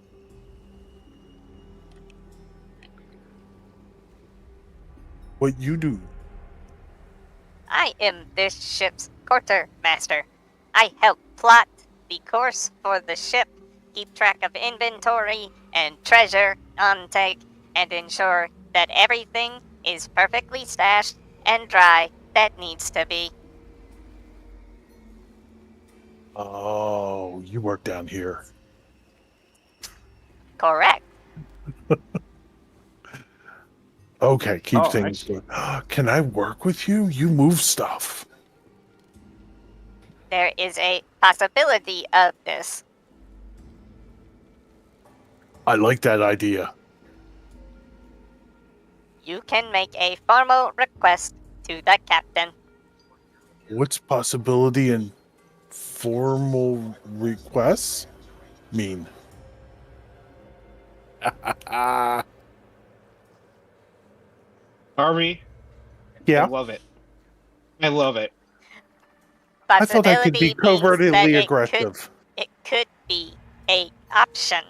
What you do? I am this ship's quartermaster. I help plot the course for the ship, keep track of inventory and treasure on take, and ensure that everything is perfectly stashed and dry that needs to be. Oh, you work down here. Correct. Okay, keep Oh, things going. Can I work with you? You move stuff. There is a possibility of this. I like that idea. You can make a formal request to the captain. What's possibility and formal requests mean? Harvey, Yeah, I love it. I love it. I thought I could be Possibility means that covertly aggressive. It could be a option.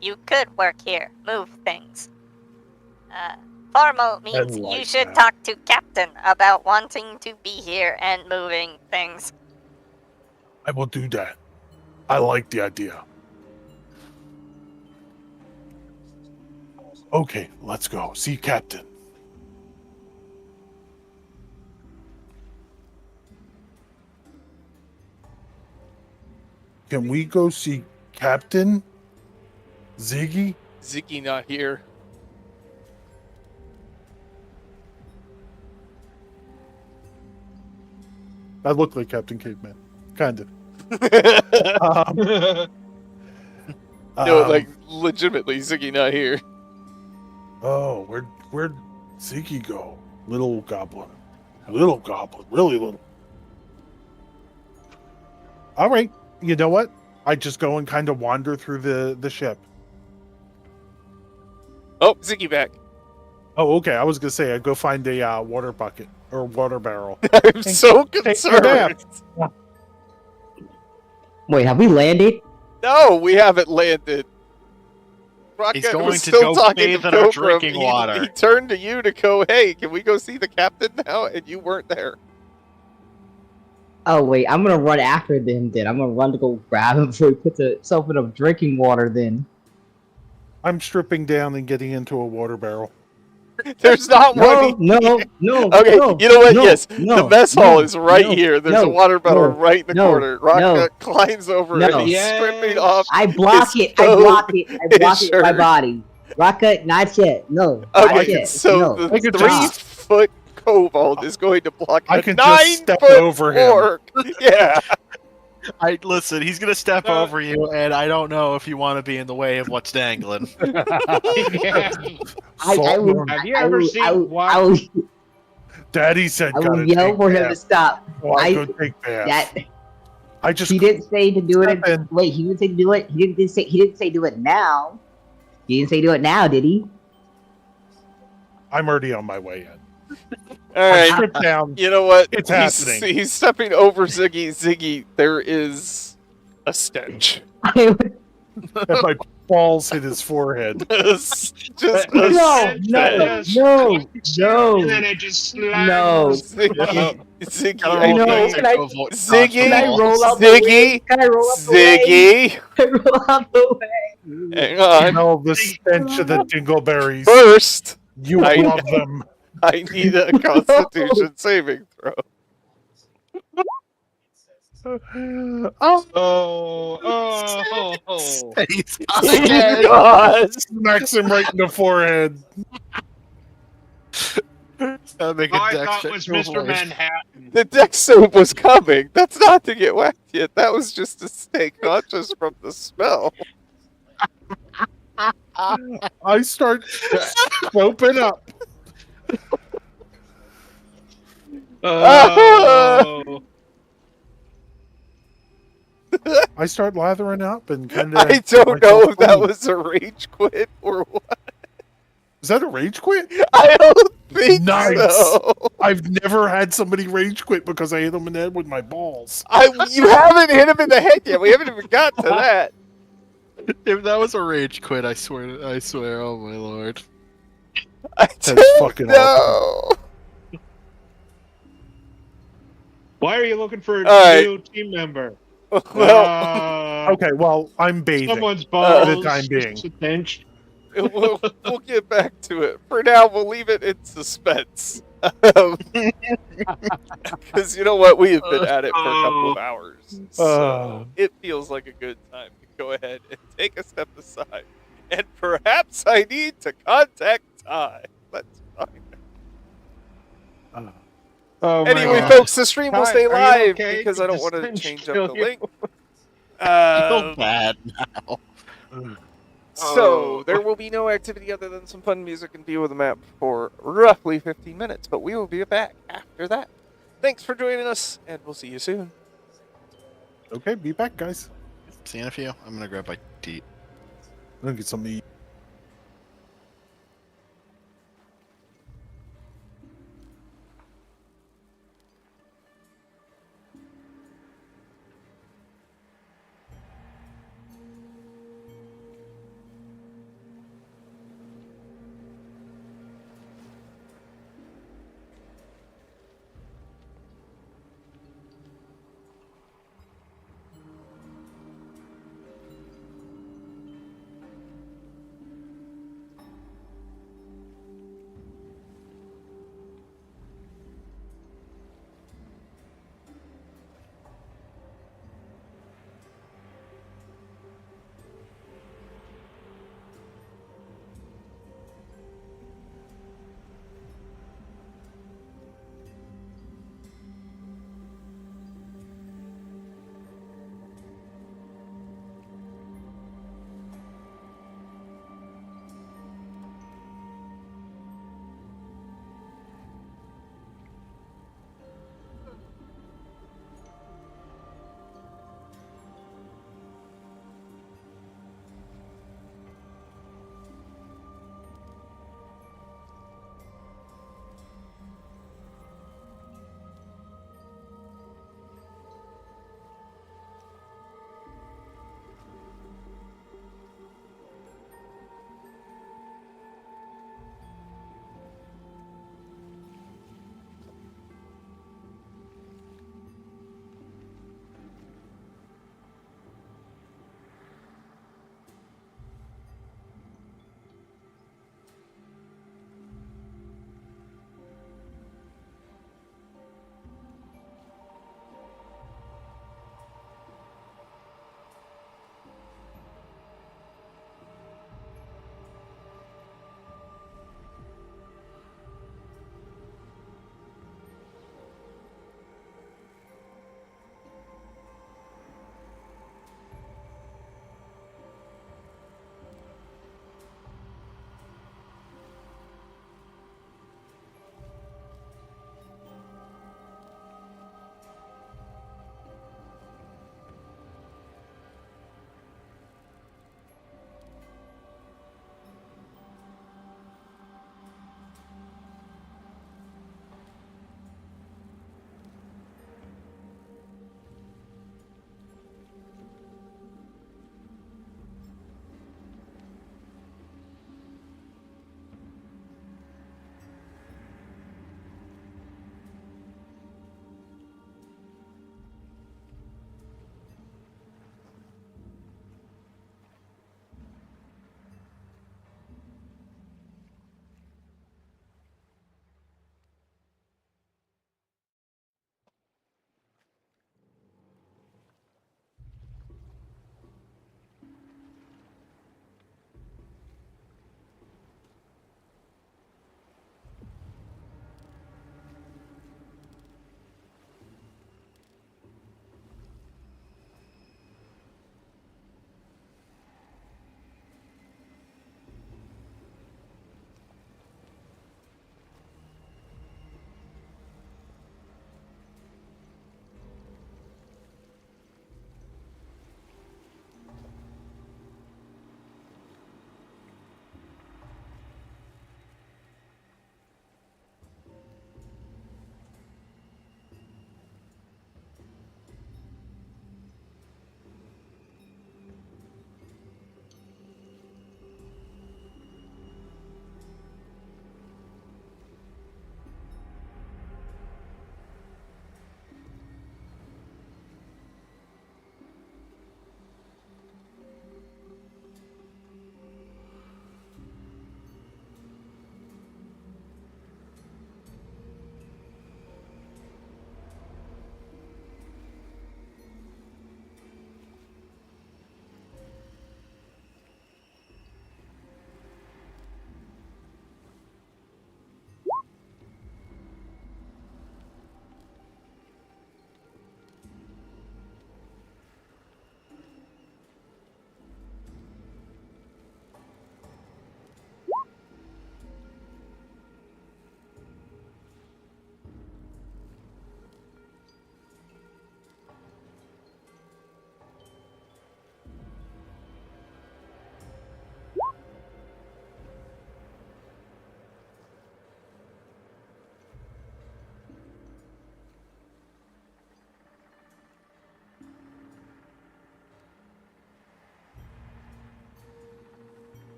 You could work here, move things. Formal means like you should that. talk to captain about wanting to be here and moving things. I will do that. I like the idea. Okay, let's go. See Captain. Can we go see Captain? Ziggy? Ziggy not here. I look like Captain Caveman. Kind of. No, like legitimately, Ziggy not here. Oh, where'd Ziggy go? Little goblin. Little goblin. Really little. All right. You know what? I just go and kind of wander through the ship. Oh, Ziggy back. Oh, okay. I was going to say, I go find a water bucket or water barrel. I'm so Take a concerned. nap. Wait, have we landed? No, we haven't landed. Rotgut He's going was to still go talking bathe to in our Pilgrim. drinking He water. turned to you to go, hey, can we go see the captain now? And you weren't there. Oh wait, I'm gonna run after them then. I'm gonna run to go grab him before he puts himself in a drinking water then. I'm stripping down and getting into a water barrel. There's not one. No, no. Okay, no, you know what? no, Yes, no, the mess hall no, is right no, here. There's no, a water bottle no, right in the no, corner. Rotgut no, climbs over no. and he's stripping off. I block his it. I coat, block it. I block his it with my shirt. body. Rocket, not yet. No, not Okay, yet. so no. the I could 3-foot kobold is going to block I a could just step 9-foot over him. orc. Yeah. Listen, he's gonna step over you, and I don't know if you want to be in the way of what's dangling. I Salt would- Norm. Have you ever seen I what? will Daddy said I gotta will yell take for him to baths. stop. Well, I I- go take baths. That I just he didn't say to do it. Step in. Wait, he didn't say to do it. He didn't say do it now. He didn't say do it now, did he? I'm already on my way in. All I right. strip down. You know what? It's he's, happening. He's stepping over Ziggy. Ziggy, there is a stench. And my balls hit his forehead. Just a No, no, stench. no, no, And then it just slides. no. Ziggy, Ziggy, Gotta I roll No, know. dex can I- to avoid Ziggy, Can I dodge the roll balls. out the way? Ziggy, Can I roll out the way? Ziggy. Can I roll out the way? Hang on. Smell the stench of the dingleberries. First, You I- love them. I need a Constitution saving throw. Oh. He's God. Smacks him right in the forehead. Gotta make Oh, a I dex thought check it was to Mr. avoid. Manhattan. The deck save was coming. That's not to get whacked yet. That was just to stay conscious from the smell. I start scoping up. Oh. I start lathering up and kind of. I don't know if that was a rage quit or what. Is that a rage quit? I don't think Nice. so. I've never had somebody rage quit because I hit them in the head with my balls. You haven't hit him in the head yet. We haven't even got to that. If that was a rage quit, I swear, oh my lord. I That's don't fucking know. Why are you looking for a All right. new team member? Well, Okay, well, I'm bathing. Someone's balls. For the time being. Stench. we'll get back to it. For now, we'll leave it in suspense. Because you know what? We have been at it for a couple of hours. So it feels like a good time to go ahead and take a step aside. And perhaps I need to contact Ty. Let's find out. Oh Anyway, my folks, the stream will Ty, stay are you live okay? because I Did don't the want to stench change up kill the you? link. I feel bad now. So, there will be no activity other than some fun music and view of the map for roughly 15 minutes, but we will be back after that. Thanks for joining us, and we'll see you soon. Okay, be back, guys. See you in a few. I'm gonna grab my tea. I'm gonna get something to eat.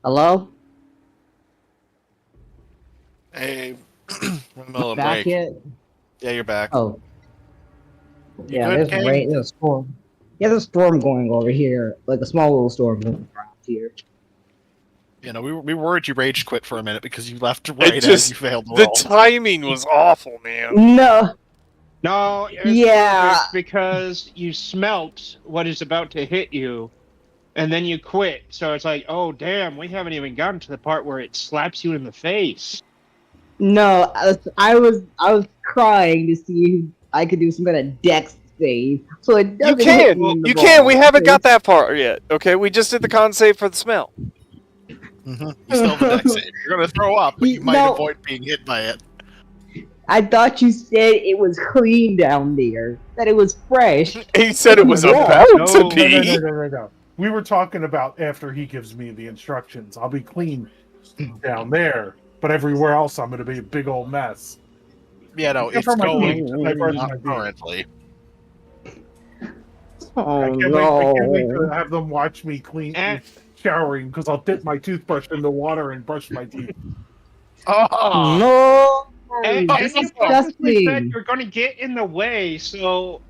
Hello? Hey, we're in the middle of a Back break. yet? Yeah, you're back. Oh. You Yeah, good, there's King? rain. There's a storm. Yeah, there's a storm going over here. Like a small little storm going around here. You know, we worried you rage quit for a minute because you left right as just- you failed the The roll. timing was awful, man. No. No, it's Yeah. perfect because you smelt what is about to hit you, and then you quit. So it's like, oh damn, we haven't even gotten to the part where it slaps you in the face. No, I was crying to see if I could do some kind of dex save. So it You doesn't hit can. me in the You can. We balls. haven't got that far yet. Okay, we just did the con save for the smell. Mm-hmm. You still have the deck save. You're gonna throw up, but you might No. avoid being hit by it. I thought you said it was clean down there. That it was fresh. He said it was Yeah. about No. to No, be. no. We were talking about after he gives me the instructions. I'll be clean down there, but everywhere else I'm going to be a big old mess. Yeah, no, Except it's for my going feet. to I be brushed not my feet. currently. Oh I can't wait to have them watch me clean showering because I'll dip my toothbrush in the water and brush my teeth. Oh, No. And That's you purposely said disgusting. you're going to get in the way, so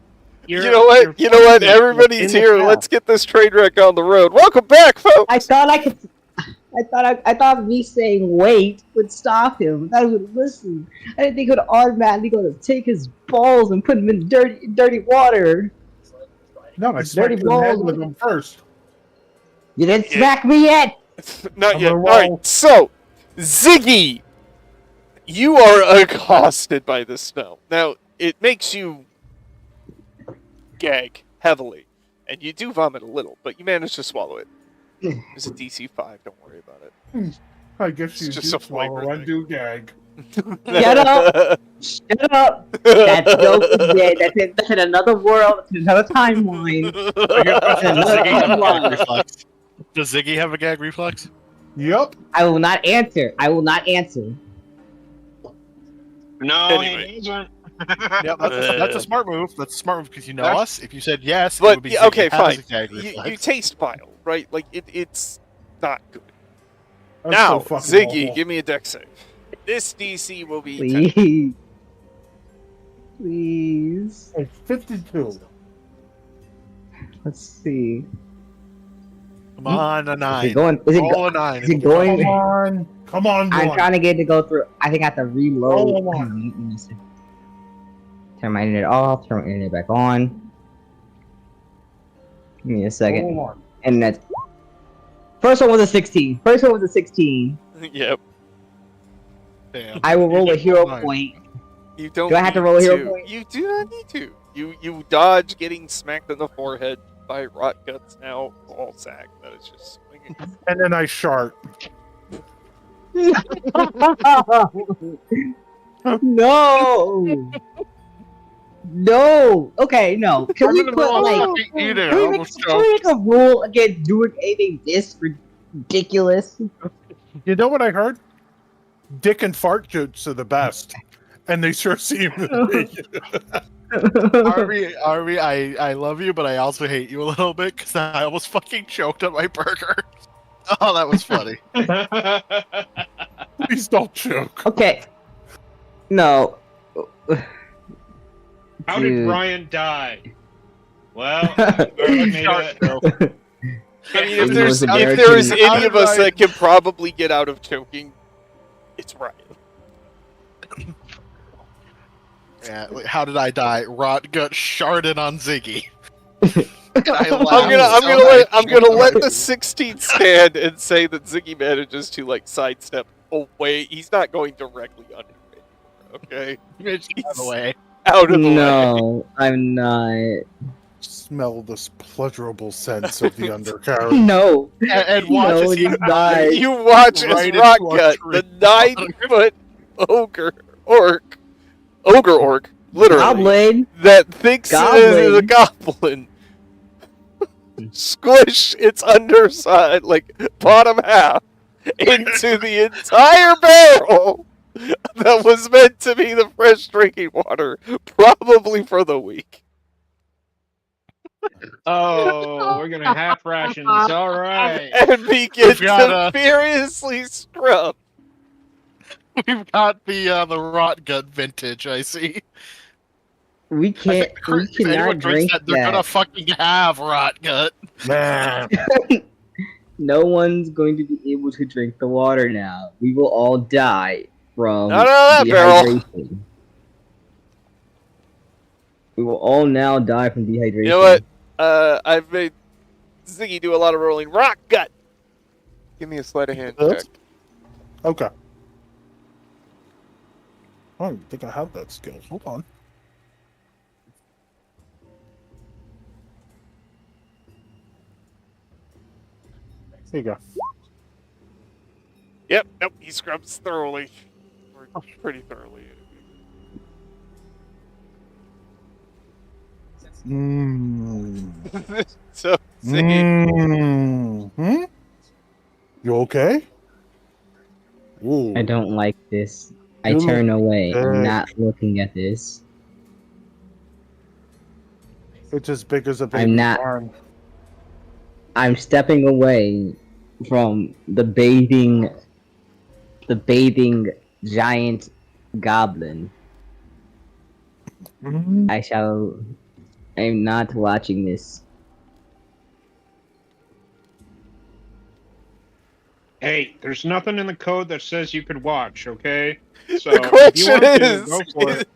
You know what? You know what? Everybody's here. Let's get this train wreck on the road. Welcome back, folks. I thought I thought me saying wait would stop him. That would listen. I didn't think it would automatically go to take his balls and put them in dirty water. No, I Dirty smacked him in the head balls. with them first. You didn't Yeah. smack me yet. Not I'm yet. gonna All roll. right. So, Ziggy, you are accosted by the smell. Now, it makes you gag heavily, and you do vomit a little, but you manage to swallow it. It's a DC 5. Don't worry about it. I guess It's you just do a flavor swallow and thing. do gag. Shut up. Shut up. That joke is dead. That's in another world. That's in another timeline. I guess That's in does another Ziggy have a gag timeline. reflex? Does Ziggy have a gag reflex? Yep. I will not answer. I will not answer. No, Anyway. he doesn't. Yeah, that's a smart move. That's a smart move because you know us. If you said yes, it But would be yeah, okay, Ziggy has fine. a gag You reflex. taste vile, right? Like it's not good. That's Now, so fucking Ziggy, awful. give me a deck save. This DC will be 10. Please. Please. It's 52. Let's see. Come on, a Is it 9. going? Roll a 9. Is it going? Come on. Come on, I'm Glenn. trying to get it to go through. I think I have to reload. Roll on. Hang on, let me see. Turn my internet off. Turn my internet back on. Give me a second. Hold on. And that's. First one was a 16. First one was a 16. Yep. Damn. I will roll a hero Nine. point. You don't. Do I have to need roll a hero point? You do not need to. You dodge getting smacked in the forehead by Rotgut's now ball sack that is just swinging. And then I shart. No. No. Okay, no. Can we put like? Eat it. Can we, make a rule against doing anything this ridiculous? You know what I heard? Dick and fart jokes are the best. And they sure seem to be. Harvey, I love you, but I also hate you a little bit because I almost fucking choked on my burger. Oh, that was funny. Please don't joke. Okay. No. How did Dude. Brian die? Well, Brian made Shark it. joke. I mean, if He there's was if American. there's How any did of us Ryan- that can probably get out of choking, it's Ryan. Yeah, wait, how did I die? Rotgut sharded on Ziggy. I'm gonna let the 16 stand and say that Ziggy manages to like sidestep away. He's not going directly under it. Okay, Out of the way. out of the way. No, I'm not. Smell this pleasurable sense of the undercarriage. No. And watch No, as he he's not. You watch as Right into a Rotgut, the tree. 9-foot ogre orc, literally, Goblin. that thinks it is a goblin, squish its underside, like bottom half, into the entire barrel that was meant to be the fresh drinking water, probably for the week. Oh, we're gonna half rations. All right. And begin We've got, to furiously scrub. We've got the Rotgut vintage. I see. We I can't. think We if anyone cannot drinks drink that, they're gonna fucking have Rotgut. Man. No one's going to be able to drink the water now. We will all die from Not out of that barrel. dehydration. We will all now die from dehydration. You know what? I've made Ziggy do a lot of rolling. Rock gut. Give me a sleight of hand Yes? check. Okay. I don't think I have that skill. Hold on. There you go. Yep, nope, he scrubs thoroughly. Or pretty thoroughly. Mm. So, Ziggy, Hmm? You okay? Ooh. I don't like this. I You turn look away. I'm good. not looking at this. It's as big as a baby I'm not- arm. I'm stepping away from the bathing giant goblin. Mhm. I'm not watching this. Hey, there's nothing in the code that says you could watch. Okay. So the if you question want to, is, go for it.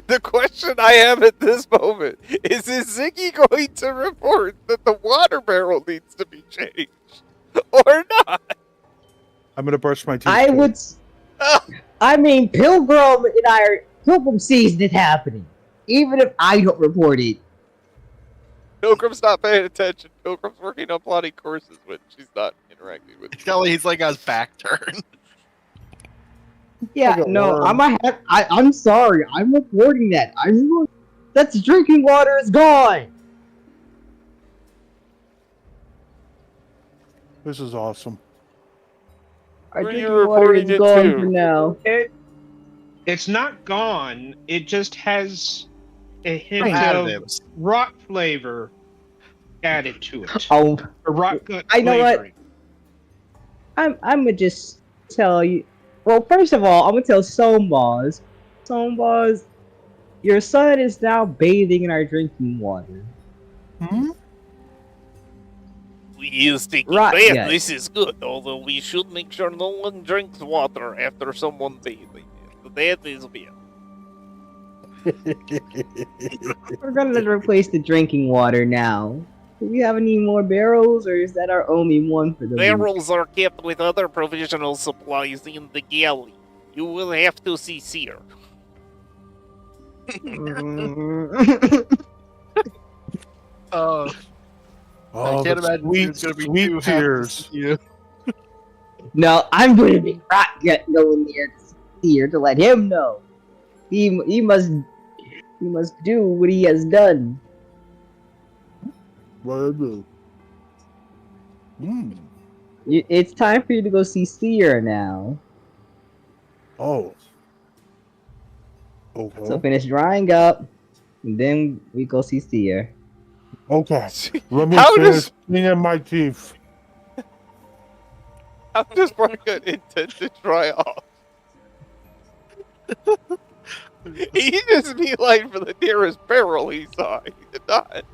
the question I have at this moment is Ziggy going to report that the water barrel needs to be changed? Or not? I'm gonna brush my teeth. I too. would. I mean, Pilgrim sees this happening, even if I don't report it. Pilgrim's not paying attention. Pilgrim's working on plotting courses when she's not interacting with you. He's like on his back turn. Yeah, Like a no, worm. I'm sorry. I'm reporting that. That's drinking water is gone. This is awesome. Our Where are you drinking water is reporting it gone to? for now. It's not gone. It just has a hint of Additives. rot flavor added to it. Oh, Or rot gut I know what? flavoring. I'm gonna just tell you. Well, first of all, I'm gonna tell Sombaz. Sombaz, your son is now bathing in our drinking water. Hmm? He is taking Right, bath. yeah. This is good, although we should make sure no one drinks water after someone bathing. That is bad. We're gonna replace the drinking water now. Do we have any more barrels, or is that our only one for the week? Barrels are kept with other provisional supplies in the galley. You will have to see Seer. Oh, Oh, I can't the imagine sweet, it's gonna be sweet too happy to tears. see you. No, I'm going to be Rotgut going here to let him know. He must do what he has done. What I do? Hmm. It's time for you to go see Seer now. Oh. Okay. So finish drying up, and then we go see Seer. Okay. Let me How finish does cleaning my teeth. Rotgut intend to dry off? He just beeline for the nearest barrel he saw. He did not.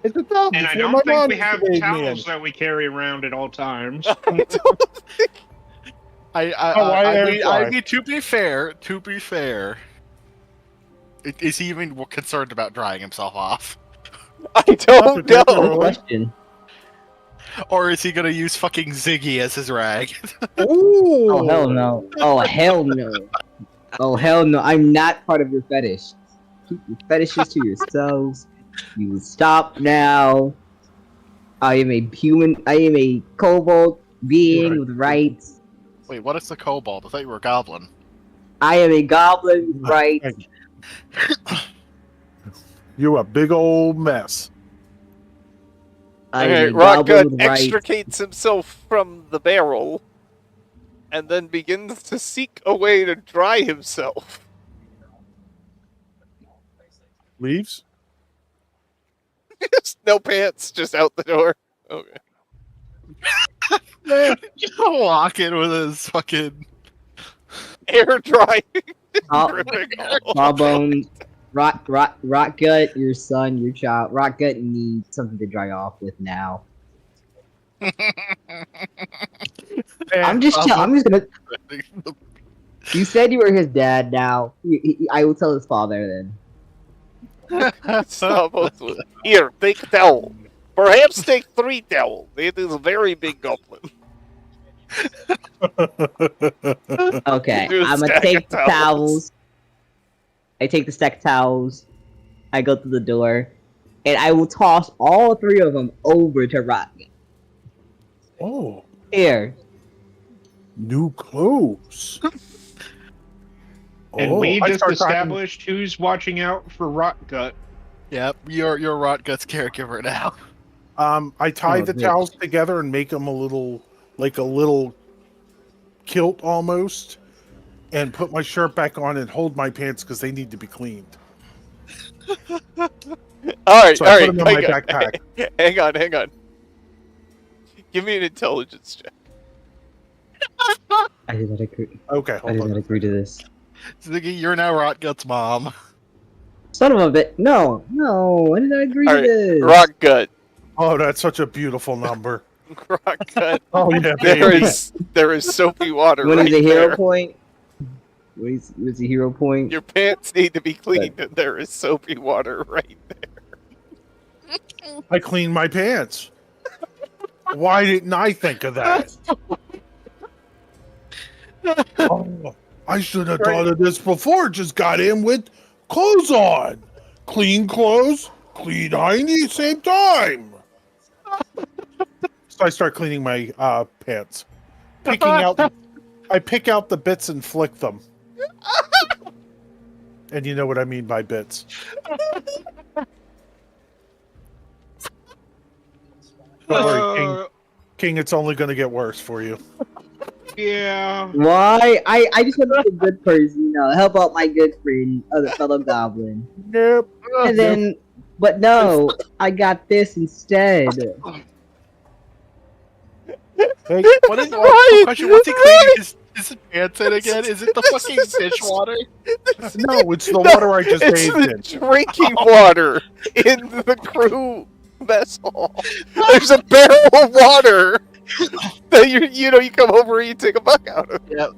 It's a tub. And It's I what don't my think mom we used to have bathe me in. towels that we carry around at all times. I don't think. I mean, to be fair, is he even concerned about drying himself off, I don't Good know. question. or is he gonna use fucking Ziggy as his rag? Ooh. Oh hell no! Oh hell no! Oh hell no! I'm not part of your fetish. Keep your fetishes to yourselves. You stop now. I am a human. I am a kobold being with rights. Wait, what is the kobold? I thought you were a goblin. I am a goblin with rights. You a big old mess. I am Okay, a goblin Rotgut with rights. extricates himself from the barrel and then begins to seek a way to dry himself. Leaves? Just no pants, just out the door. Okay. Walk in with his fucking. Air dry. Oh, dripping all Sawbones, Rotgut, your son, your child. Rotgut needs something to dry off with now. I'm just gonna. You said you were his dad. Now I will tell his father then. Sawbones will- Here, take a towel. Perhaps take 3 towels. It is a very big goblin. Okay, Do a I'm gonna stack take of the towels. towels. I take the stack of towels. I go to the door, and I will toss all 3 of them over to Rotgut. Oh, Here. new clothes. And Oh, we I just start talking- established who's watching out for Rotgut. Yep, you're Rotgut's caregiver now. I tie Oh, the great. towels together and make them a little kilt almost, and put my shirt back on and hold my pants because they need to be cleaned. Alright, So I put alright. them in my backpack. Hang on. Give me an intelligence check. I did not agree. Okay, I hold did on. not agree to this. Ziggy, you're now Rotgut's mom. Son of a bit. No, I did not agree to Alright, this. Rotgut. Oh, that's such a beautiful number. Rotgut. Oh yeah, There baby. is soapy water What right is a hero there. point? What's a hero point? Your pants need to be cleaned, and there is soapy water right there. I cleaned my pants. Why didn't I think of that? Oh, I should have thought of this before. Just got in with clothes on. Clean clothes, clean hiney, same time. So I start cleaning my pants. I pick out the bits and flick them. And you know what I mean by bits. Don't worry, King, it's only going to get worse for you. Yeah. Why? I just want to be a good person, help out my good friend, other fellow goblin. Nope. And then, but no, I got this instead. Hey, What is Ryan, question? What's he cleaning his pants in again? Is it the fucking dishwater? no, it's the water I just It's bathed the in. drinking water in the crew vessel. There's a barrel of water that you come over and you take a buck out of. Yep.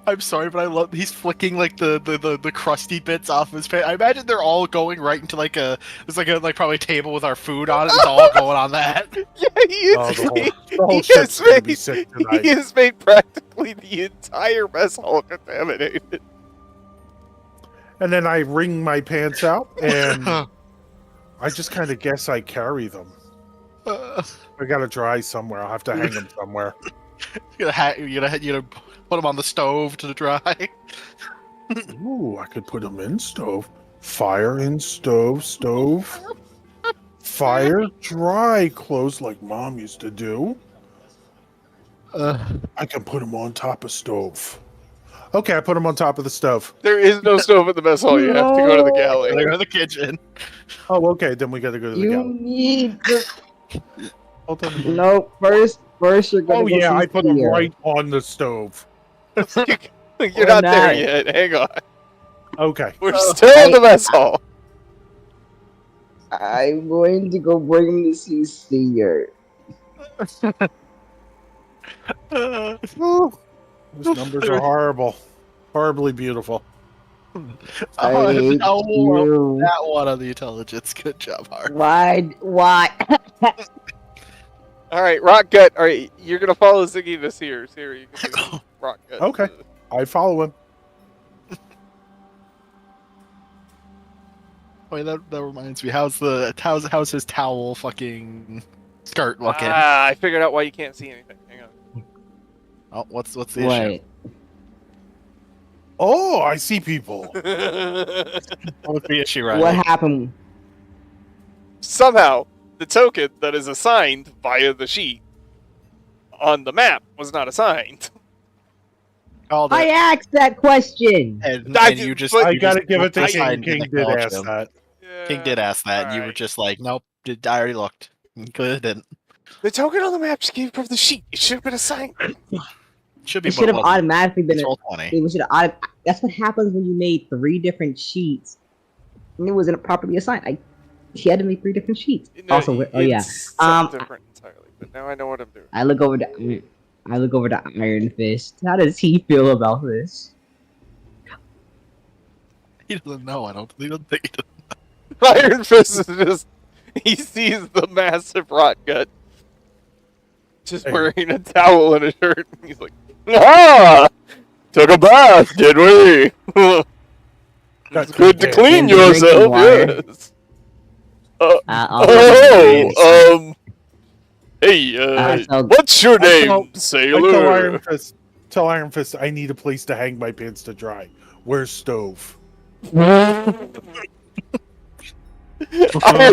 I'm sorry, but I love he's flicking like the crusty bits off his pants. I imagine they're all going right into there's probably a table with our food on it. It's all going on that. Yeah, he Oh, is. the he whole ship's has going to be made- sick He tonight. has made practically the entire mess hall contaminated. And then I wring my pants out, and I just kind of guess I carry them. I got to dry somewhere. I'll have to hang them somewhere. You're gonna put them on the stove to dry. Ooh, I could put them in stove. Fire in stove. Fire, dry clothes like Mom used to do. I can put them on top of stove. Okay, I put them on top of the stove. There is no stove in the mess hall. You have to go to the galley. They go to the kitchen. Oh, okay, then we got to go to the You galley. need to. Hold on. No, first you're gonna Oh go yeah, see I put them Theo. right on the stove. You're not there yet. Hang on. Okay. We're still in the mess hall. I'm going to go bring him to see Seer. Ooh, those numbers are horrible. Horribly beautiful. I Oh, hate you. that one on the intelligence. Good job, Harvey. Why? All right, Rotgut. All right, you're gonna follow Ziggy this here. Here, you can do Rotgut. Okay. I follow him. Wait, that reminds me. How's his towel fucking skirt looking? Ah, I figured out why you can't see anything. Hang on. Oh, what's the issue? Wait. Oh, I see people. What's the issue, right? What happened? Somehow, the token that is assigned via the sheet on the map was not assigned. Called I it, asked that question. and I you did- just but- I you gotta just give it to assigned King. and King did acknowledged ask him. that. King did ask that, and you were alright. just like, nope, I already looked. Good, didn't. The token on the map she gave from the sheet. It should have been assigned. Should be, It should have automatically been. It's roll 20. It should have. That's what happens when you made 3 different sheets, and it wasn't properly assigned. She had to make 3 different sheets. No, Also, oh yeah. it's something different entirely. But now I know what I'm doing. I look over to Iron Fist. How does he feel about this? He doesn't know. I don't think he does. Iron Fist is just. He sees the massive Rotgut just wearing a towel and a shirt. And he's like, ah! Took a bath, did we? It's good to clean yourself, yes. Hey, what's your name, sailor? Tell Iron Fist I need a place to hang my pants to dry. Where's stove? Iron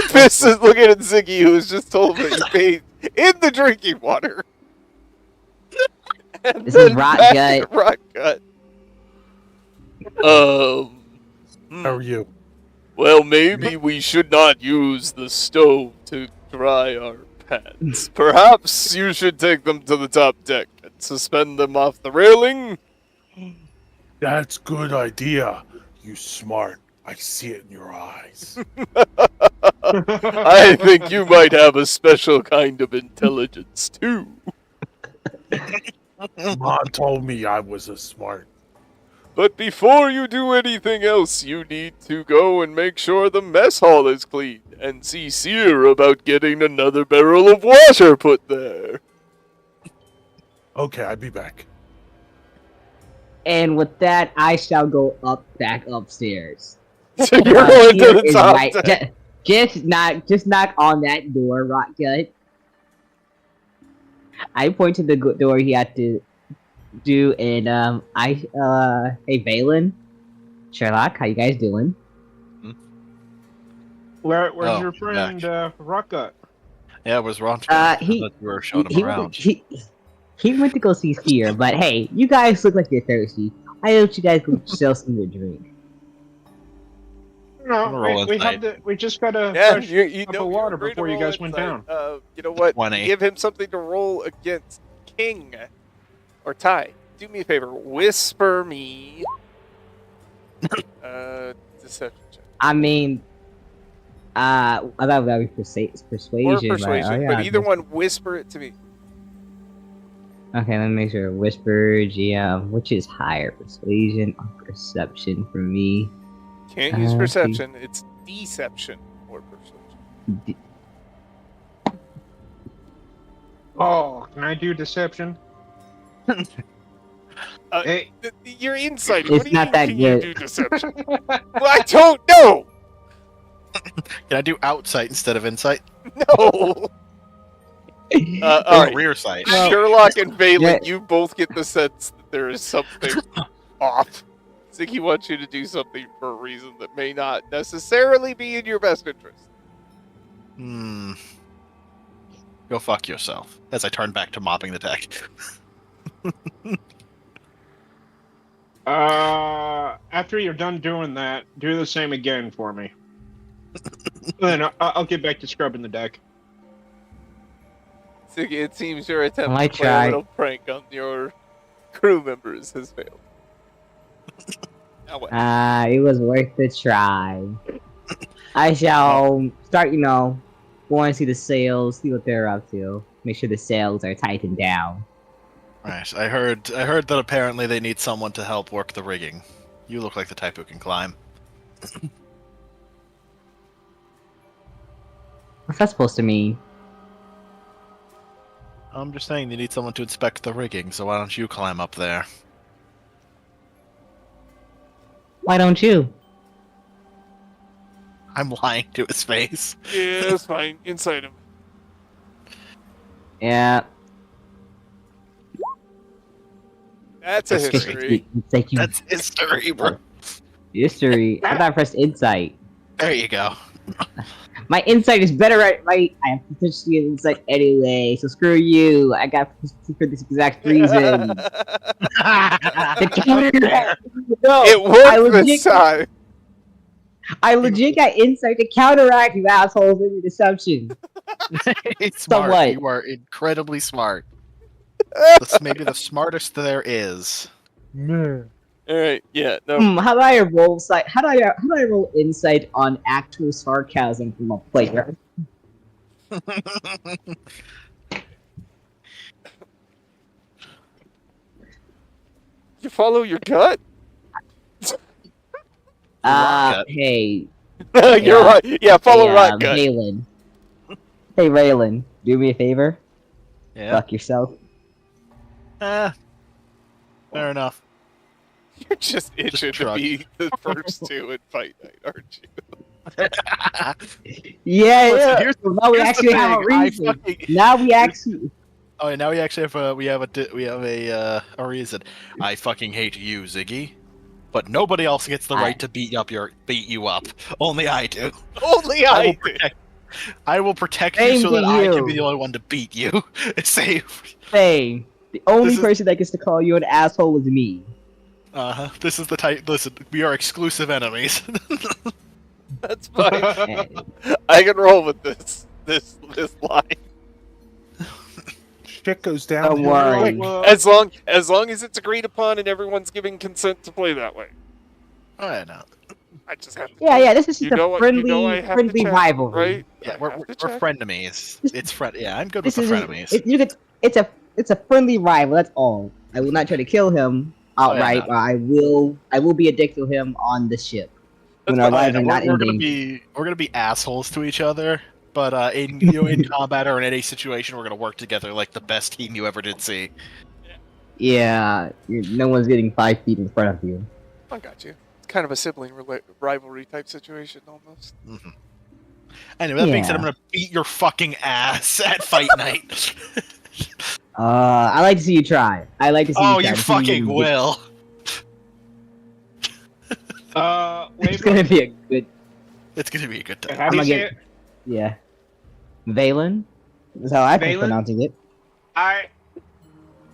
Fist is looking at Ziggy, who was just told that he bathed in the drinking water. This is Rotgut. Rotgut. How are you? Well, maybe we should not use the stove to dry our pants. Perhaps you should take them to the top deck and suspend them off the railing. That's good idea. You smart. I see it in your eyes. I think you might have a special kind of intelligence, too. Mom told me I was a smart. But before you do anything else, you need to go and make sure the mess hall is clean, and see Seer about getting another barrel of water put there. Okay, I'll be back. And with that, I shall go back upstairs. So you're going to the Seer is top deck. Just knock on that door, Rotgut. I point to the door he had to do, and hey Veylan, Sherlock, how you guys doing? Where's your friend Rotgut? Yeah, it was wrong. We were showing him around. He went to go see Seer, but hey, you guys look like you're thirsty. I hope you guys go sell some to drink. No, we just got a cup of water before you guys went down. You know what? 20. Give him something to roll against King or Tai. Do me a favor. Whisper me. Deception check. I mean, I thought that would be persuasion. Or persuasion, right? but either one, whisper it to me. Okay, let me make sure. Whisper, GM, which is higher, persuasion or perception for me? Can't use perception. It's deception or persuasion. Oh, can I do deception? Hey. Your insight. It's What do you not mean, that can good. you do deception? Well, I don't know. Can I do outsight instead of insight? No. All right. Rear sight. Sherlock and Veylan, Yeah. you both get the sense that there is something off. Ziggy wants you to do something for a reason that may not necessarily be in your best interest. Go fuck yourself. As I turn back to mopping the deck. After you're done doing that, do the same again for me. Then I'll get back to scrubbing the deck. Ziggy, it seems your attempt I to play a tried. little prank on your crew members has failed. Now what? It was worth the try. I shall start, go and see the sails, see what they're up to. Make sure the sails are tightened down. Right. I heard that apparently they need someone to help work the rigging. You look like the type who can climb. What's that supposed to mean? I'm just saying they need someone to inspect the rigging, so why don't you climb up there? Why don't you? I'm lying to his face. Yeah, that's fine. Inside him. Yeah. That's a history. It's like you. That's history, bro. History. I thought pressed insight. There you go. My insight is better at I have proficiency in insight anyway, so screw you. I got proficiency for this exact reason. No, It worked this time. I legit got insight to counteract you assholes in your deception. It's smart. Somewhat. You are incredibly smart. Maybe the smartest there is. Man. All right, yeah, no. How do I roll How do I roll insight on actual sarcasm from a player? You follow your gut. Hey. You're right. Yeah, follow Rotgut. Veylan. Hey, Veylan, do me a favor. Yeah. Fuck yourself. Fair enough. You're just itching to shrug. be the first two at Fight Night, aren't you? Yeah, Listen, yeah. here's So now we here's the actually have a thing, I reason. fucking- Now we actually. Oh, now we actually have a reason. I fucking hate you, Ziggy, but nobody else gets the right to beat you up. Only I do. Only I do. I will protect Same you so to that I can you. be the only one to beat you. Save. Hey, the only This is- person that gets to call you an asshole is me. This is the type. Listen, we are exclusive enemies. That's fine. Hey. I can roll with this line. Shit goes down. Don't worry. As long as it's agreed upon and everyone's giving consent to play that way. I know. I just have to. Yeah, this is You just know a what- friendly, you know I have to friendly check, rivalry. right? Yeah, I we're have to we're check. frenemies. It's friend. Yeah, I'm good with This the is frenemies. it's a friendly rival. That's all. I will not try to kill him outright. no. But I will be a dick to him on the ship when That's our fine. lives are not we're in gonna danger. we're gonna be assholes to each other, but in in combat or in any situation, we're gonna work together like the best team you ever did see. Yeah, no one's getting 5 feet in front of you. I got you. It's kind of a sibling rivalry type situation almost. Mm-hmm. Anyway, that being said, Yeah. I'm gonna beat your fucking ass at fight night. I like to see you try. I like to see Oh, you try. you to see if fucking can get- will. It's gonna be a good. It's gonna be a good time. How do you I'm say gonna it? Yeah. Veylan? That's how I've been Veylan? pronouncing it.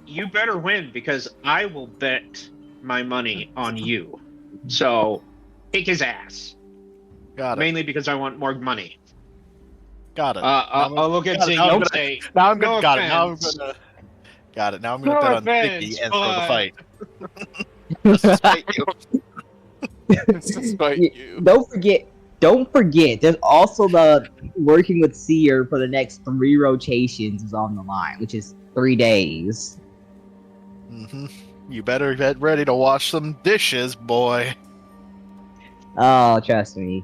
You better win because I will bet my money on you. So, kick his ass. Got it. Mainly because I want more money. Got it. I'll look at got it. Ziggy Now I'm and gonna- say, Now I'm no gonna got it. Now I'm offense. gonna got it. Now I'm gonna No bet on offense, Ziggy and throw the but- fight. Just to spite you. It's despite you. Don't forget, there's also the working with Seer for the next 3 rotations is on the line, which is 3 days. Mm-hmm. You better get ready to wash some dishes, boy. Oh, trust me.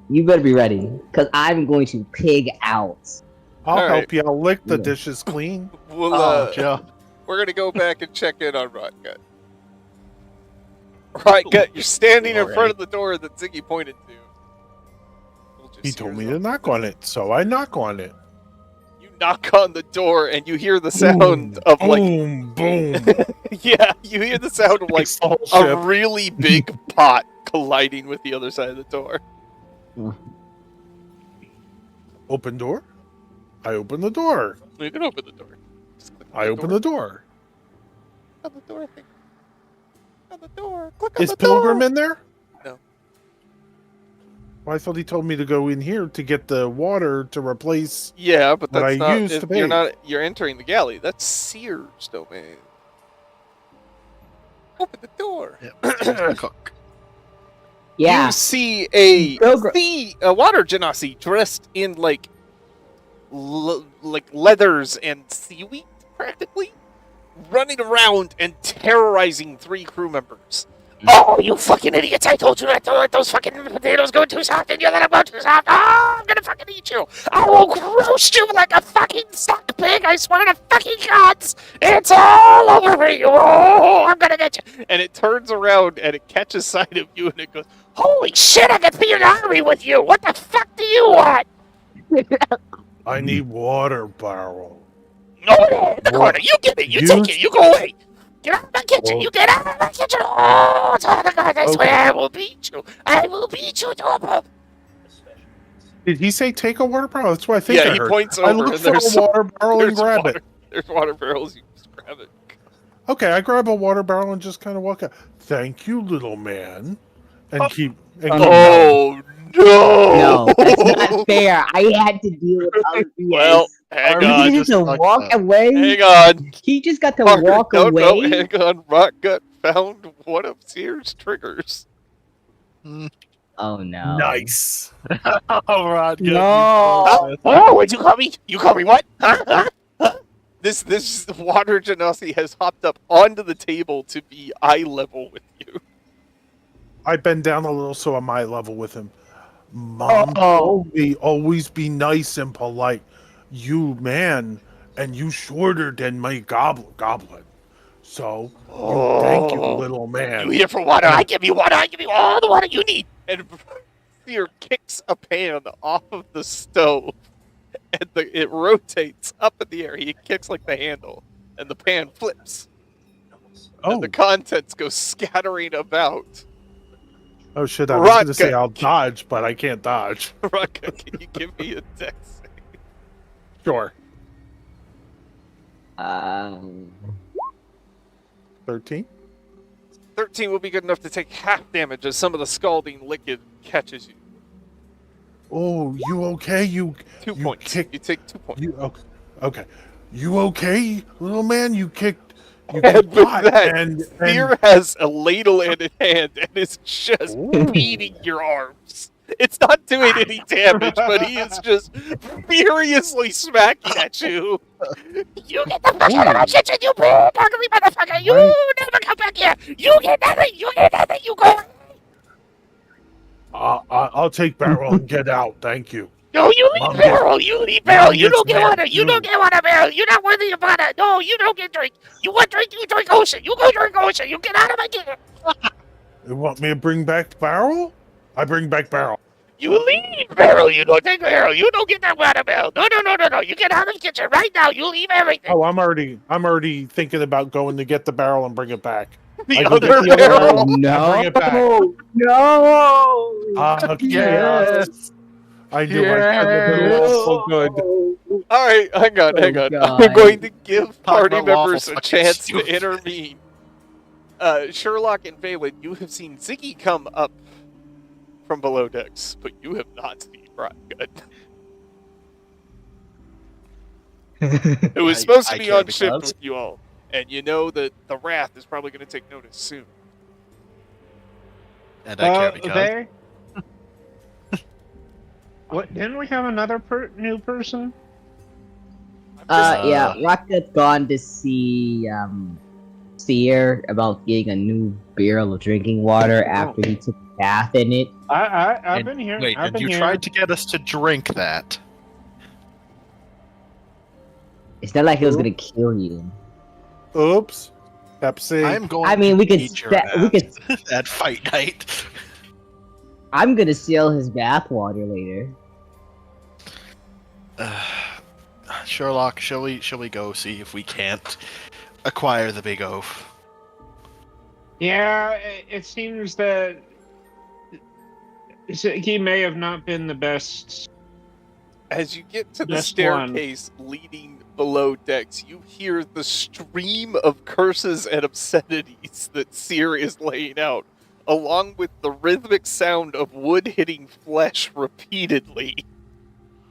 You better be ready, because I'm going to pig out. I'll All right. help you. I'll lick the Yeah. dishes clean. We'll, Oh, Joe. we're gonna go back and check in on Rotgut. Rotgut, you're standing in front of the door that Ziggy pointed to. We'll just He see told me yourself. to knock on it, so I knock on it. You knock on the door and you hear the sound of like, boom, boom. yeah, you hear the sound of like It's the whole a ship. really big pot colliding with the other side of the door. Open door. I open the door. You can open the door. Just click on I open the door. on the door thing. On the door. Click on Is the Pilgrim door. in there? No. Well, I thought he told me to go in here to get the water to replace. Yeah, but What that's I not. used to You're be. not. You're entering the galley. That's Sears domain. Open the door. Cook. Yeah. You see a Pilgrim. a water genasi dressed in like leathers and seaweed, practically, running around and terrorizing 3 crew members. Oh, you fucking idiots! I told you not to let those fucking potatoes go too soft, and you let them go too soft. Oh, I'm gonna fucking eat you! I will roast you like a fucking stuck pig! I swear to fucking gods! It's all over for you! Oh, I'm gonna get you! And it turns around and it catches sight of you and it goes, "Holy shit! I can be an army with you! What the fuck do you want?" I need water barrel. Over there in the corner. You get it. You take it. You go away. Get out of my kitchen. You get out of my kitchen. Oh, it's all the God. I swear I will beat you. I will beat you to a pulp. Did he say take a water barrel? That's what I think. Yeah, I he heard. points I over look and for there's a water barrel and grab water, it. There's water barrels. You just grab it. Okay, I grab a water barrel and just kind of walk out. Thank you, little man. And keep. And keep going. Oh No. No, that's not fair. I had to deal with other BS. Well, hang He on. just to walk away. Hang on. He just got to Parker, walk no, away. No, hang on. Rotgut found one of Sear's triggers. Oh no! Nice. All right, good. No. Oh, what'd you call me? You call me what? Huh? This water genasi has hopped up onto the table to be eye level with you. I bend down a little so I'm eye level with him. Mom Oh. told me always be nice and polite. You man, and you shorter than my goblin. So thank you, little man. You here for water? I give you water. I give you all the water you need. And Sear kicks a pan off of the stove, and it rotates up in the air. He kicks like the handle, and the pan flips. And the contents go scattering about. Oh shit! I was going to say I'll dodge, but I can't dodge. Rotgut, can you give me a dex save? Sure. 13. 13 will be good enough to take half damage as some of the scalding liquid catches you. Oh, you okay? You 2 points. You take 2 points. Okay. You okay, little man? You kicked. You And kicked with pot, that, Sear has a ladle in his hand and is just beating your arms. It's not doing any damage, but he is just furiously smacking at you. You get the fuck out of my kitchen, you burglary motherfucker! You never come back here! You get nothing! You get nothing! You go! I'll take Barrel and get out. Thank you. No, you leave Barrel! You leave Barrel! You don't get water! You don't get water, Barrel! You're not worthy of water! No, you don't get drink! You want drink? You drink ocean! You go drink ocean! You get out of my kitchen! You want me to bring back Barrel? I bring back Barrel. You leave Barrel! You don't take Barrel! You don't get that water, Barrel! No! You get out of the kitchen right now! You leave everything! Oh, I'm already thinking about going to get the barrel and bring it back. The I go other get the other barrel! No. Bring it back. No. Yes. I knew I had it so good. Alright, hang on. God. I'm going to give party about waffle members a fucking chance stupid. to intervene. Sherlock and Veylan, you have seen Ziggy come up from below decks, but you have not seen Rotgut. It was supposed to I be care on ship because- with you all, and you know that the Wrath is probably going to take notice soon. And I care because. They... What? Didn't we have another new person? Yeah, Rocket's gone to see Seer about getting a new barrel of drinking water after he took a bath in it. I've been here. Wait, I've and been you here. tried to get us to drink that. It's not like it was gonna kill you. Oops. Pepsi. I'm going. I mean, we could eat your we could. ass at fight night. I'm gonna steal his bath water later. Sherlock, shall we go see if we can't acquire the big oaf? Yeah, it seems that he may have not been the best. As you get to the Just staircase leading below decks, you hear the stream of curses and obscenities that Seer is laying out, along with the rhythmic sound of wood hitting flesh repeatedly.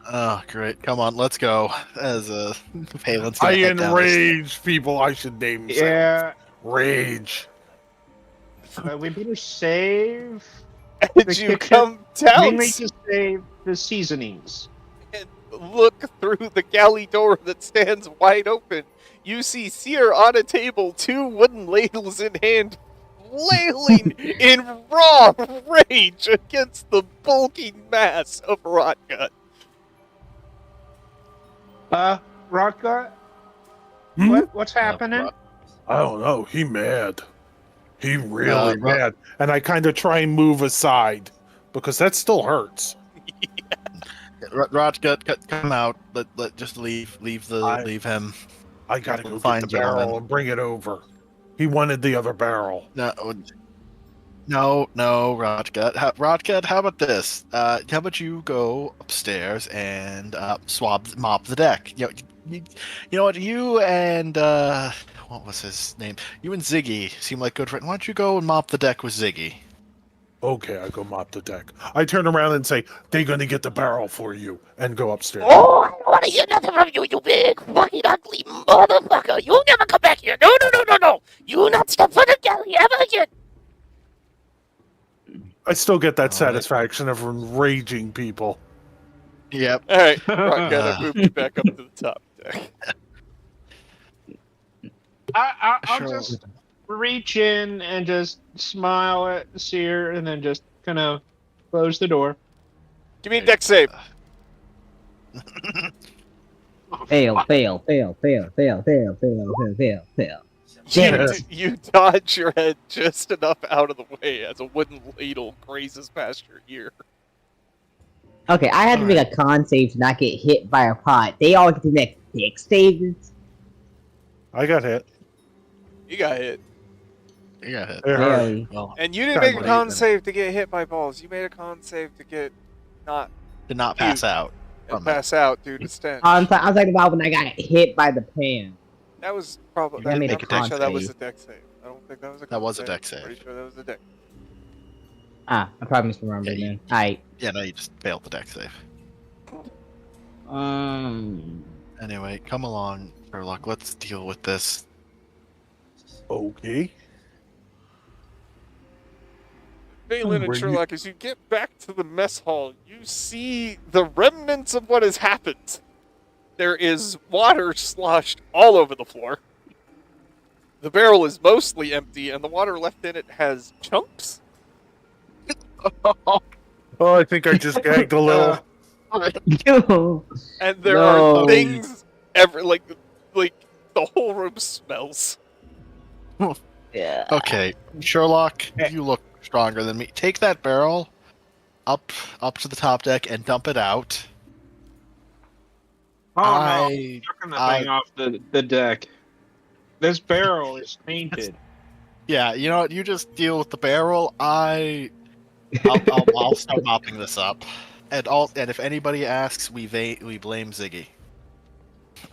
Oh, great! Come on, let's go. As Veylan's I gonna head down this- enrage people. I should name them. Yeah, Rage. we better save. As you come down Mainly to save the seasonings. and look through the galley door that stands wide open, you see Seer on a table, 2 wooden ladles in hand, flailing in raw rage against the bulking mass of Rotgut. Rotgut, Hmm? what's happening? I don't know. He mad. He really Ro- mad. And I kind of try and move aside because that still hurts. Rotgut, come out. Let just leave him. I gotta go Fine, get the barrel gentlemen. and bring it over. He wanted the other barrel. No, Rotgut. How about this? How about you go upstairs and mop the deck? You know what? You and what was his name? You and Ziggy seem like good friends. Why don't you go and mop the deck with Ziggy? Okay, I go mop the deck. I turn around and say, they're going to get the barrel for you, and go upstairs. Oh, I don't want to hear nothing from you, you big fucking ugly motherfucker. You'll never come back here. No, no, no, no, no. You not step foot in galley ever again. I still get that All right. satisfaction of enraging people. Yep. All right, Rotgut, I moved you back up to the top deck. I'll Sure. just reach in and just smile at Seer and then just kind of close the door. Give me a deck save. Fail, fail, fail, fail, fail, fail, fail, fail, fail, fail. Damn it. You dodge your head just enough out of the way as a wooden ladle grazes past your ear. Okay, I had to make a con save to not get hit by a pot. They all get to make deck saves. I got hit. You got hit. You got hit. It hurt. Really. Well, And you didn't God, make a what con even? save to get hit by balls. You made a con save to get not did not pass out. and From it. pass out due to stench. I was talking about when I got hit by the pan. That was probably. You I'm made a pretty con sure that was a save. deck save. I don't think that was a. That con was a save. deck save. Pretty sure that was a deck. Ah, I probably misremembered Yeah, you- then. Alright. Yeah, no, you just failed the deck save. Anyway, come along, Sherlock. Let's deal with this. Okay. Veylan and Were you- Sherlock, as you get back to the mess hall, you see the remnants of what has happened. There is water sloshed all over the floor. The barrel is mostly empty, and the water left in it has chunks. Oh, I think I just gagged a little. And there No. are things like the whole room smells. Yeah. Okay, Sherlock, you look stronger than me. Take that barrel up to the top deck and dump it out. Oh no, I knocking the thing off the deck. This barrel is tainted. yeah, you know what? You just deal with the barrel. I'll start mopping this up. And if anybody asks, we blame Ziggy.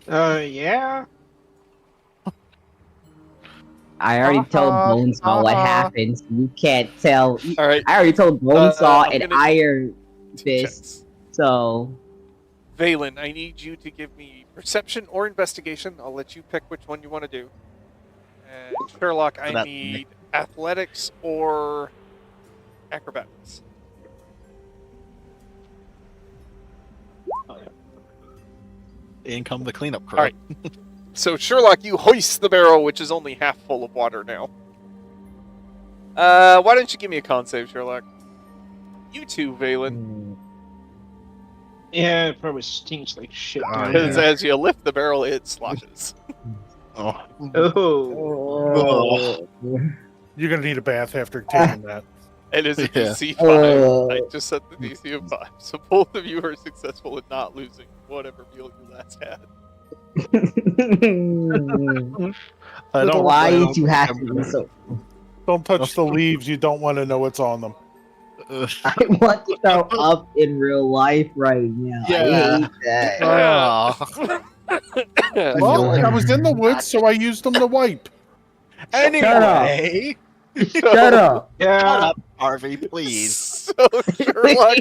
Yeah. I already told Bonesaw what happened. So you can't tell. All right, I already told Bonesaw I'm and gonna- Iron 2 Fist. checks. So Veylan, I need you to give me perception or investigation. I'll let you pick which one you want to do. And Sherlock, I that- need athletics or acrobatics. In come the cleanup crew. All right. So Sherlock, you hoist the barrel, which is only half full of water now. Why don't you give me a con save, Sherlock? You too, Veylan. Yeah, it probably stinks like shit. down Because there. as you lift the barrel, it sloshes. Oh. Oh. You're going to need a bath after taking that. It is a Yeah. DC 5. I just set the DC of 5. So both of you are successful in not losing whatever meal you last had. I don't, why I did don't- you have to be so? don't touch the leaves. You don't want to know what's on them. I want to throw up in real life right now. Yeah. I hate that. Oh. Well, I was in the woods, so I used them to wipe. Anyway, Shut up. Yeah. shut up, Harvey, please. So Sherlock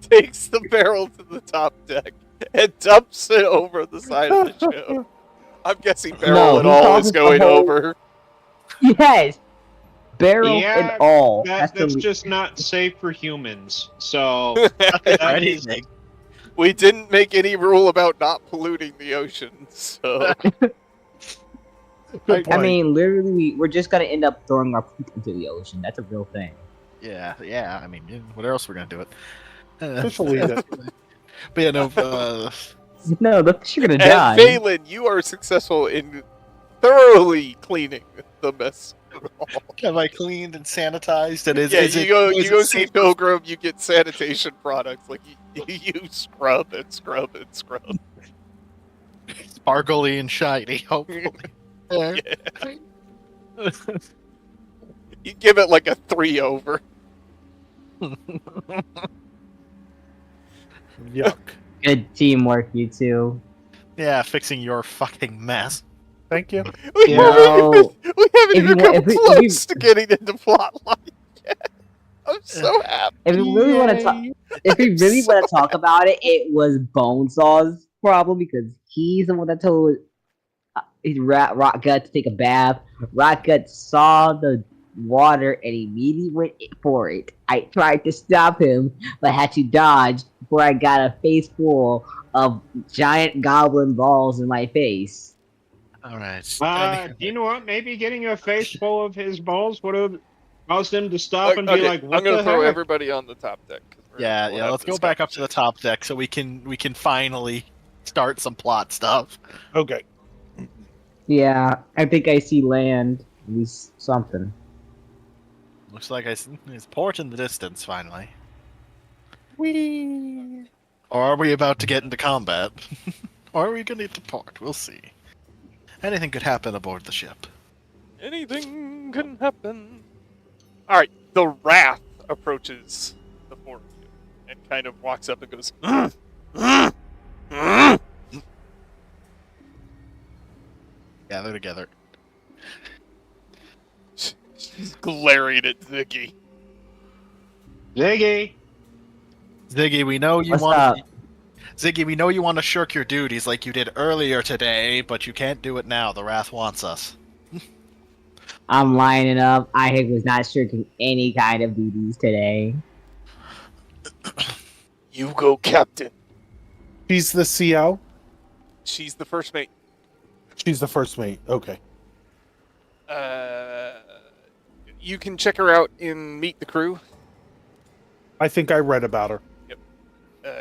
takes the barrel to the top deck and dumps it over the side of the ship. I'm guessing barrel No, and he all tosses is the going whole- over. Yes. Barrel Yeah, and all. That's the just not safe for humans. So For that is, anything. We didn't make any rule about not polluting the ocean, so Good I point. mean, literally, we're just gonna end up throwing our poop into the ocean. That's a real thing. Yeah. I mean, what else we're gonna do it? Just believe it. But yeah, no. No, the fish are gonna and die. Veylan, you are successful in thoroughly cleaning the mess. Have I cleaned and sanitized? And is Yeah, is you it, go is you it go see safe? Pilgrim, you get sanitation products like you scrub and scrub and scrub. Sparkly and shiny, hopefully. You give it like a 3 over. Yuck. Good teamwork, you two. Yeah, fixing your fucking mess. Thank you. We Yeah. haven't even If you come want- if we- close to getting into plot line yet. I'm so happy. If we really want to talk, if we really want to talk about it, it was Bonesaw's problem because he's the one that told Rotgut to take a bath. Rotgut saw the water and immediately went for it. I tried to stop him, but had to dodge before I got a face full of giant goblin balls in my face. All right. Do you know what? Maybe getting a face full of his balls would have caused him to stop and be Okay, like, "What I'm gonna the throw heck?" everybody on the top deck. 'Cause Yeah, we'll yeah. have Let's this go back up to the conversation. top deck so we can finally start some plot stuff. Okay. Yeah, I think I see land. At least something. Looks like it's port in the distance finally. Whee! Or are we about to get into combat? Or are we gonna hit the port? We'll see. Anything could happen aboard the ship. Anything can happen. All right, the Wrath approaches the four of you and kind of walks up and goes, Gather together. She's glaring at Ziggy. Ziggy. Ziggy, we know you What's want. up? Ziggy, we know you want to shirk your duties like you did earlier today, but you can't do it now. The Wrath wants us. I'm lining up. I was not shirking any kind of duties today. You go, Captain. She's the CO. She's the first mate. She's the first mate. Okay. You can check her out in Meet the Crew. I think I read about her.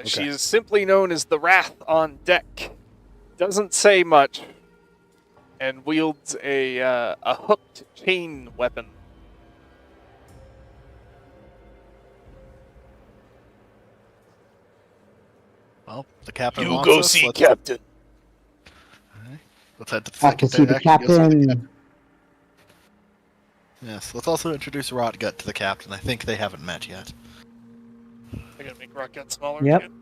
She is simply known as the Wrath on deck. Doesn't say much, and wields a hooked chain weapon. Well, the captain You wants go us. see Captain. Let's head to the I can see the deck and go see captain. Yes, let's also introduce Rotgut to the captain. I think they haven't met yet. I'm gonna make Rotgut smaller. Yep. Again.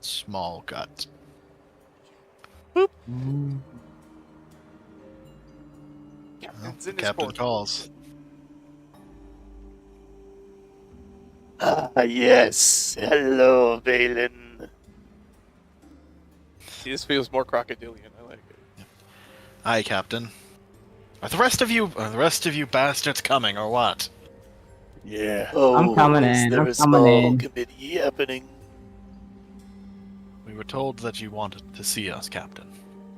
Small gut. Captain's The in his captain port. calls. Ah, yes. Hello, Veylan. This feels more crocodilian. I like it. Aye, Captain. Are the rest of you bastards coming, or what? Yeah. Oh, I'm coming is in, there I'm a coming small in. committee happening? We were told that you wanted to see us, Captain.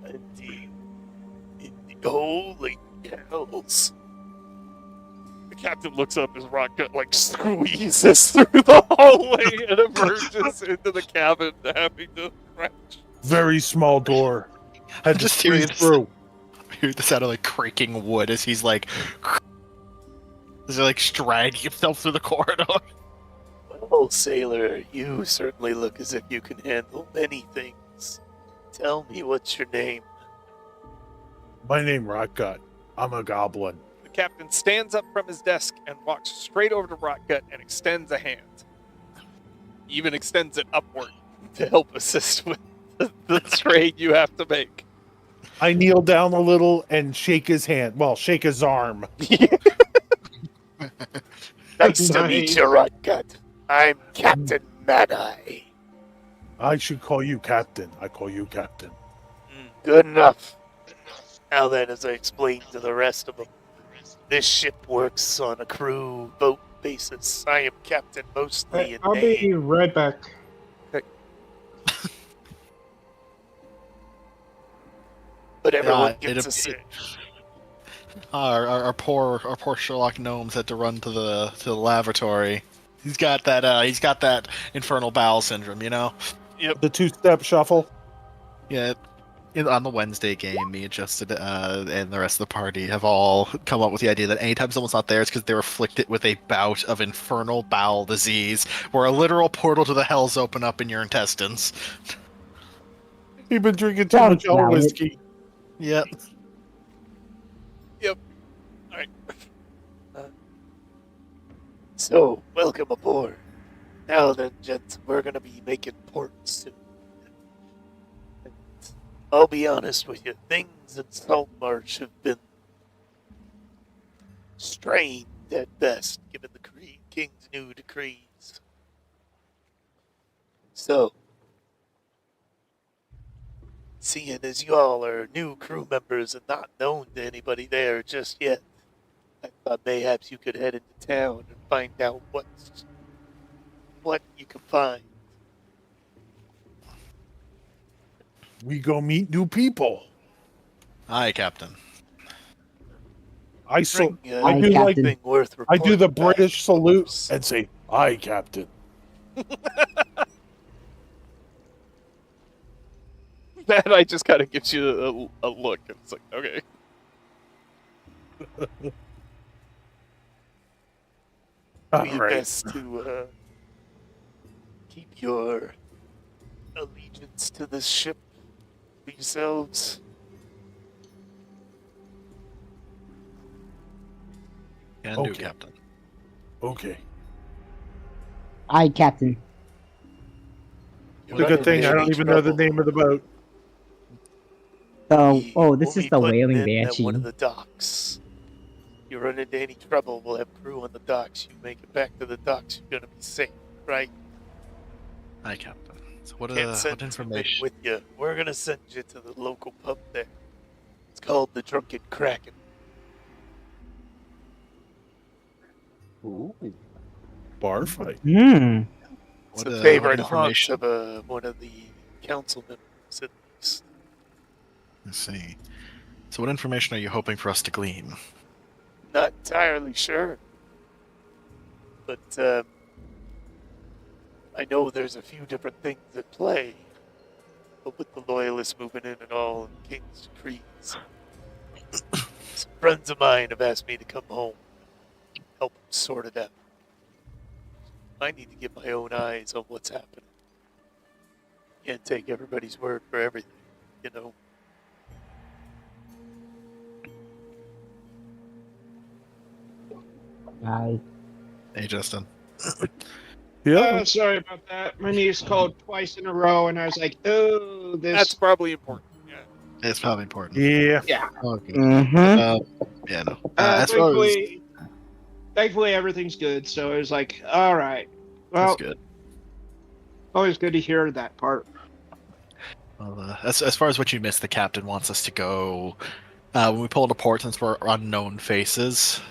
Indeed. Holy cows. The captain looks up as Rotgut like squeezes through the hallway and emerges into the cabin, having to crash. Very small door. Had to Just squeeze hearing this- through. Hear the sound of like creaking wood as he's like, dragging himself through the corridor. Well, sailor, you certainly look as if you can handle many things. Tell me, what's your name? My name Rotgut. I'm a goblin. The captain stands up from his desk and walks straight over to Rotgut and extends a hand. He even extends it upward to help assist with the trade you have to make. I kneel down a little and shake his hand. Well, shake his arm. Nice to meet you, Rotgut. I'm Captain Mad-Eye. I should call you Captain. I call you Captain. Good enough. Now then, as I explained to the rest of them, this ship works on a crew boat basis. I am captain mostly in I'll name. be right back. But everyone Yeah, gets a say. Our poor Sherlock Gnomes had to run to the lavatory. He's got that infernal bowel syndrome, you know. The two-step shuffle. Yeah. On the Wednesday game, me and Justin and the rest of the party have all come up with the idea that anytime someone's not there, it's because they're afflicted with a bout of infernal bowel disease, where a literal portal to the hells open up in your intestines. You've been drinking too Sounds much old valid. whiskey. Yep. Alright. So, welcome aboard. Now then, gents, we're gonna be making port soon. And I'll be honest with you, things in Saltmarsh have been strained at best, given the king's new decrees. So, seeing as y'all are new crew members and not known to anybody there just yet, I thought mayhaps you could head into town and find out what you can find. We go meet new people. Aye, Captain. I Bring, Aye, do like Captain. anything worth I do the reporting back, British of salute course. and say, "Aye, Captain." That I just kind of gives you a look. And it's like, okay. All Do your right. best to keep your allegiance to this ship for yourselves. Can do, Okay. Captain. Okay. Aye, Captain. You're It's a good running thing I into don't even know the trouble. name of the boat. So, We oh, this will is be the putting Wailing in at Banshee. one of the docks. If you run into any trouble, we'll have crew on the docks. You make it back to the docks, you're gonna be safe, right? Aye, Captain. So what Can't send what too many information? with you. We're gonna send you to the local pub there. It's called the Drunken Kraken. Bar fight. Hmm. It's What, a what favorite haunt information? of one of the council members, at least. Let's see. So what information are you hoping for us to glean? Not entirely sure. But I know there's a few different things at play. But with the loyalists moving in and all, and King's decrees, some friends of mine have asked me to come home, help them sort it out. I need to get my own eyes on what's happening. Can't take everybody's word for everything, you know. Aye. Hey, Justin. Yeah. Sorry about that. My niece called twice in a row, and I was like, "Oh, this." That's probably important. Yeah. It's probably important. Yeah. Yeah. Okay. Mm-hmm. Yeah, no. As far as Thankfully, everything's good. So it was like, all right. Well, that's good. always good to hear that part. Well, as far as what you missed, the captain wants us to go. When we pull to port, since we're unknown faces,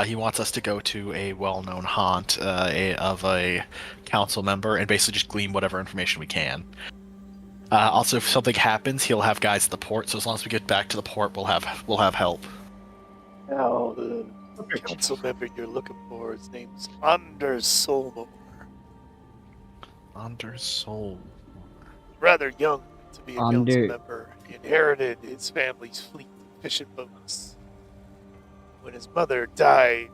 he wants us to go to a well-known haunt of a council member and basically just glean whatever information we can. Also, if something happens, he'll have guys at the port. So as long as we get back to the port, we'll have help. Now, the council member you're looking for, his name's Anders Solmor. Anders Soul. Rather young to be a council Under- member. He inherited his family's fleet of fishing boats. When his mother died,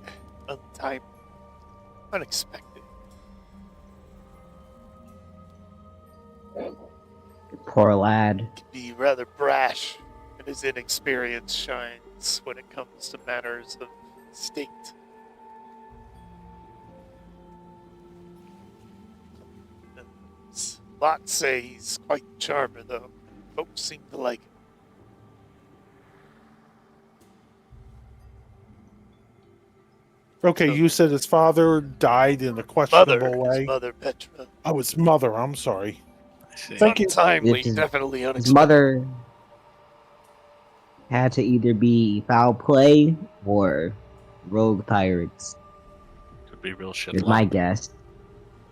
unexpected. Poor lad. He can be rather brash, and his inexperience shines when it comes to matters of state. Lots say he's quite the charmer, though. Folks seem to like him. Okay, you said his father died in a questionable way. His mother Petra. Oh, his mother. I'm sorry. I see. Thank you. Untimely, His- definitely unexpected. His mother had to either be foul play or rogue pirates. Could be real shit. Is my guess.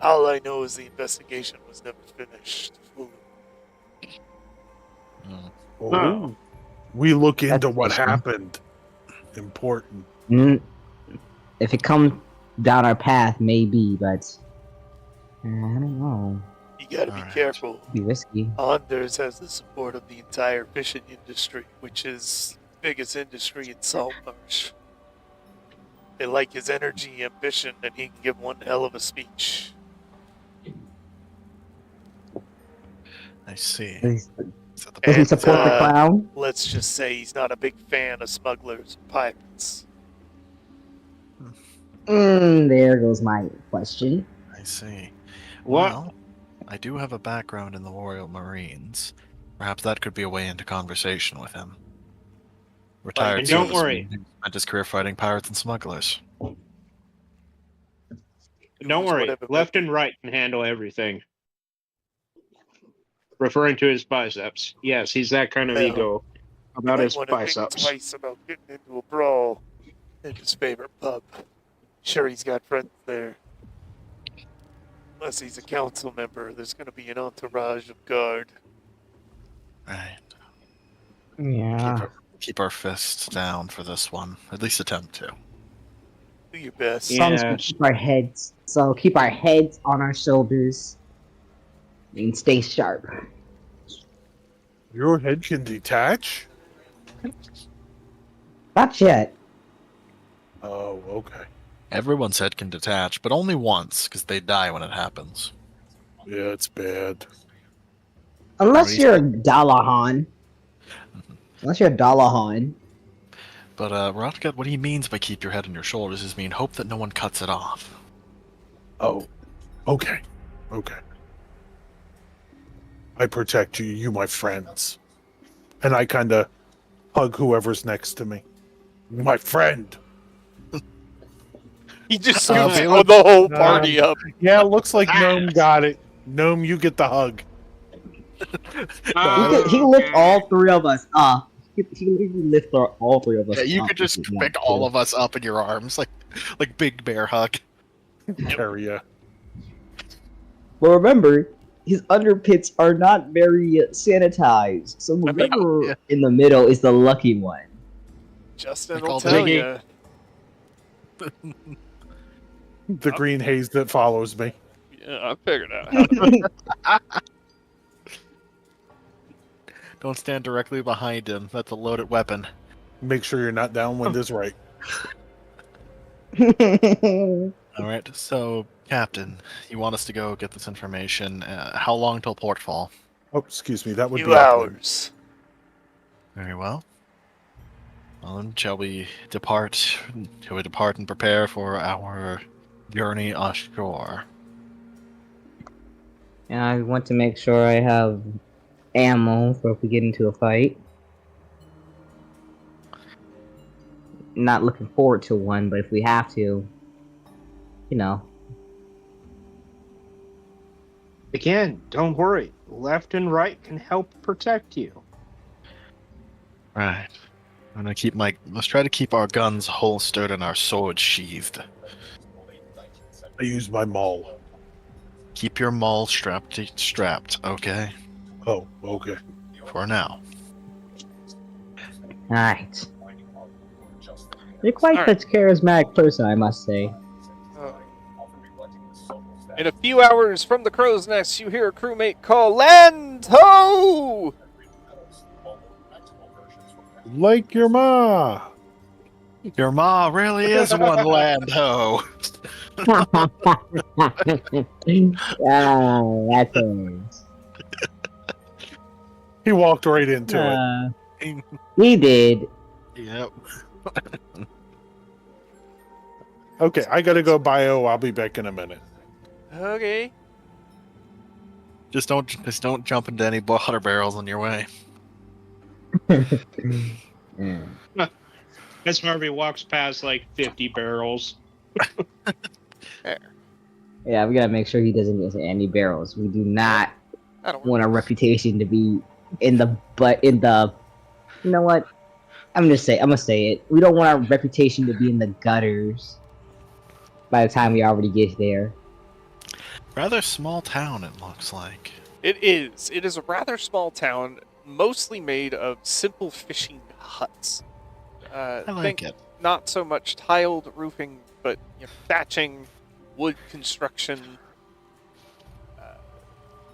All I know is the investigation was never finished fully. Mm. Oh. We look into That's what interesting. happened. Important. Mm, if it comes down our path, maybe, but I don't know. You gotta be Alright. careful. It'd be risky. Anders has the support of the entire fishing industry, which is the biggest industry in Saltmarsh. They like his energy, ambition, and he can give one hell of a speech. I see. Does Is that the he And, support the clown? Let's just say he's not a big fan of smugglers and pirates. There goes my question. I see. What? Well, I do have a background in the Royal Marines. Perhaps that could be a way into conversation with him. Retired And don't serviceman worry. who spent his career fighting pirates and smugglers. Don't Use worry. whatever Left and right can handle everything. Referring to his biceps. Yes, he's that kind of Well, ego You about might his want to think biceps. twice about getting into a brawl in his favorite pub. Sure, he's got friends there. Unless he's a council member, there's going to be an entourage of guard. Right. Yeah. Keep our fists down for this one. At least attempt to. Do your best. Yeah. Some keep our heads. So keep our heads on our shoulders and stay sharp. Your head can detach? Not yet. Oh, okay. Everyone's head can detach, but only once, because they die when it happens. Yeah, it's bad. Unless Reason. you're a Dalahan. Unless you're a Dalahan. But, Rotgut, what he means by keep your head on your shoulders is mean hope that no one cuts it off. Oh, okay. Okay. I protect you, you my friends. And I kind of hug whoever's next to me. My friend. He just Uh, scoops Veylan- the whole party up. Yeah, it looks like Gnome got it. Gnome, you get the hug. He lift all three of us up. He lift all three of us Yeah, you up could just if you pick want all to. of us up in your arms, like Big Bear hug. Carry ya. But remember, his underpits are not very sanitized. So I mean, whoever yeah. in the middle is the lucky one. Justin Like will all tell Ziggy. you. The green haze that follows me. Yeah, I figured out how to. Don't stand directly behind him. That's a loaded weapon. Make sure you're not downwind is right. Alright, so, Captain, you want us to go get this information. How long till portfall? Oh, excuse me. That would Few be upwind. hours. Very well. Well, then, shall we depart? Shall we depart and prepare for our journey ashore? And I want to make sure I have ammo for if we get into a fight. Not looking forward to one, but if we have to, you know. Again, don't worry. Left and right can help protect you. Right. I'm gonna keep let's try to keep our guns holstered and our swords sheathed. I use my maul. Keep your maul strapped, okay? Oh, okay. For now. Alright. You're quite Alright. a charismatic person, I must say. In a few hours from the crow's nest, you hear a crewmate call, "Land ho!" Like your ma. Your ma really is one land ho. That's it. He walked right into it. He did. Yep. Okay, I gotta go bio. I'll be back in a minute. Okay. Just don't jump into any water barrels on your way. As Harvey walks past like 50 barrels. Yeah, we gotta make sure he doesn't get any barrels. We do not I don't want our reputation to be in the you know what? I'm gonna say it. We don't want our reputation to be in the gutters by the time we already get there. Rather small town, it looks like. It is. It is a rather small town, mostly made of simple fishing huts. I like think it. not so much tiled roofing, but thatching, wood construction,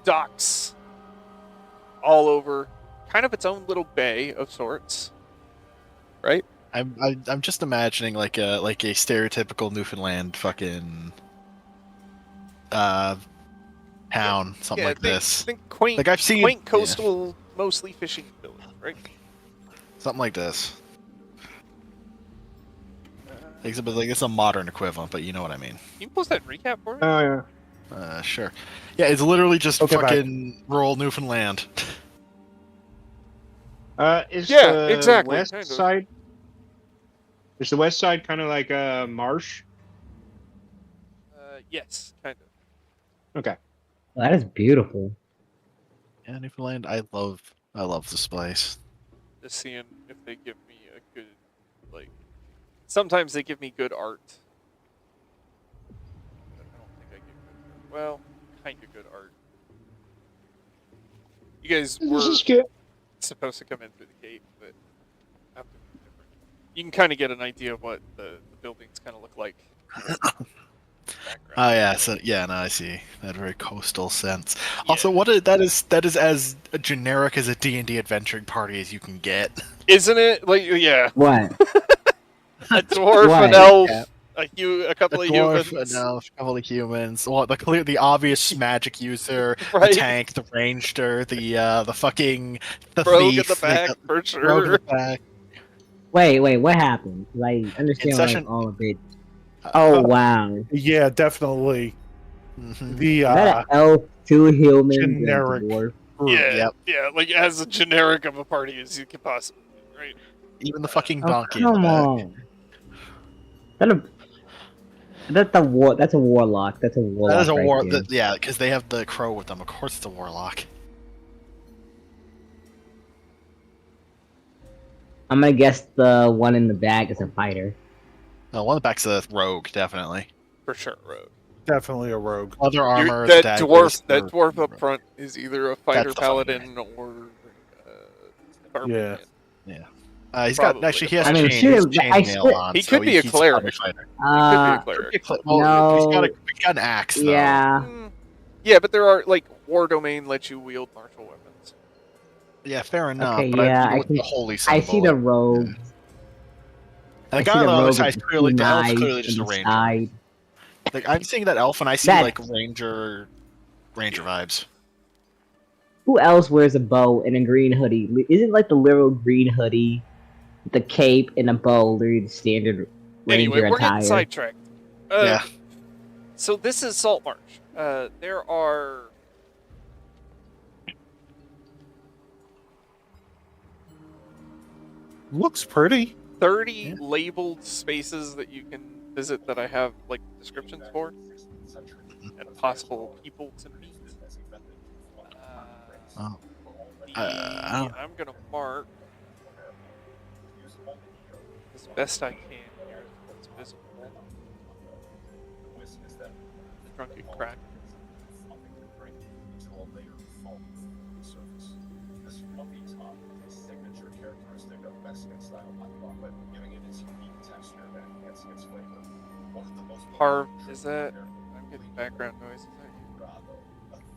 docks all over. Kind of its own little bay of sorts, right? I'm just imagining like a stereotypical Newfoundland fucking town, something like this. Think quaint, Like I've seen quaint coastal, mostly fishing village, right? something like this. It's a modern equivalent, but you know what I mean. Can you post that recap for me? Oh, yeah. Sure. Yeah, it's literally just Okay, fucking rural Newfoundland. Is Yeah, the exactly, west kind of. side Is the west side kind of like a marsh? Yes, kind of. Okay. That is beautiful. Yeah, Newfoundland. I love this place. Just seeing if they give me a good, like. Sometimes they give me good art. But I don't think I get good. Well, kind of good art. You guys This were is good. supposed to come in through the gate, but have to be different. You can kind of get an idea of what the buildings kind of look like. Oh yeah, so yeah, no, I see that very coastal sense. Also, Yeah. that is as generic as a D&D adventuring party as you can get. Isn't it? Like, yeah, What? a dwarf, What? an elf, Yeah. a A couple of dwarf, humans. an elf, a couple of humans. Well, the obvious magic user, Right. the tank, the ranger, the fucking the Rogue in thief, the back, for rogue in sure. the back. Wait, what happened? 'Cause I understand like session- all of it. Oh wow. Yeah, definitely. Mhm. The Is that an elf, 2 humans, and a generic dwarf? Yeah, Yep. yeah, like as generic of a party as you could possibly be, right? Even the fucking Oh donkey. in the come back. on. That's a warlock. That's a warlock. That is a right war. there. Yeah, because they have the crow with them. Of course, it's a warlock. I'm gonna guess the one in the bag is a fighter. No, one of the back's a rogue, definitely. For sure, Rogue. definitely a rogue. Other armor. That daggers, dwarf up front is either a fighter That's the fighter. paladin or barbarian. He's Probably. got actually he has I mean, chainmail on. He so could be a he's cleric. probably a fighter. Uh, Could be a cleric. Well, he's no. got an axe. Though. yeah. Yeah, but there are like War Domain lets you wield martial weapons. Yeah, fair enough. Okay, but yeah, I, I with can- the holy I symbol. see the rogue. And I the see guy on the other rogue side with is the clearly two the elf's knives clearly just in a the ranger. side. Like I'm seeing that elf and I see That- like ranger vibes. Who else wears a bow and a green hoodie? Isn't like the literal green hoodie, with the cape and a bow, literally the standard ranger Anyway, we're attire? getting sidetracked. Yeah. So this is Saltmarsh. There are Looks pretty. 30 labeled spaces that you can visit that I have like descriptions for and possible people to meet. Oh. I'm gonna mark as best I can here what's visible. Drunken crack. Harv, is that? I'm getting background noise. Is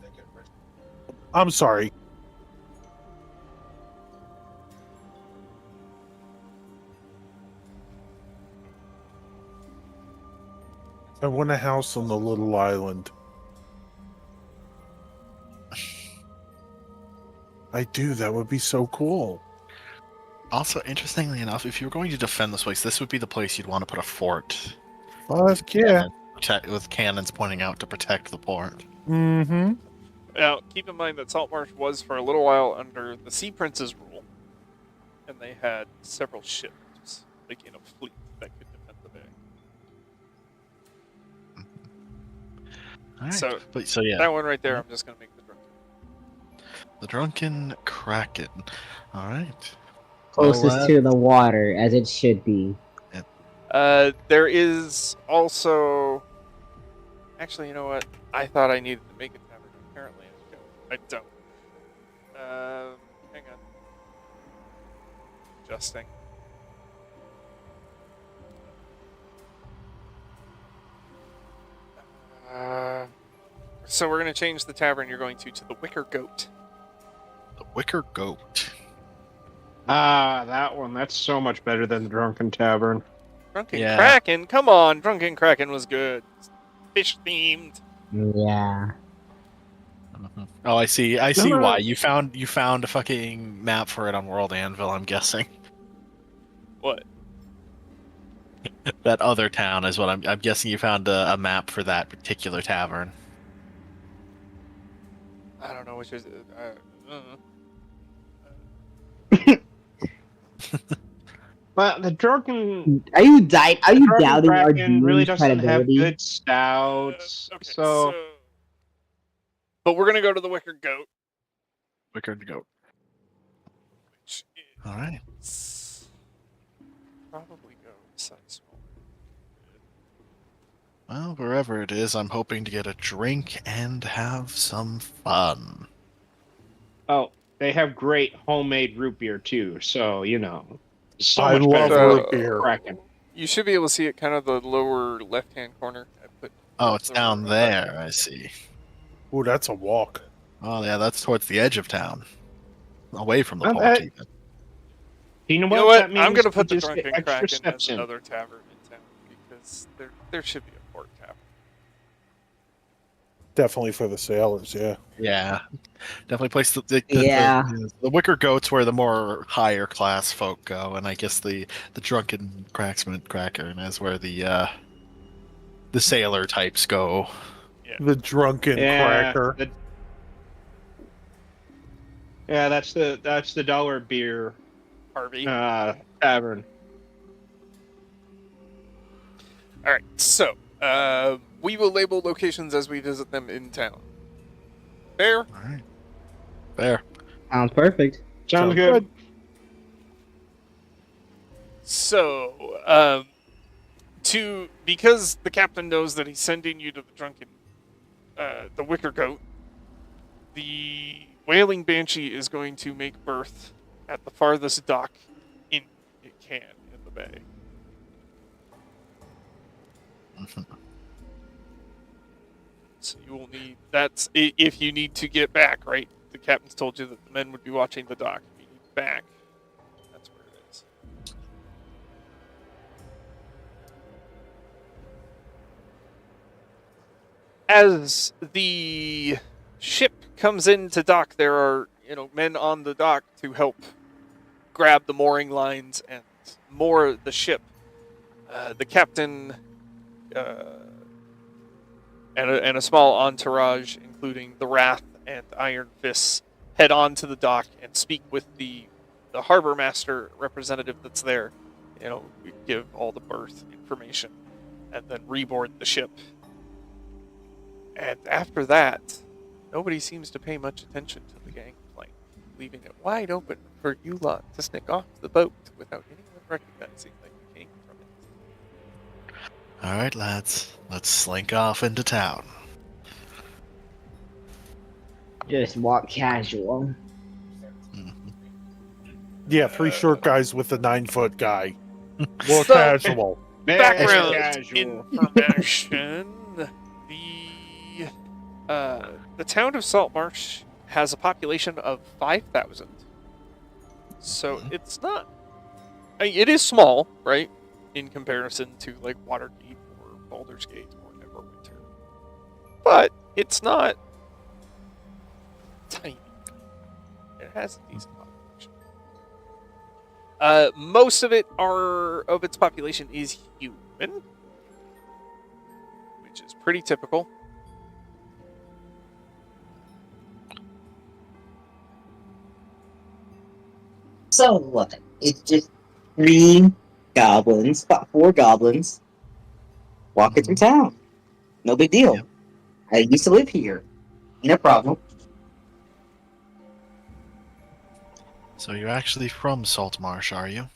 that you? I'm sorry. I want a house on the little island. I do. That would be so cool. Also, interestingly enough, if you were going to defend this place, this would be the place you'd want to put a fort. Fuck yeah. With cannons pointing out to protect the port. Mm-hmm. Now, keep in mind that Saltmarsh was for a little while under the Sea Prince's rule, and they had several ships, like in a fleet that could defend the bay. All right. So, So yeah, that one right there, I'm just gonna make the drunk. the drunken kraken. All right. Closest Well, to the water, as it should be. There is also. Actually, you know what? I thought I needed to make a tavern. Apparently, I don't. Hang on. Adjusting. So we're going to change the tavern you're going to the Wicker Goat. The wicker goat. Ah, that one. That's so much better than the Drunken Tavern. Drunken Yeah. Kraken, come on! Drunken Kraken was good. Fish themed. Yeah. Oh, I see. I see No, no. why you found a fucking map for it on World Anvil. I'm guessing What? that other town is what I'm guessing. You found a map for that particular tavern. I don't know which is. Well, the drunken Are you doubting our Kraken really DM's doesn't have credibility? good stouts. Okay, So but we're gonna go to the Wicker Goat, Wicker goat. which All right. is probably go size small. Well, wherever it is, I'm hoping to get a drink and have some fun. oh, they have great homemade root beer too. So so I much love better than root beer. Kraken. You should be able to see it kind of the lower left-hand corner. I put Oh, it's the down lower there. left. I see. Ooh, that's a walk. Oh, yeah, that's towards the edge of town, away from the Well, port. that- Even. You know You know what? what? That means I'm gonna we put the just get Drunken extra Kraken steps as in. another tavern in town because there should be a port tavern. Definitely for the sailors, yeah. Yeah, definitely place Yeah. the Wicker Goat's where the more higher class folk go, and I guess the drunken Kraken is where the sailor types go. The drunken cracker. Yeah, that's the dollar beer Harvey. tavern. All right, so we will label locations as we visit them in town. Fair? All right, there. Sounds perfect. Sounds good. So, because the captain knows that he's sending you to the Wicker Goat, the Whaling Banshee is going to make berth at the farthest dock it can in the bay. So you will need if you need to get back, right? The captain's told you that the men would be watching the dock. If you need back, that's where it is. As the ship comes into dock, there are men on the dock to help grab the mooring lines and moor the ship. The captain and a small entourage, including the Wrath and Iron Fists, head on to the dock and speak with the harbor master representative that's there. We give all the berth information, and then reboard the ship. And after that, nobody seems to pay much attention to the gangplank, leaving it wide open for you lot to sneak off the boat without anyone recognizing that you came from it. All right, lads, let's slink off into town. Just walk casual. Yeah, 3 short guys with a 9-foot guy. More So- casual. Background Casual. information: the town of Saltmarsh has a population of 5,000. So it's not. It is small, right, in comparison to like Waterdeep or Baldur's Gate or Neverwinter. But it's not tiny. It has a decent population. Most of its population is human, which is pretty typical. So what? It's just 4 goblins walking through town. No big deal. Yep. I used to live here. No problem. So you're actually from Saltmarsh, are you?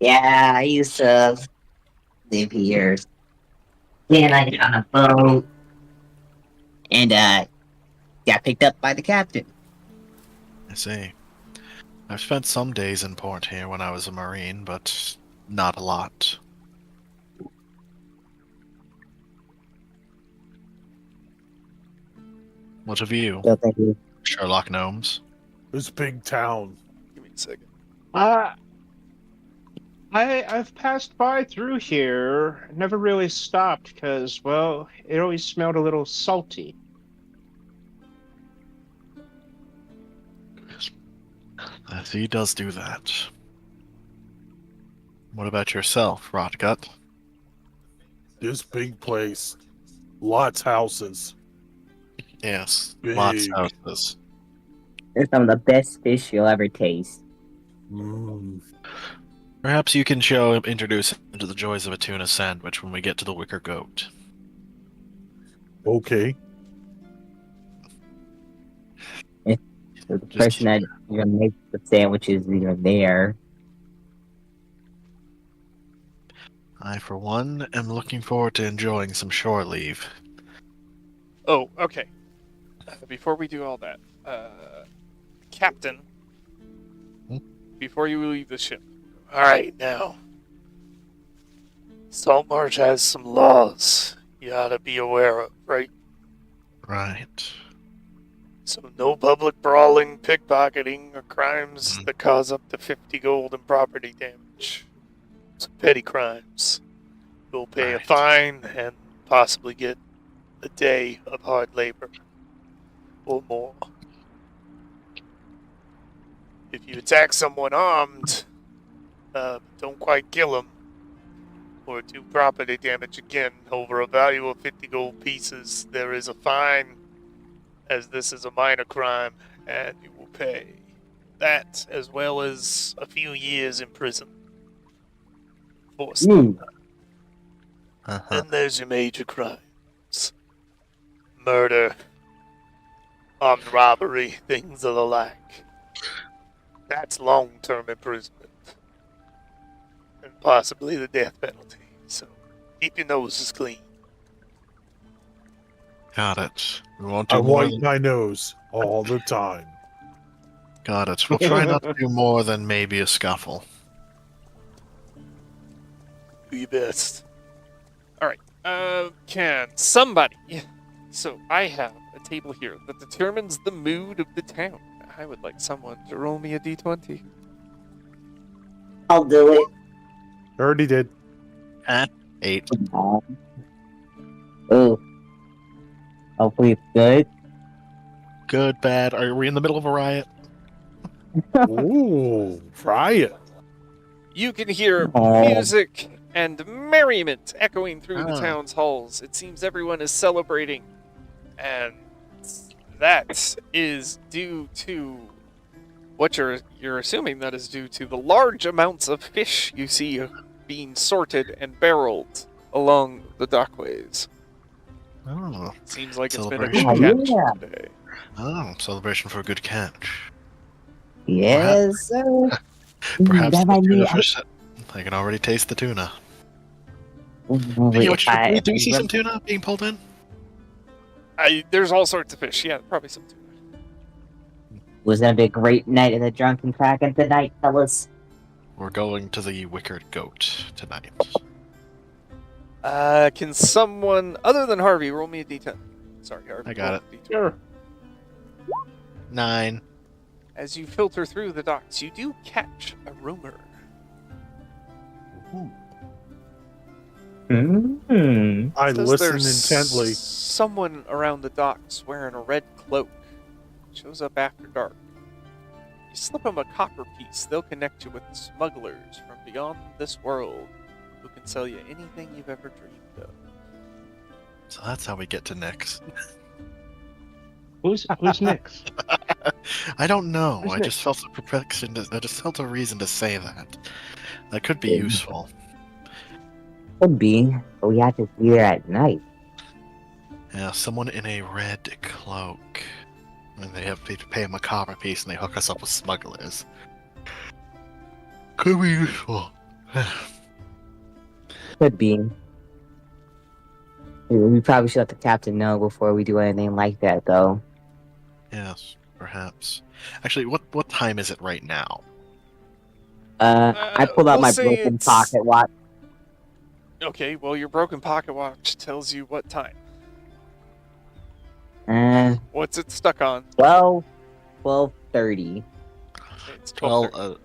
Yeah, I used to live here. Then I got on a boat and got picked up by the captain. I see. I've spent some days in port here when I was a Marine, but not a lot. What of you, So thank you. Sherlock Gnomes? This big town. Give me a second. I've passed by through here. Never really stopped because, well, it always smelled a little salty. He does do that. What about yourself, Rotgut? This big place. Lots houses. Yes, Big. lots of houses. They're some of the best fish you'll ever taste. Perhaps you can introduce him to the joys of a tuna sandwich when we get to the Wicker Goat. Okay. So the person that you're gonna make the sandwiches even there. I, for one, am looking forward to enjoying some shore leave. Oh, okay. Before we do all that, Captain, before you leave the ship, All right, now. Saltmarsh has some laws you ought to be aware of, right? Right. So no public brawling, pickpocketing, or crimes that cause up to 50 gold in property damage. Some petty crimes. You'll pay a Right. fine and possibly get a day of hard labor. Or more. If you attack someone armed, don't quite kill them, or do property damage again over a value of 50 gold pieces, there is a fine, as this is a minor crime, and you will pay that as well as a few years in prison. Forced. Uh-huh. Then there's your major crimes. Murder, armed robbery, things of the like. That's long-term imprisonment. And possibly the death penalty. So, keep your noses clean. Got it. We won't I do more wipe than... my nose all the time. Got it. We'll try not to do more than maybe a scuffle. Do your best. can somebody... So, I have a table here that determines the mood of the town. I would like someone to roll me a d20. I'll do it. Already did. 8. Oh. Hopefully it's good. Good, bad. Are we in the middle of a riot? Ooh, riot. You can hear Oh. music and merriment echoing through the Ah. town's halls. It seems everyone is celebrating, and that is due to what you're assuming that is due to the large amounts of fish you see being sorted and barreled along the dockways. Oh. Seems like it's been a Celebration. good catch Yeah. today. Oh, celebration for a good catch. Yes, sir. Perhaps That the might be- tuna fish. I can already taste the tuna. Wait, Which if I- do we see some tuna being pulled in? There's all sorts of fish. Yeah, probably some tuna. Was that a great night at the Drunken Kraken tonight, fellas? We're going to the Wicker Goat tonight. Can someone other than Harvey roll me a d10? Sorry, Harvey. I got roll a d20. Sure. 9. As you filter through the docks, you do catch a rumor. I Says listen there's intently. Someone around the docks wearing a red cloak shows up after dark. You slip them a copper piece, they'll connect you with smugglers from beyond this world who can sell you anything you've ever dreamed of. So that's how we get to Nyx. Who's next? I don't know. Who's I just felt a perplexion. I just felt a reason to say that. That could be useful. Could be, but we have to be there at night. Yeah, someone in a red cloak. And they have to pay him a copper piece and they hook us up with smugglers. Could be useful. Could be. We probably should let the captain know before we do anything like that, though. Yes, perhaps. Actually, what time is it right now? I pulled out we'll my say broken it's- pocket watch. Okay, well, your broken pocket watch tells you what time. What's it stuck on? 12:30. It's 12, 12:30.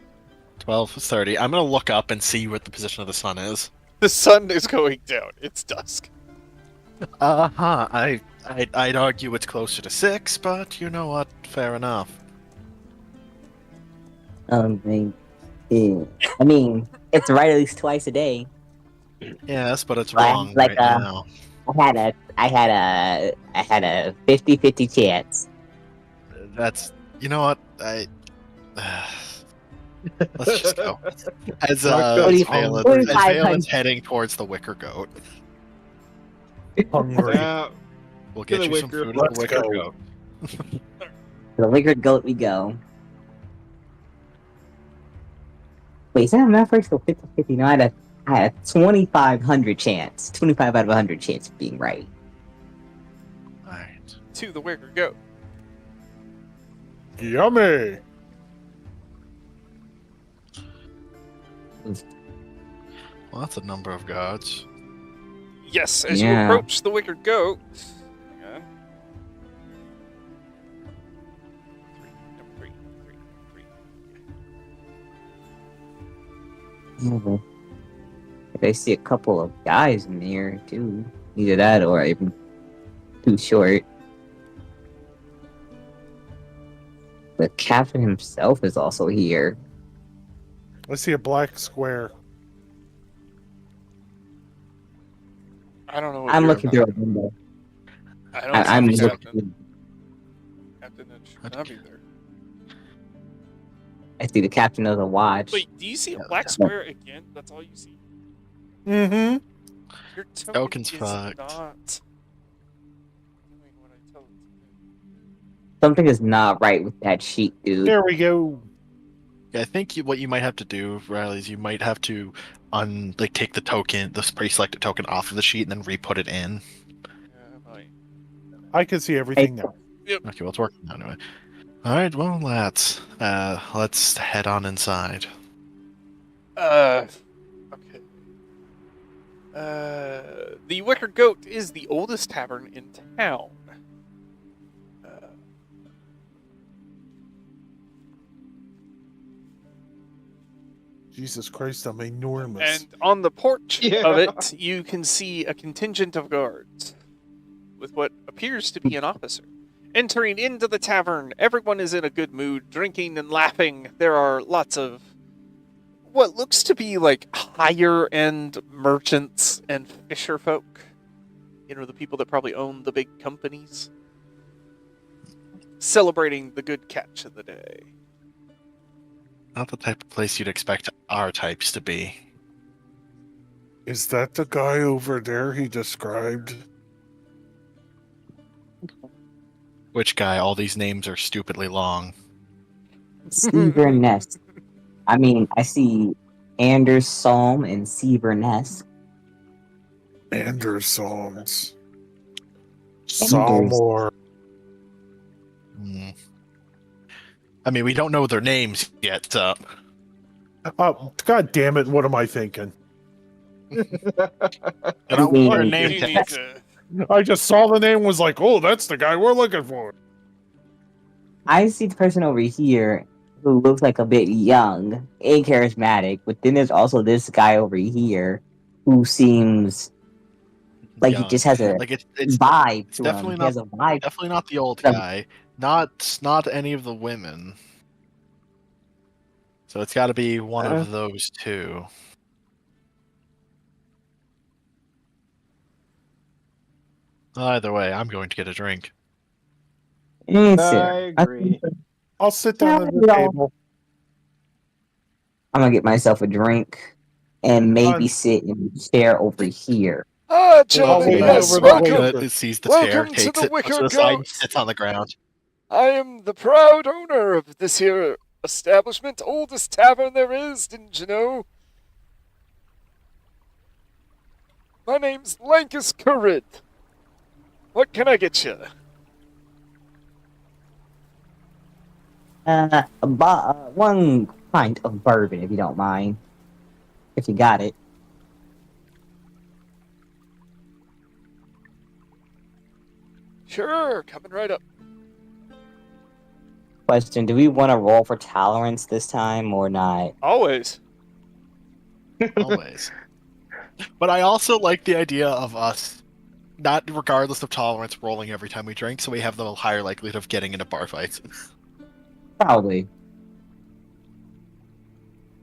12:30. I'm gonna look up and see what the position of the sun is. The sun is going down. It's dusk. Uh-huh. I'd argue it's closer to 6, but you know what? Fair enough. I mean, it's right at least twice a day. Yes, but it's Like- wrong like, right now. I had a 50-50 chance. That's... You know what? Let's just go. As Rotgut's Veylan's heading towards the Wicker Goat, hungry. we'll To get the you some Wicker. food at Let's the Wicker go. Goat. The Wicker Goat we go. Wait, is that enough for us to 50-50? No, I had a 2,500 chance. 25 out of 100 chance of being right. Alright. To the Wicker Goat. Yummy. Well, that's a number of gods. Yes, as you Yeah. approach the Wicker Goat. Hang on. Three. Yeah, but I see a couple of guys in here too. Either that or I'm too short. The captain himself is also here. I see a black square. I don't know what I'm you're looking through a talking window. about. I don't I'm see the looking. captain. Captain should not be there. I see the captain of the watch. Wait, do you see a Yeah, black yeah. square again? That's all you see? Mm-hmm. Your token Token's is fucked. not doing what I tell it to do. Something is not right with that sheet, dude. There we go. Yeah, I think what you might have to do, Riley, is you might have to take the token, the pre-selected token off of the sheet and then re-put it in. Yeah, I might. I can see everything now. Okay, well, it's working now anyway. Alright, well, let's head on inside. Okay. The Wicker Goat is the oldest tavern in town. Jesus Christ, I'm enormous. And on the porch Yeah. of it, you can see a contingent of guards with what appears to be an officer. Entering into the tavern, everyone is in a good mood, drinking and laughing. There are lots of what looks to be like higher end merchants and fisher folk. You know, the people that probably own the big companies. Celebrating the good catch of the day. Not the type of place you'd expect our types to be. Is that the guy over there he described? Which guy? All these names are stupidly long. Seaver Nest. I mean, I see Anders Psalm and Seaver Nest. Andersons. Saltmarsh. Hmm. I mean, we don't know their names yet. God damn it, what am I thinking? You know, we're You name need tags. to- I just saw the name and was like, oh, that's the guy we're looking for. I see the person over here who looks like a bit young and charismatic, but then there's also this guy over here who seems like he Young. just has a Like it's vibe it's to definitely him. He not- has a vibe. definitely not the old Um, guy. Not any of the women. So it's got to be one of those two. Either way, I'm going to get a drink. I agree. I'll sit down Yeah, at the no. table. I'm gonna get myself a drink and maybe Fun. sit in the chair over here. Ah, I'll gentlemen, wait yes, over the welcome. way. It sees the Welcome chair, to takes the it, Wicker puts it aside, Goat. sits on the ground. I am the proud owner of this here establishment, oldest tavern there is, didn't you know? My name's Lankus Currid. What can I get you? One pint of bourbon, if you don't mind. If you got it. Sure, coming right up. Question, do we want to roll for tolerance this time or not? Always. Always. But I also like the idea of us, not regardless of tolerance, rolling every time we drink, so we have the higher likelihood of getting into bar fights. Probably.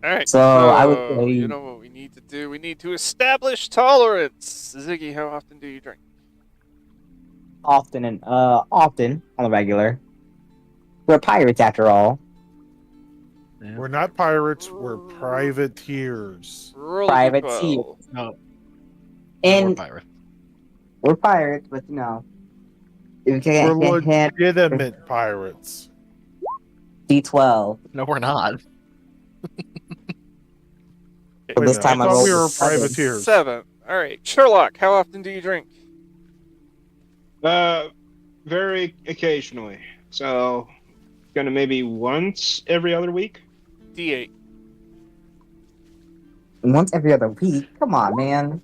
Alright, So, I would say- you know what we need to do? We need to establish tolerance. Ziggy, how often do you drink? Often on the regular. We're pirates after all. We're not pirates. We're privateers. Roll Private D12. sea. No, we're And pirates. we're pirates, but you know, if you We're can't hit legitimate pirates. D12. No, we're not. But Wait this a minute, time I I thought rolled we were a seven. privateers. 7. All right, Sherlock. How often do you drink? Very occasionally. So, gonna maybe once every other week. D8. Once every other week. Come on, man.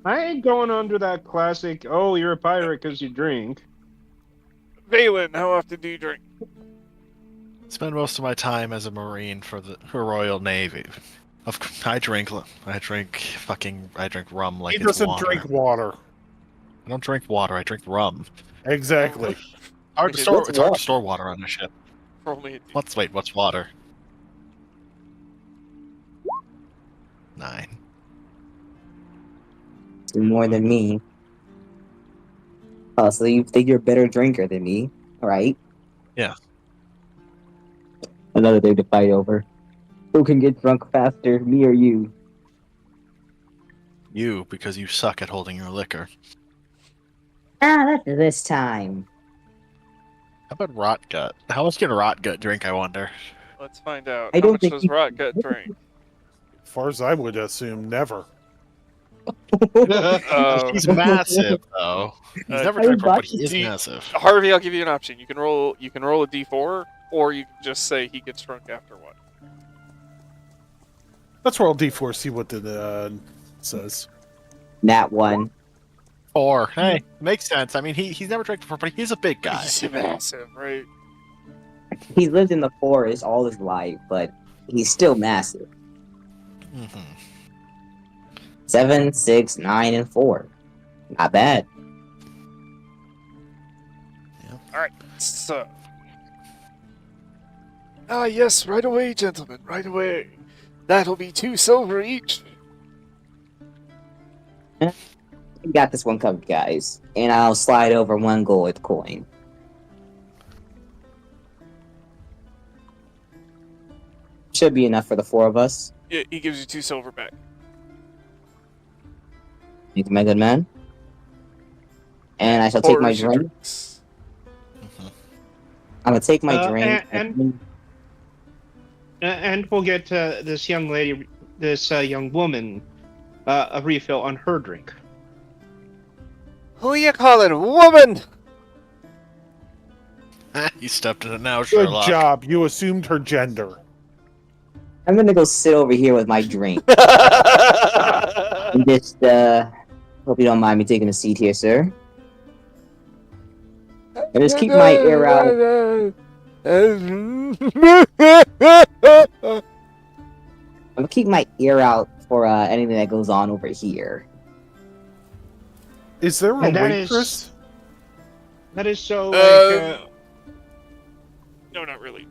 I ain't going under that classic. Oh, you're a pirate because you drink. Veylan, how often do you drink? Spend most of my time as a Marine for the Royal Navy. I drink rum like He it's doesn't water. drink water. I don't drink water. I drink rum. Exactly. Hard to Okay, store. what's It's hard water? to store water on a ship. Roll me a D. What's water? 9. More than me. Oh, so you think you're a better drinker than me, right? Yeah. Another thing to fight over. Who can get drunk faster, me or you? You, because you suck at holding your liquor. That's this time. How about Rotgut? How much can Rotgut drink, I wonder? Let's find out. I How don't much think does he- Rotgut drink? As far as I would assume, never. He's massive, though. He's never I drank rum, thought but he is he- massive. Harvey, I'll give you an option. You can roll a D4, or you can just say he gets drunk after what? Let's roll D4, see what the says. Nat 1. Or, hey, makes sense. I mean, he's never drank before, but he's a big guy. He's massive, right? He's lived in the forest all his life, but he's still massive. Mm-hmm. 7, 6, 9, and 4. Not bad. So. Ah, yes, right away, gentlemen, right away. That'll be 2 silver each. You got this one covered, guys. And I'll slide over 1 gold coin. Should be enough for the 4 of us. Yeah, he gives you 2 silver back. Thank you, my good man. And I shall take my Pours your drink. drinks. I'm gonna take my Uh, drink. And we'll get this young lady, this young woman, a refill on her drink. Who you calling woman? You stepped in it now, Good Sherlock. job. You assumed her gender. I'm gonna go sit over here with my drink. And just, hope you don't mind me taking a seat here, sir. And just keep my ear out. I'm gonna keep my ear out for anything that goes on over here. Is there a And that waitress? That is so No, not really.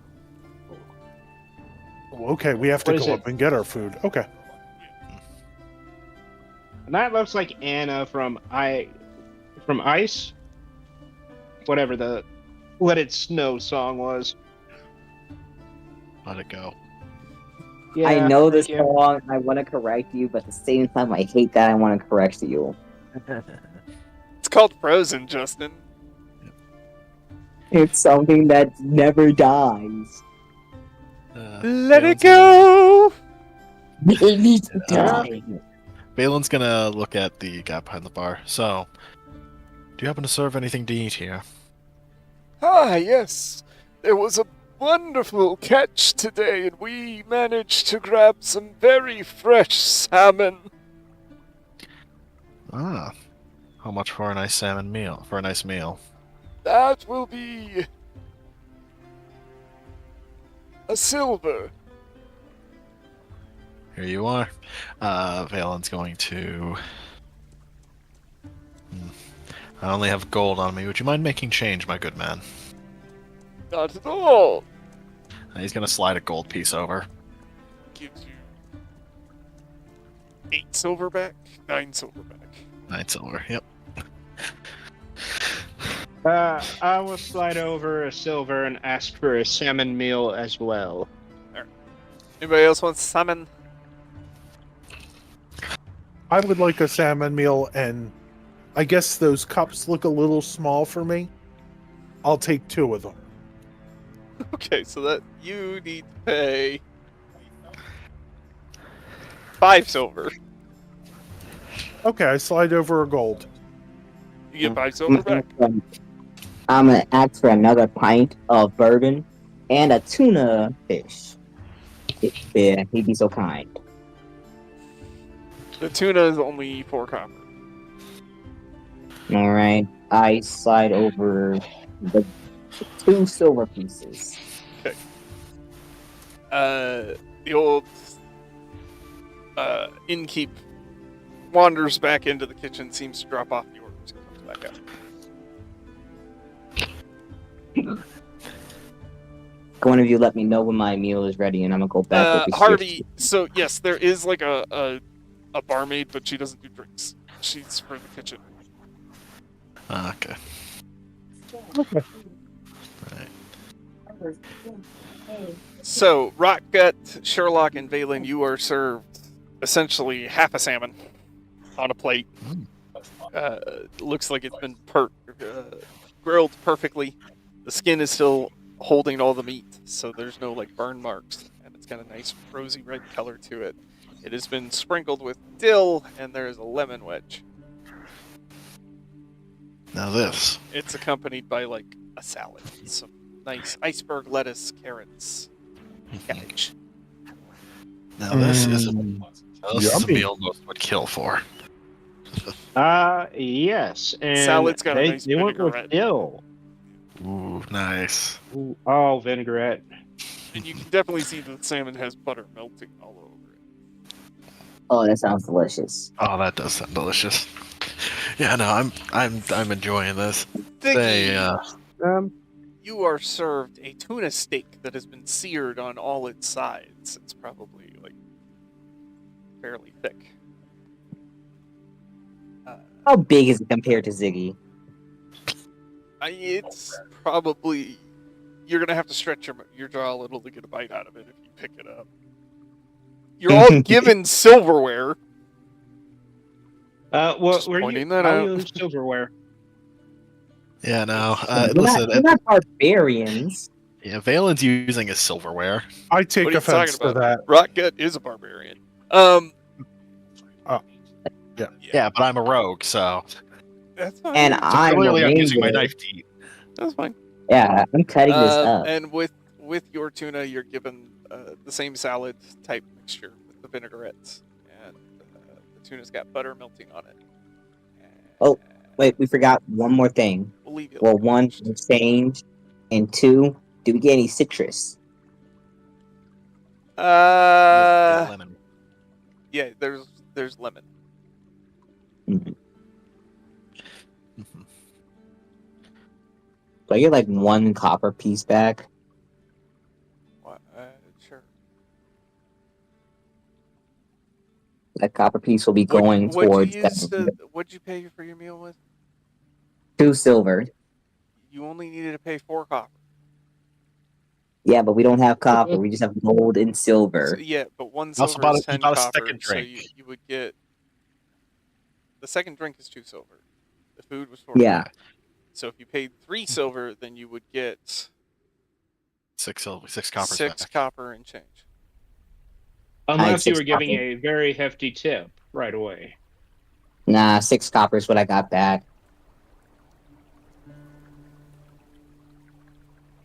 Oh, okay, we have to What is go it? up and get our food. Okay. And that looks like Anna from Ice. Whatever the Let It Snow song was. Let it go. I know this thank you. song, I want to correct you, but at the same time, I hate that I want to correct you. It's called Frozen, Justin. It's something that never dies. Let it go! It needs to die. Veylan's gonna look at the guy behind the bar. So, do you happen to serve anything to eat here? Ah, yes. There was a wonderful catch today, and we managed to grab some very fresh salmon. Ah. How much for a nice salmon meal? For a nice meal? That will be a silver. Here you are. Veylan's going to... I only have gold on me. Would you mind making change, my good man? Not at all. He's gonna slide a gold piece over. Gives you 8 silver back, 9 silver back. 9 silver, yep. I will slide over a silver and ask for a salmon meal as well. Alright. Anybody else want salmon? I would like a salmon meal, and I guess those cups look a little small for me. I'll take 2 of them. Okay, so that you need to pay 5 silver. Okay, I slide over a gold. You get 5 silver back. I'm gonna ask for another pint of bourbon and a tuna fish. If he'd be so kind. The tuna is only 4 copper. All right, I slide over the 2 silver pieces. The old innkeep wanders back into the kitchen, seems to drop off the orders, and comes back out. One of you let me know when my meal is ready, and I'm gonna go back with the Harvey, so yes, there is like a barmaid, but she doesn't do drinks. She's for the kitchen. Okay. So, Rotgut, Sherlock, and Veylan, you are served essentially half a salmon on a plate. Looks like it's been grilled perfectly. The skin is still holding all the meat, so there's no like burn marks, and it's got a nice rosy red color to it. It has been sprinkled with dill, and there is a lemon wedge. Now this. It's accompanied by like a salad, some nice iceberg lettuce, carrots, cabbage. Now this is a meal most would kill for. Yes. And Salad's got a nice they went with vinaigrette. dill. Ooh, nice. Ooh, oh, vinaigrette. And you can definitely see that the salmon has butter melting all over it. Oh, that sounds delicious. Oh, that does sound delicious. Yeah, no, I'm enjoying this. Ziggy, They, you are served a tuna steak that has been seared on all its sides. It's probably like fairly thick. How big is it compared to Ziggy? It's probably you're gonna have to stretch your jaw a little to get a bite out of it if you pick it up. You're all given silverware. Well, Just we're pointing that out. using silverware. yeah, no. We're not barbarians. Yeah, Veylan's using his silverware. I take What are you offense talking to about? that. Rotgut is a barbarian. Yeah, but I'm a rogue, so That's fine. And so I'm clearly a I'm using my ranger. knife to eat. That's fine. Yeah, I'm cutting this up. And with your tuna, you're given the same salad type mixture with the vinaigrettes, and the tuna's got butter melting on it. Oh, wait, we forgot one more thing. We'll leave you. Well, 1, exchange, and 2, do we get any citrus? Lemon. Yeah, there's lemon. Mhm. Do I get like 1 copper piece back? What? Sure. That copper piece will be going towards What'd you pay for your meal with? 2 silver. You only needed to pay 4 copper. Yeah, but we don't have copper. We just have gold and silver. So, yeah, but 1 Also silver bought is a- you 10 bought a copper, second so drink. you would get... The second drink is 2 silver. The food was 4 Yeah. copper. So if you paid 3 silver, then you would get 6 copper. 6 copper and change. Unless you 6 were giving copper. a very hefty tip right away. Nah, 6 copper is what I got back.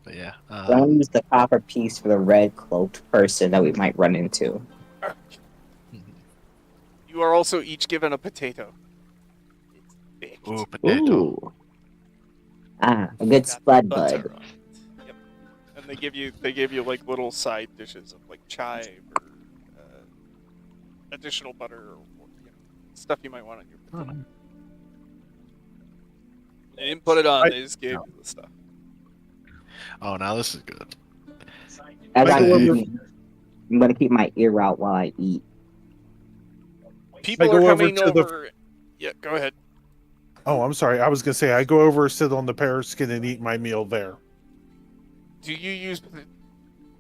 But yeah. Don't use the copper piece for the red cloaked person that we might run into. You are also each given a potato. It's baked. Ooh, potato. Ooh. Ah, a good Got spud butter bud. on it. Yep. And they give you like little side dishes of like chive or additional butter or stuff you might want on your potato. They didn't put it on. They just gave you the stuff. Oh, now this is good. As I I'm go eating, I'm gonna keep my ear out while I eat. People go are over coming to the- over. Yeah, go ahead. Oh, I'm sorry. I was gonna say I go over, sit on the pear skin, and eat my meal there. Do you use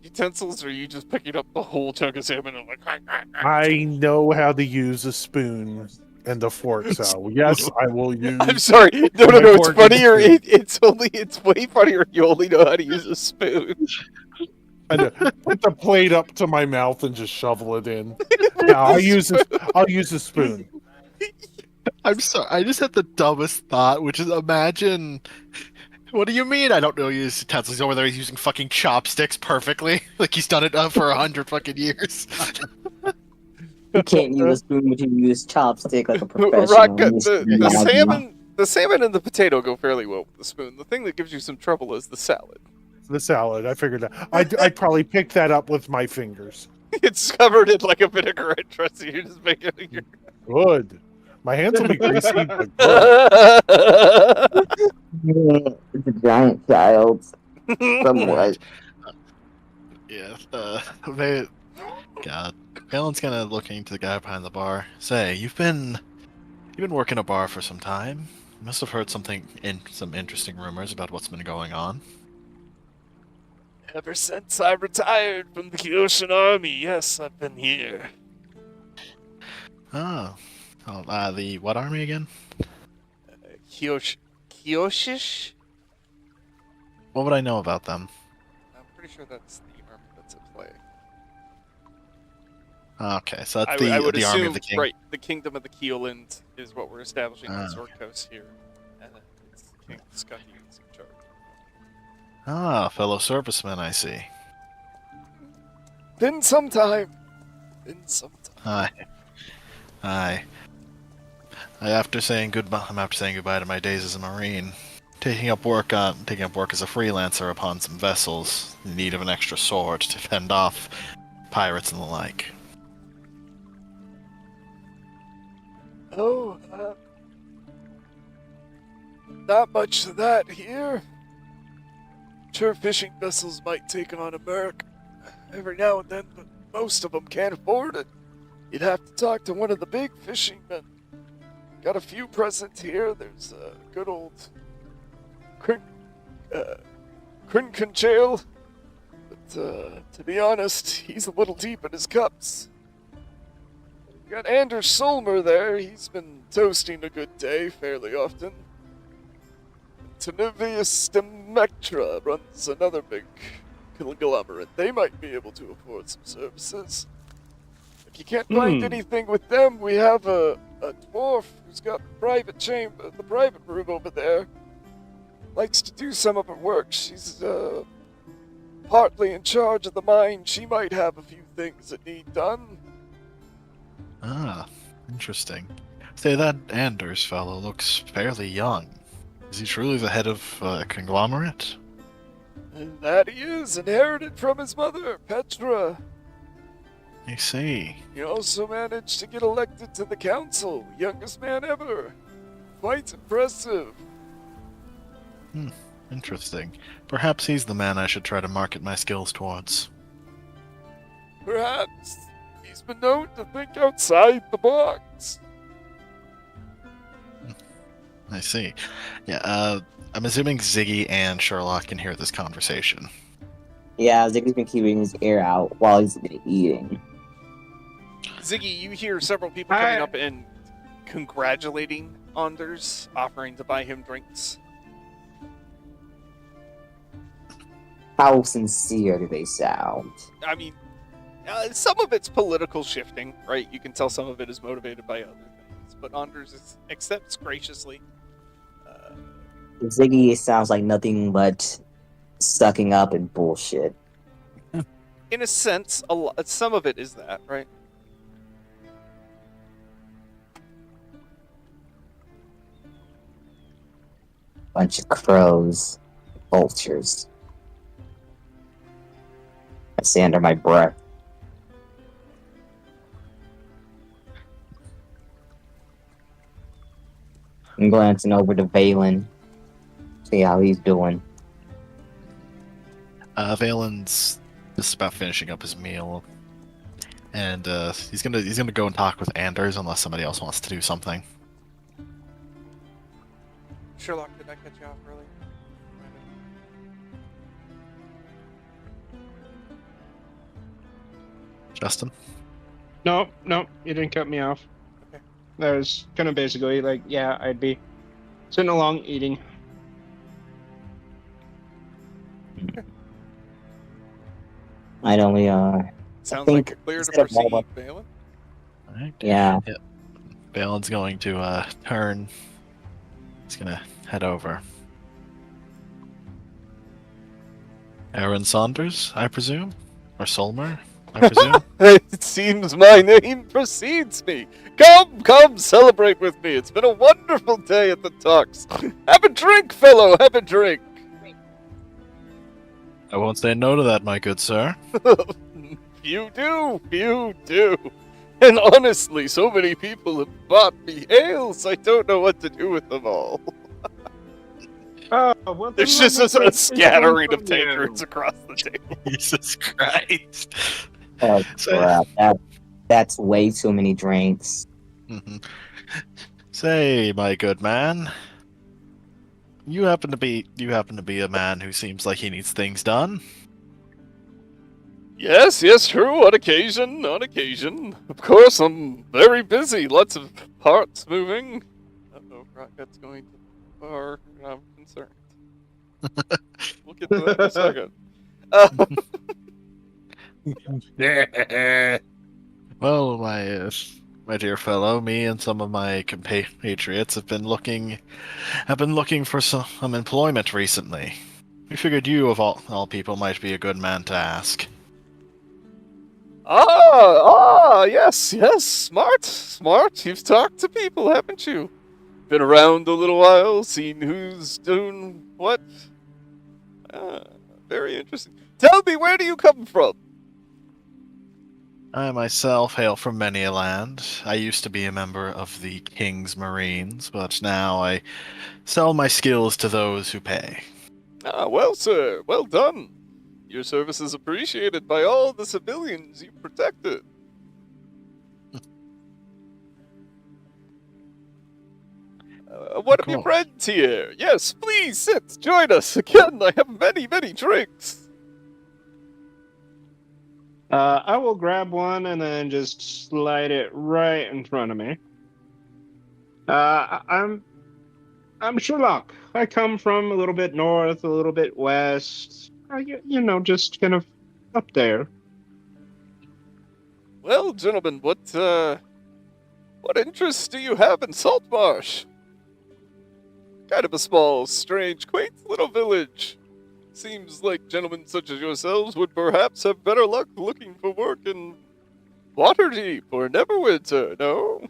utensils, or are you just picking up the whole chunk of salmon and like? I know how to use a spoon and a fork, so yes, I will use. I'm sorry. No, my It's fork and funnier. spoon. It's way funnier. You only know how to use a spoon. I know. Put the plate up to my mouth and just shovel it in. Yeah, I'll use a spoon. I'm sorry. I just had the dumbest thought, which is imagine. What do you mean? I don't know. Use utensils. He's over there. He's using fucking chopsticks perfectly, like he's done it for 100 fucking years. You can't use a spoon, but you use chopstick like a professional. Rotgut, the salmon and the potato go fairly well with the spoon. The thing that gives you some trouble is the salad. The salad. I figured that. I'd probably pick that up with my fingers. It's covered in like a vinaigrette dressing. You just make it. Good. My hands will be greasy, but good. It's a giant child. Somewhat. Yeah. God. Veylan's kind of looking to the guy behind the bar. Say, you've been working a bar for some time. You must have heard some interesting rumors about what's been going on. Ever since I retired from the Kyoshin army, yes, I've been here. Oh. The what army again? Kyoshish? What would I know about them? I'm pretty sure that's the army that's at play. Okay, so that's I would the assume, army of the king. right, the kingdom of the Keoland is what we're establishing on Sword Coast here. And then it's King Scotty who's in charge. Ah, fellow servicemen, I see. Been some time. Aye. After saying goodbye to my days as a marine, taking up work as a freelancer upon some vessels in need of an extra sword to fend off pirates and the like. Oh, not much of that here. Sure, fishing vessels might take on a merc every now and then, but most of them can't afford it. You'd have to talk to one of the big fishing men. Got a few present here. There's a good old Crinconchail. But to be honest, he's a little deep in his cups. Got Anders Solmer there. He's been toasting a good day fairly often. Tanivius Demectra runs another big conglomerate. They might be able to afford some services. If you can't find anything with them, we have a dwarf who's got the private room over there. Likes to do some of her work. She's partly in charge of the mine. She might have a few things that need done. Ah, interesting. Say, that Anders fellow looks fairly young. Is he truly the head of a conglomerate? And that he is, inherited from his mother, Petra. I see. He also managed to get elected to the council, youngest man ever. Quite impressive. Interesting. Perhaps he's the man I should try to market my skills towards. Perhaps. He's been known to think outside the box. I see. Yeah, I'm assuming Ziggy and Sherlock can hear this conversation. Yeah, Ziggy's been keeping his ear out while he's been eating. Ziggy, you hear several people coming up and congratulating Anders, offering to buy him drinks. How sincere do they sound? I mean, some of it's political shifting, right? You can tell some of it is motivated by other things, but Anders accepts graciously. Ziggy sounds like nothing but sucking up and bullshit. In a sense, some of it is that, right? Bunch of crows, vultures. I say under my breath. I'm glancing over to Veylan, see how he's doing. Veylan's just about finishing up his meal, and he's gonna go and talk with Anders unless somebody else wants to do something. Sherlock, did I cut you off early? Justin? No, you didn't cut me off. Okay. That was kind of basically like, yeah, I'd be sitting along eating. I know we are. Sounds think like a clear to instead of proceed, all Veylan. Alright. Yeah. Veylan's going to turn. He's gonna head over. Aaron Saunders, I presume? Or Solmer, I presume? It seems my name precedes me. Come, celebrate with me. It's been a wonderful day at the Tux. Have a drink, fellow, have a drink. I won't say no to that, my good sir. You do. And honestly, so many people have bought me ales, I don't know what to do with them all. Well, There's then just let me a drink scattering one of from you. tankards across the table. Jesus Christ. Oh So- crap! That's way too many drinks. Mhm. Say, my good man, you happen to be a man who seems like he needs things done. Yes, true, on occasion. Of course, I'm very busy, lots of parts moving. Uh-oh, Rotgut's going to the bar, and I'm concerned. We'll get to that in a second. Well, my dear fellow, me and some of my compatriots have been looking for some employment recently. We figured you, of all people, might be a good man to ask. Yes, smart. You've talked to people, haven't you? Been around a little while, seen who's doing what. Very interesting. Tell me, where do you come from? I myself hail from many a land. I used to be a member of the King's Marines, but now I sell my skills to those who pay. Well, sir, well done. Your service is appreciated by all the civilians you protected. What have you course. bred here? Yes, please sit, join us again. I have many drinks. I will grab one and then just slide it right in front of me. I'm Sherlock. I come from a little bit north, a little bit west. You know, just kind of up there. Well, gentlemen, what interests do you have in Saltmarsh? Kind of a small, strange, quaint little village. Seems like gentlemen such as yourselves would perhaps have better luck looking for work in Waterdeep or Neverwinter, no?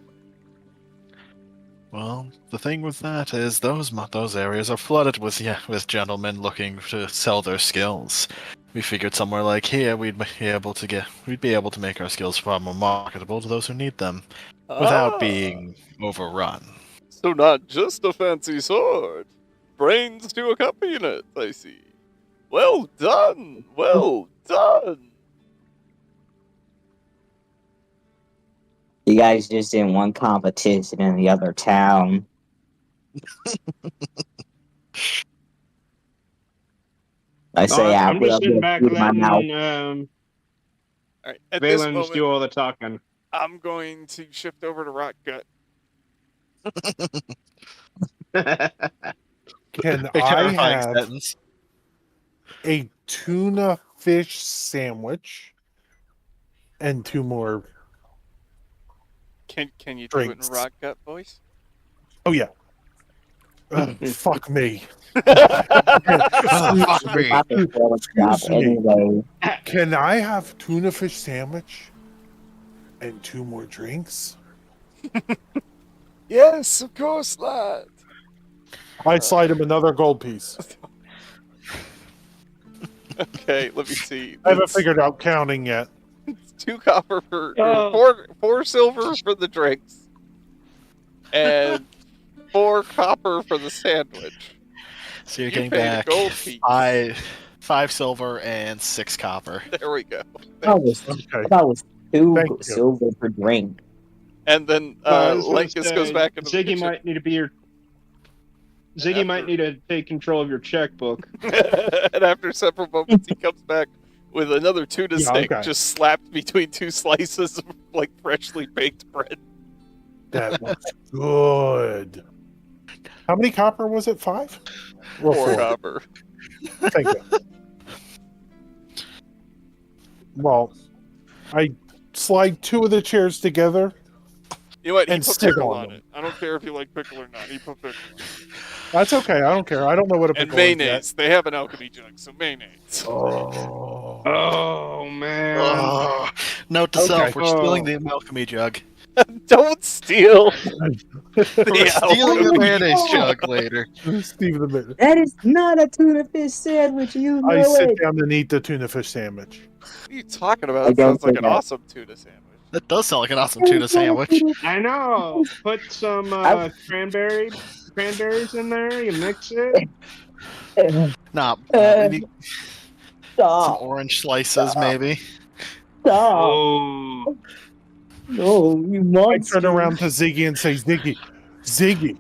Well, the thing with that is those areas are flooded with gentlemen looking to sell their skills. We figured somewhere like here we'd be able to make our skills far more marketable to those who need them, without being overrun. So not just a fancy sword. Brains to accompany it, I see. Well done! You guys just in one competition in the other town. I say I'm after just I sitting get back food in my mouth. letting Alright, at this Veylan just moment, do all the talking. I'm going to shift over to Rotgut. Can A I terrifying have sentence. a tuna fish sandwich and 2 more? Can you Drinks. do it in Rotgut voice? Oh yeah. Fuck me. Fuck me. Excuse me. Anyway, Can I have tuna fish sandwich and 2 more drinks? Yes, of course, lad. I slide him another gold piece. Okay, let me see. I haven't figured out counting yet. 2 copper for Oh. 4 silver for the drinks, and 4 copper for the sandwich. So you're You getting paid a back gold piece. 5 silver and 6 copper. There we go. that was Okay. 2 Thank you. silver per drink. And then I was gonna Lankus say, goes back into the Ziggy kitchen. might need to be your. Ziggy might need to take control of your checkbook. And after several moments, he comes back with another tuna Yeah, steak okay. just slapped between two slices of like freshly baked bread. That looks good. How many copper was it? 5? Or Poor 4? copper. Thank you. Well, I slide 2 of the chairs together. You know what? He And put stick pickle on on them. it. I don't care if you like pickle or not. He put pickle on it. That's okay. I don't care. I don't know what a And pickle is yet. mayonnaise. They have an alchemy jug, so mayonnaise. Oh. Oh man. Oh, note to Okay. self: we're stealing the alchemy jug. Don't steal. We're the stealing the alchemy. mayonnaise jug later. Steve the Minute. That is not a tuna fish sandwich. You know I sit it. down and eat the tuna fish sandwich. What are you talking about? I That don't sounds like think an that- awesome tuna sandwich. That does sound like an awesome tuna sandwich. I know. Put some cranberries in there. You mix it. Nah, we need some Stop. orange slices, maybe. Stop. Oh. No, you I monster. turn around to Ziggy and say, Ziggy,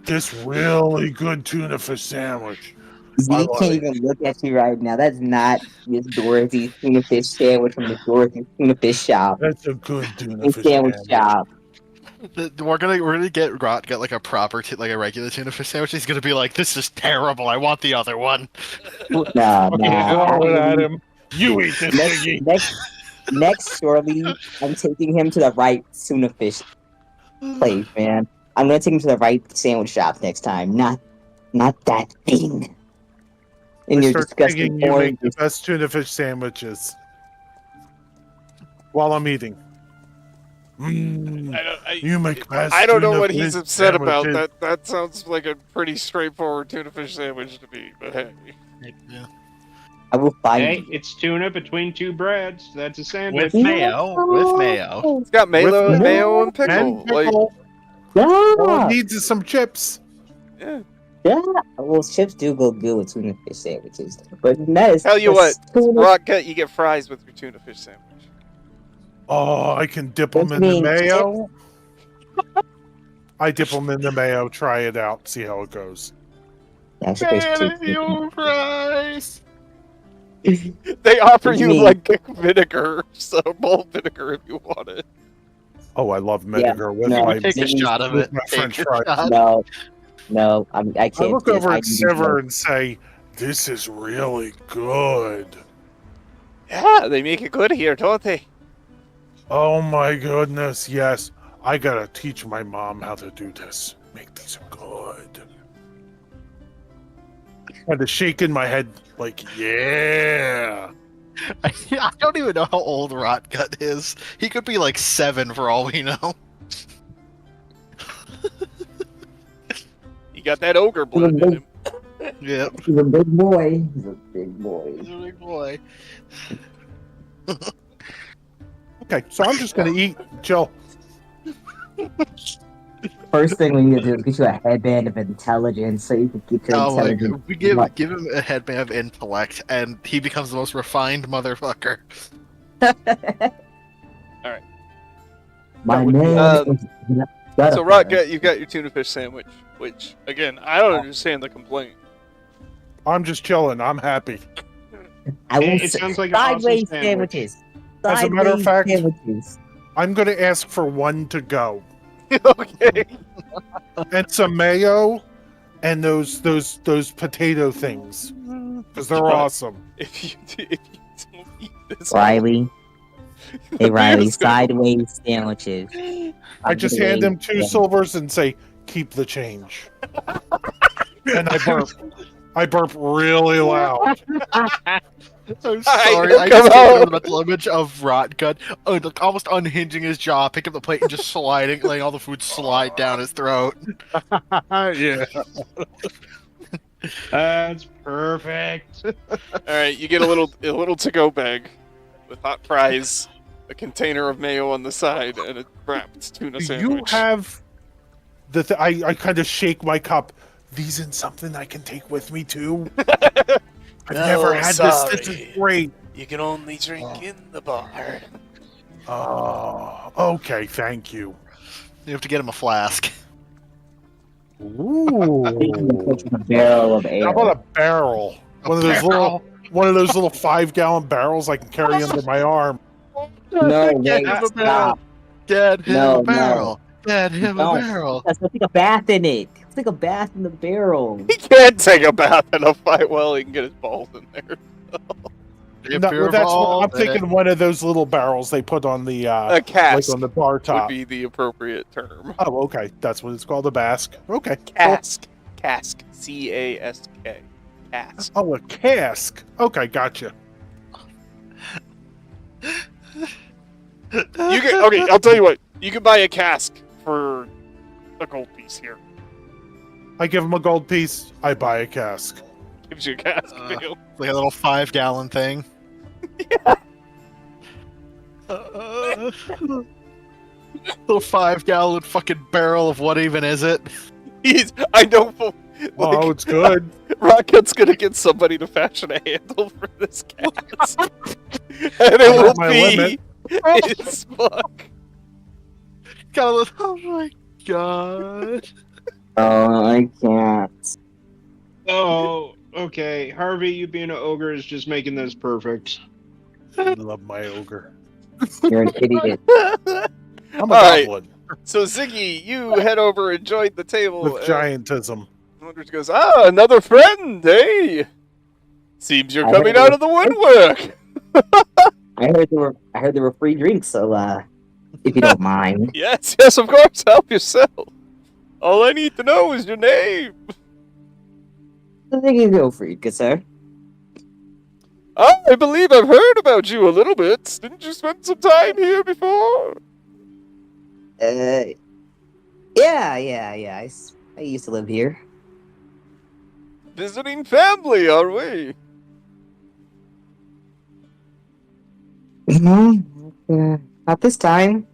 this really good tuna fish sandwich. You can't even look at you right now. That's not Miss Dorothy's tuna fish sandwich from Miss Dorothy's tuna fish shop. That's a good tuna Fish fish sandwich sandwich. shop. We're gonna get Grot get like a proper like a regular tuna fish sandwich. He's gonna be like, "This is terrible. I want the other one." No, Fucking throw it at no. him. You eat this, Ziggy. Next, surely, I'm taking him to the right tuna fish place, man. I'm gonna take him to the right sandwich shop next time. Not that thing. And I your start disgusting thinking you orange. make the best tuna fish sandwiches while I'm eating. You make best. I don't know tuna what he's fish upset about. sandwiches. That sounds like a pretty straightforward tuna fish sandwich to me. But hey, Yeah. I will find Hey, you. it's tuna between two breads. That's a sandwich. With mayo. With mayo. it's got mayo, With mayo and pickle. And pickle. Yeah, All it needs is some chips. Yeah. yeah. Well, chips do go good with tuna fish sandwiches, but that is Tell you what, tuna. Rotgut, you get fries with your tuna fish sandwich. Oh, I can dip them Which in the means mayo. I dip them in the mayo. Try it out. See how it goes. That's basically Mayo fries. They offer What do you you mean? like vinegar, so malt vinegar if you want it. Oh, I love vinegar with no, my. Take a Ziggy's- shot of with it. my Take French a fries. shot. No, I can't. I look do this. over I at can do Sever both. and say, "This is really good." Yeah, they make it good here, don't they? Oh my goodness, yes. I gotta teach my mom how to do this. Make these good. Kind of shaking my head like, yeah. I don't even know how old Rotgut is. He could be like 7 for all we know. You got that ogre blood in him. Yep. He's a big boy. He's a big boy. He's a big boy. Okay, so I'm just gonna eat, chill. First thing we need to do is get you a headband of intelligence so you can keep your Oh my intelligence. god. We give him a headband of intellect, and he becomes the most refined motherfucker. My That would be- name is So, Rotgut, you've got your tuna fish sandwich, which, again, I don't understand the complaint. I'm just chilling. I'm happy. I will It sounds like an awesome sideways sandwich. sandwiches. As a matter of Sideways fact- sandwiches. I'm gonna ask for one to go. Okay. And some mayo and those potato things. Because they're awesome. If you don't eat this, Riley. the Hey Riley, beer's gonna- sideways sandwiches. I just hand him 2 silvers and say, keep the change. And I burp. I burp really loud. I'm I sorry, I come just came out. the mental image of Rotgut like, almost unhinging his jaw, pick up the plate, and just sliding, letting all the food slide down his throat. Yeah. That's perfect. All right, you get a little to-go bag with hot fries, a container of mayo on the side, and a wrapped tuna Do sandwich. you have I kind of shake my cup. These in something I can take with me too? I've No, never had this. This sorry. is great. You can only drink in the bar. Oh, okay. Thank you. You have to get him a flask. Ooh. A barrel of ale. How about a barrel? One of those barrel? one of those little 5-gallon barrels I can carry under my arm. No, Get wait, him a stop. barrel. Get him No, a barrel. Get him a Don't. barrel. Let's take a bath in it. Let's take a bath in the barrel. He can't take a bath in a fight. Well, he can get his balls in there. If No, you're that's what, I'm involved in it. thinking one of those little barrels they put on the A cask like on the bar would top. be the appropriate term. Oh, okay. That's what it's called, a bask. Okay. cool. Cask. Cask. C-A-S-K. Cask. Oh, a cask. Okay, gotcha. You can, okay, I'll tell you what. You can buy a cask for a gold piece here. I give him a gold piece. I buy a cask. Gives you a cask deal. Like a little 5-gallon thing. Little 5-gallon fucking barrel of what even is it? I know. Like, Oh, it's good. Rotgut's gonna get somebody to fashion a handle for this cask. And it I'm will at my be limit. his fuck. Got a little, oh my god. Oh, I can't. Oh, okay. Harvey, you being an ogre is just making this perfect. I love my ogre. You're an idiot. I'm a Alright. goblin So Ziggy, you head over and join the table. with giantism. Wonders goes, another friend, hey! Seems you're I coming heard out you. of the woodwork. I heard there were free drinks, so if you don't mind. Yes, of course, help yourself. All I need to know is your name. Ziggy Zelfred, good sir. I believe I've heard about you a little bit. Didn't you spend some time here before? Yeah. I used to live here. Visiting family, are we? Not this time.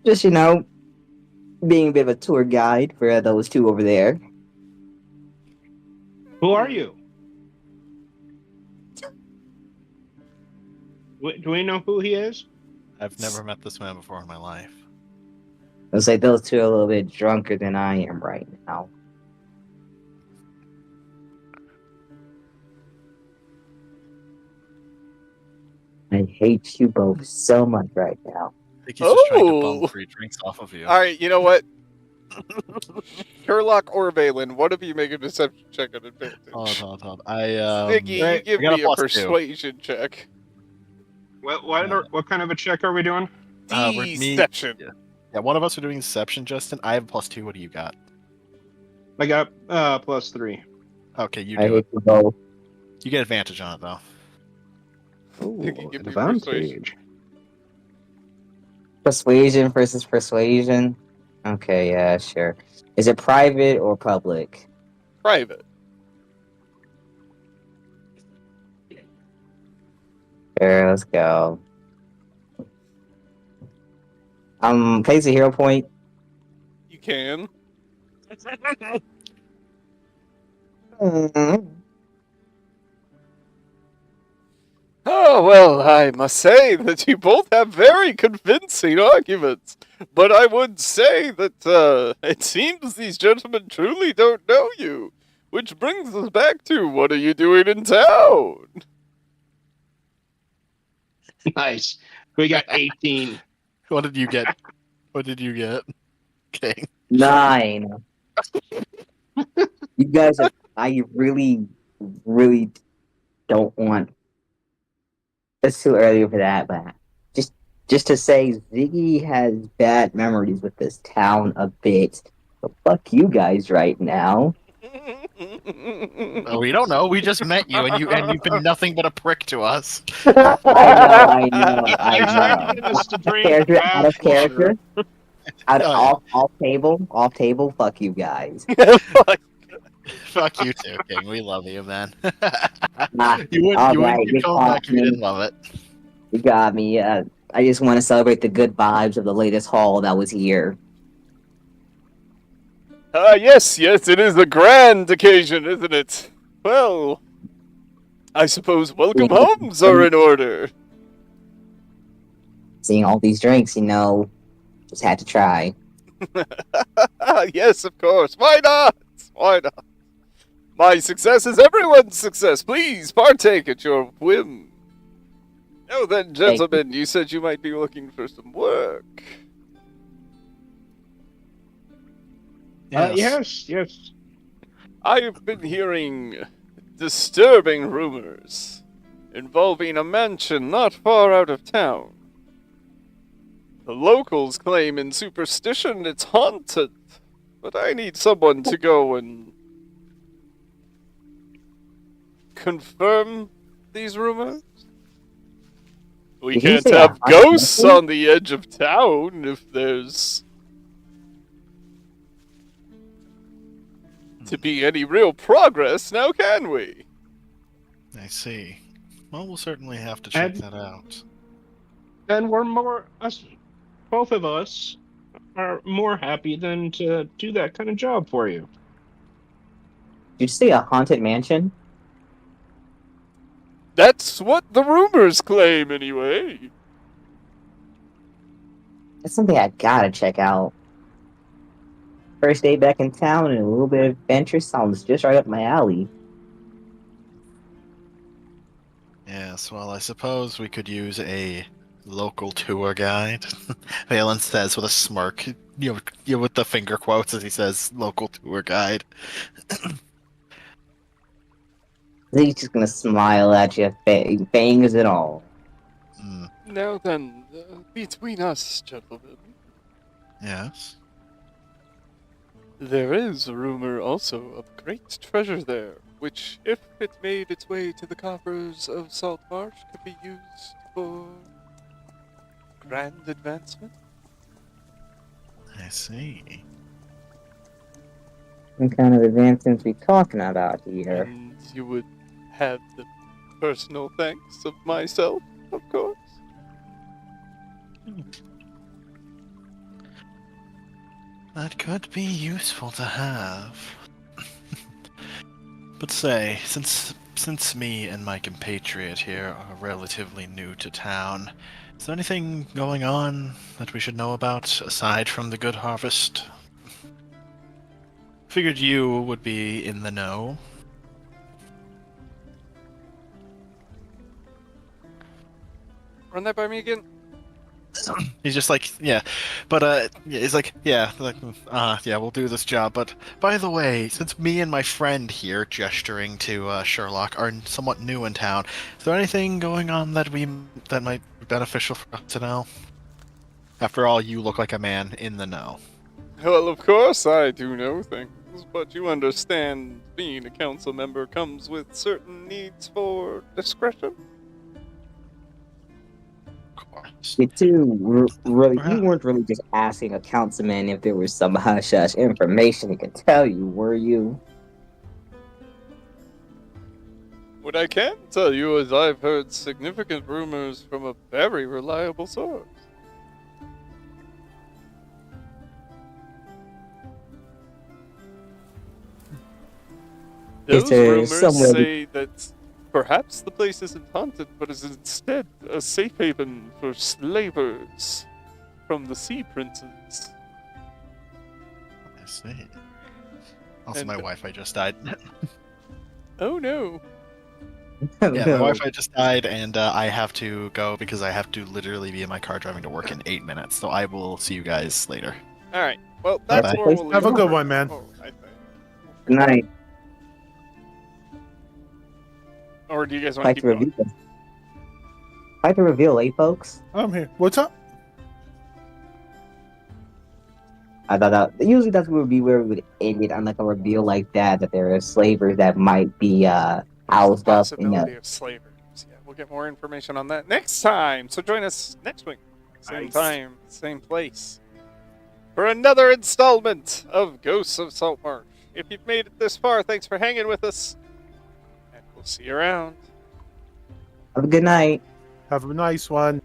Just, being a bit of a tour guide for those two over there. Who are you? Do we know who he is? I've never met this man before in my life. Looks like those two are a little bit drunker than I am right now. I hate you both so much right now. I think he's just trying to Oh. bum free drinks off of you. Alright, you know what? Sherlock or Veylan, one of you make a deception check at advantage. Hold on. I Ziggy, right, you give I got a me a +2. persuasion check. What kind of a check are we doing? me- Deception. yeah, one of us are doing deception, Justin. I have a +2. What do you got? I got +3. Okay, you I do hate it. you both. You get advantage on it though. Ooh, You can give me advantage. Persuasion versus persuasion. Okay, yeah, sure. Is it private or public? Private. Sure, let's go. Pays a hero point. You can. Oh, well, I must say that you both have very convincing arguments. But I would say that it seems these gentlemen truly don't know you. Which brings us back to, what are you doing in town? Nice. We got 18. What did you get? What did you get? Okay. 9. You guys are. I really don't want. It's too early for that, but just to say, Ziggy has bad memories with this town a bit. But fuck you guys right now. Well, we don't know. We just met you, and you've been nothing but a prick to us. I know. He's trying to get us to drink. Out of character. Out Oh, off table. Fuck you guys. Fuck you too, King. We love you, man. Nah, you wouldn't alright, keep you going back if you caught me. didn't love it. You got me. I just want to celebrate the good vibes of the latest haul that was here. Yes, it is a grand occasion, isn't it? Well, I suppose welcome homes are in order. Seeing all these drinks, just had to try. Yes, of course. Why not? My success is everyone's success. Please partake at your whim. Now then, gentlemen, you said you might be looking for some work. Yes. I've been hearing disturbing rumors involving a mansion not far out of town. The locals claim in superstition it's haunted, but I need someone to go and confirm these rumors. We Did you can't say have a haunted ghosts mansion? on the edge of town if there's to be any real progress, now can we? I see. Well, we'll certainly have to check And- that out. And both of us are more happy than to do that kind of job for you. Did you say a haunted mansion? That's what the rumors claim, anyway. That's something I gotta check out. First day back in town and a little bit of adventure sounds just right up my alley. Yes, well, I suppose we could use a local tour guide. Veylan says with a smirk, with the finger quotes as he says, local tour guide. He's just gonna smile at you, bangs and all. Hmm, Now then, between us, gentlemen, yes. there is a rumor also of great treasure there, which, if it made its way to the coffers of Saltmarsh, could be used for grand advancement. I see. What kind of advancements we talking about here? And you would have the personal thanks of myself, of course. That could be useful to have. But say, since me and my compatriot here are relatively new to town, is there anything going on that we should know about aside from the good harvest? Figured you would be in the know. Run that by me again. He's just like, yeah, but he's like, yeah, we'll do this job. But by the way, since me and my friend here, gesturing to Sherlock, are somewhat new in town, is there anything going on that might be beneficial for us to know? After all, you look like a man in the know. Well, of course I do know things, but you understand being a council member comes with certain needs for discretion. Of course. You two, you weren't really just asking a councilman if there was some hush-hush information he could tell you, were you? What I can tell you is I've heard significant rumors from a very reliable source. Is Those there rumors somewhere say that perhaps the place isn't haunted, but is instead a safe haven for slavers from the sea princes. I see. Also, And- my Wi-Fi just died. Oh no. Yeah, my Wi-Fi just died, and I have to go because I have to literally be in my car driving to work in 8 minutes. So I will see you guys later. Alright, well, that's Bye-bye. where we'll leave Have a it. good one, man. Oh, I think. Good night. Or do you guys want to Like keep to going? reveal. Like to reveal, folks. I'm here. What's up? I thought that usually that's where we would end it on like a reveal like that there are slavers that might be housed up in Possibility of slavers. Yeah, we'll get more information on that next time. So join us next week, same Nice. time, same place, for another installment of Ghosts of Saltmarsh. If you've made it this far, thanks for hanging with us, and we'll see you around. Have a good night. Have a nice one.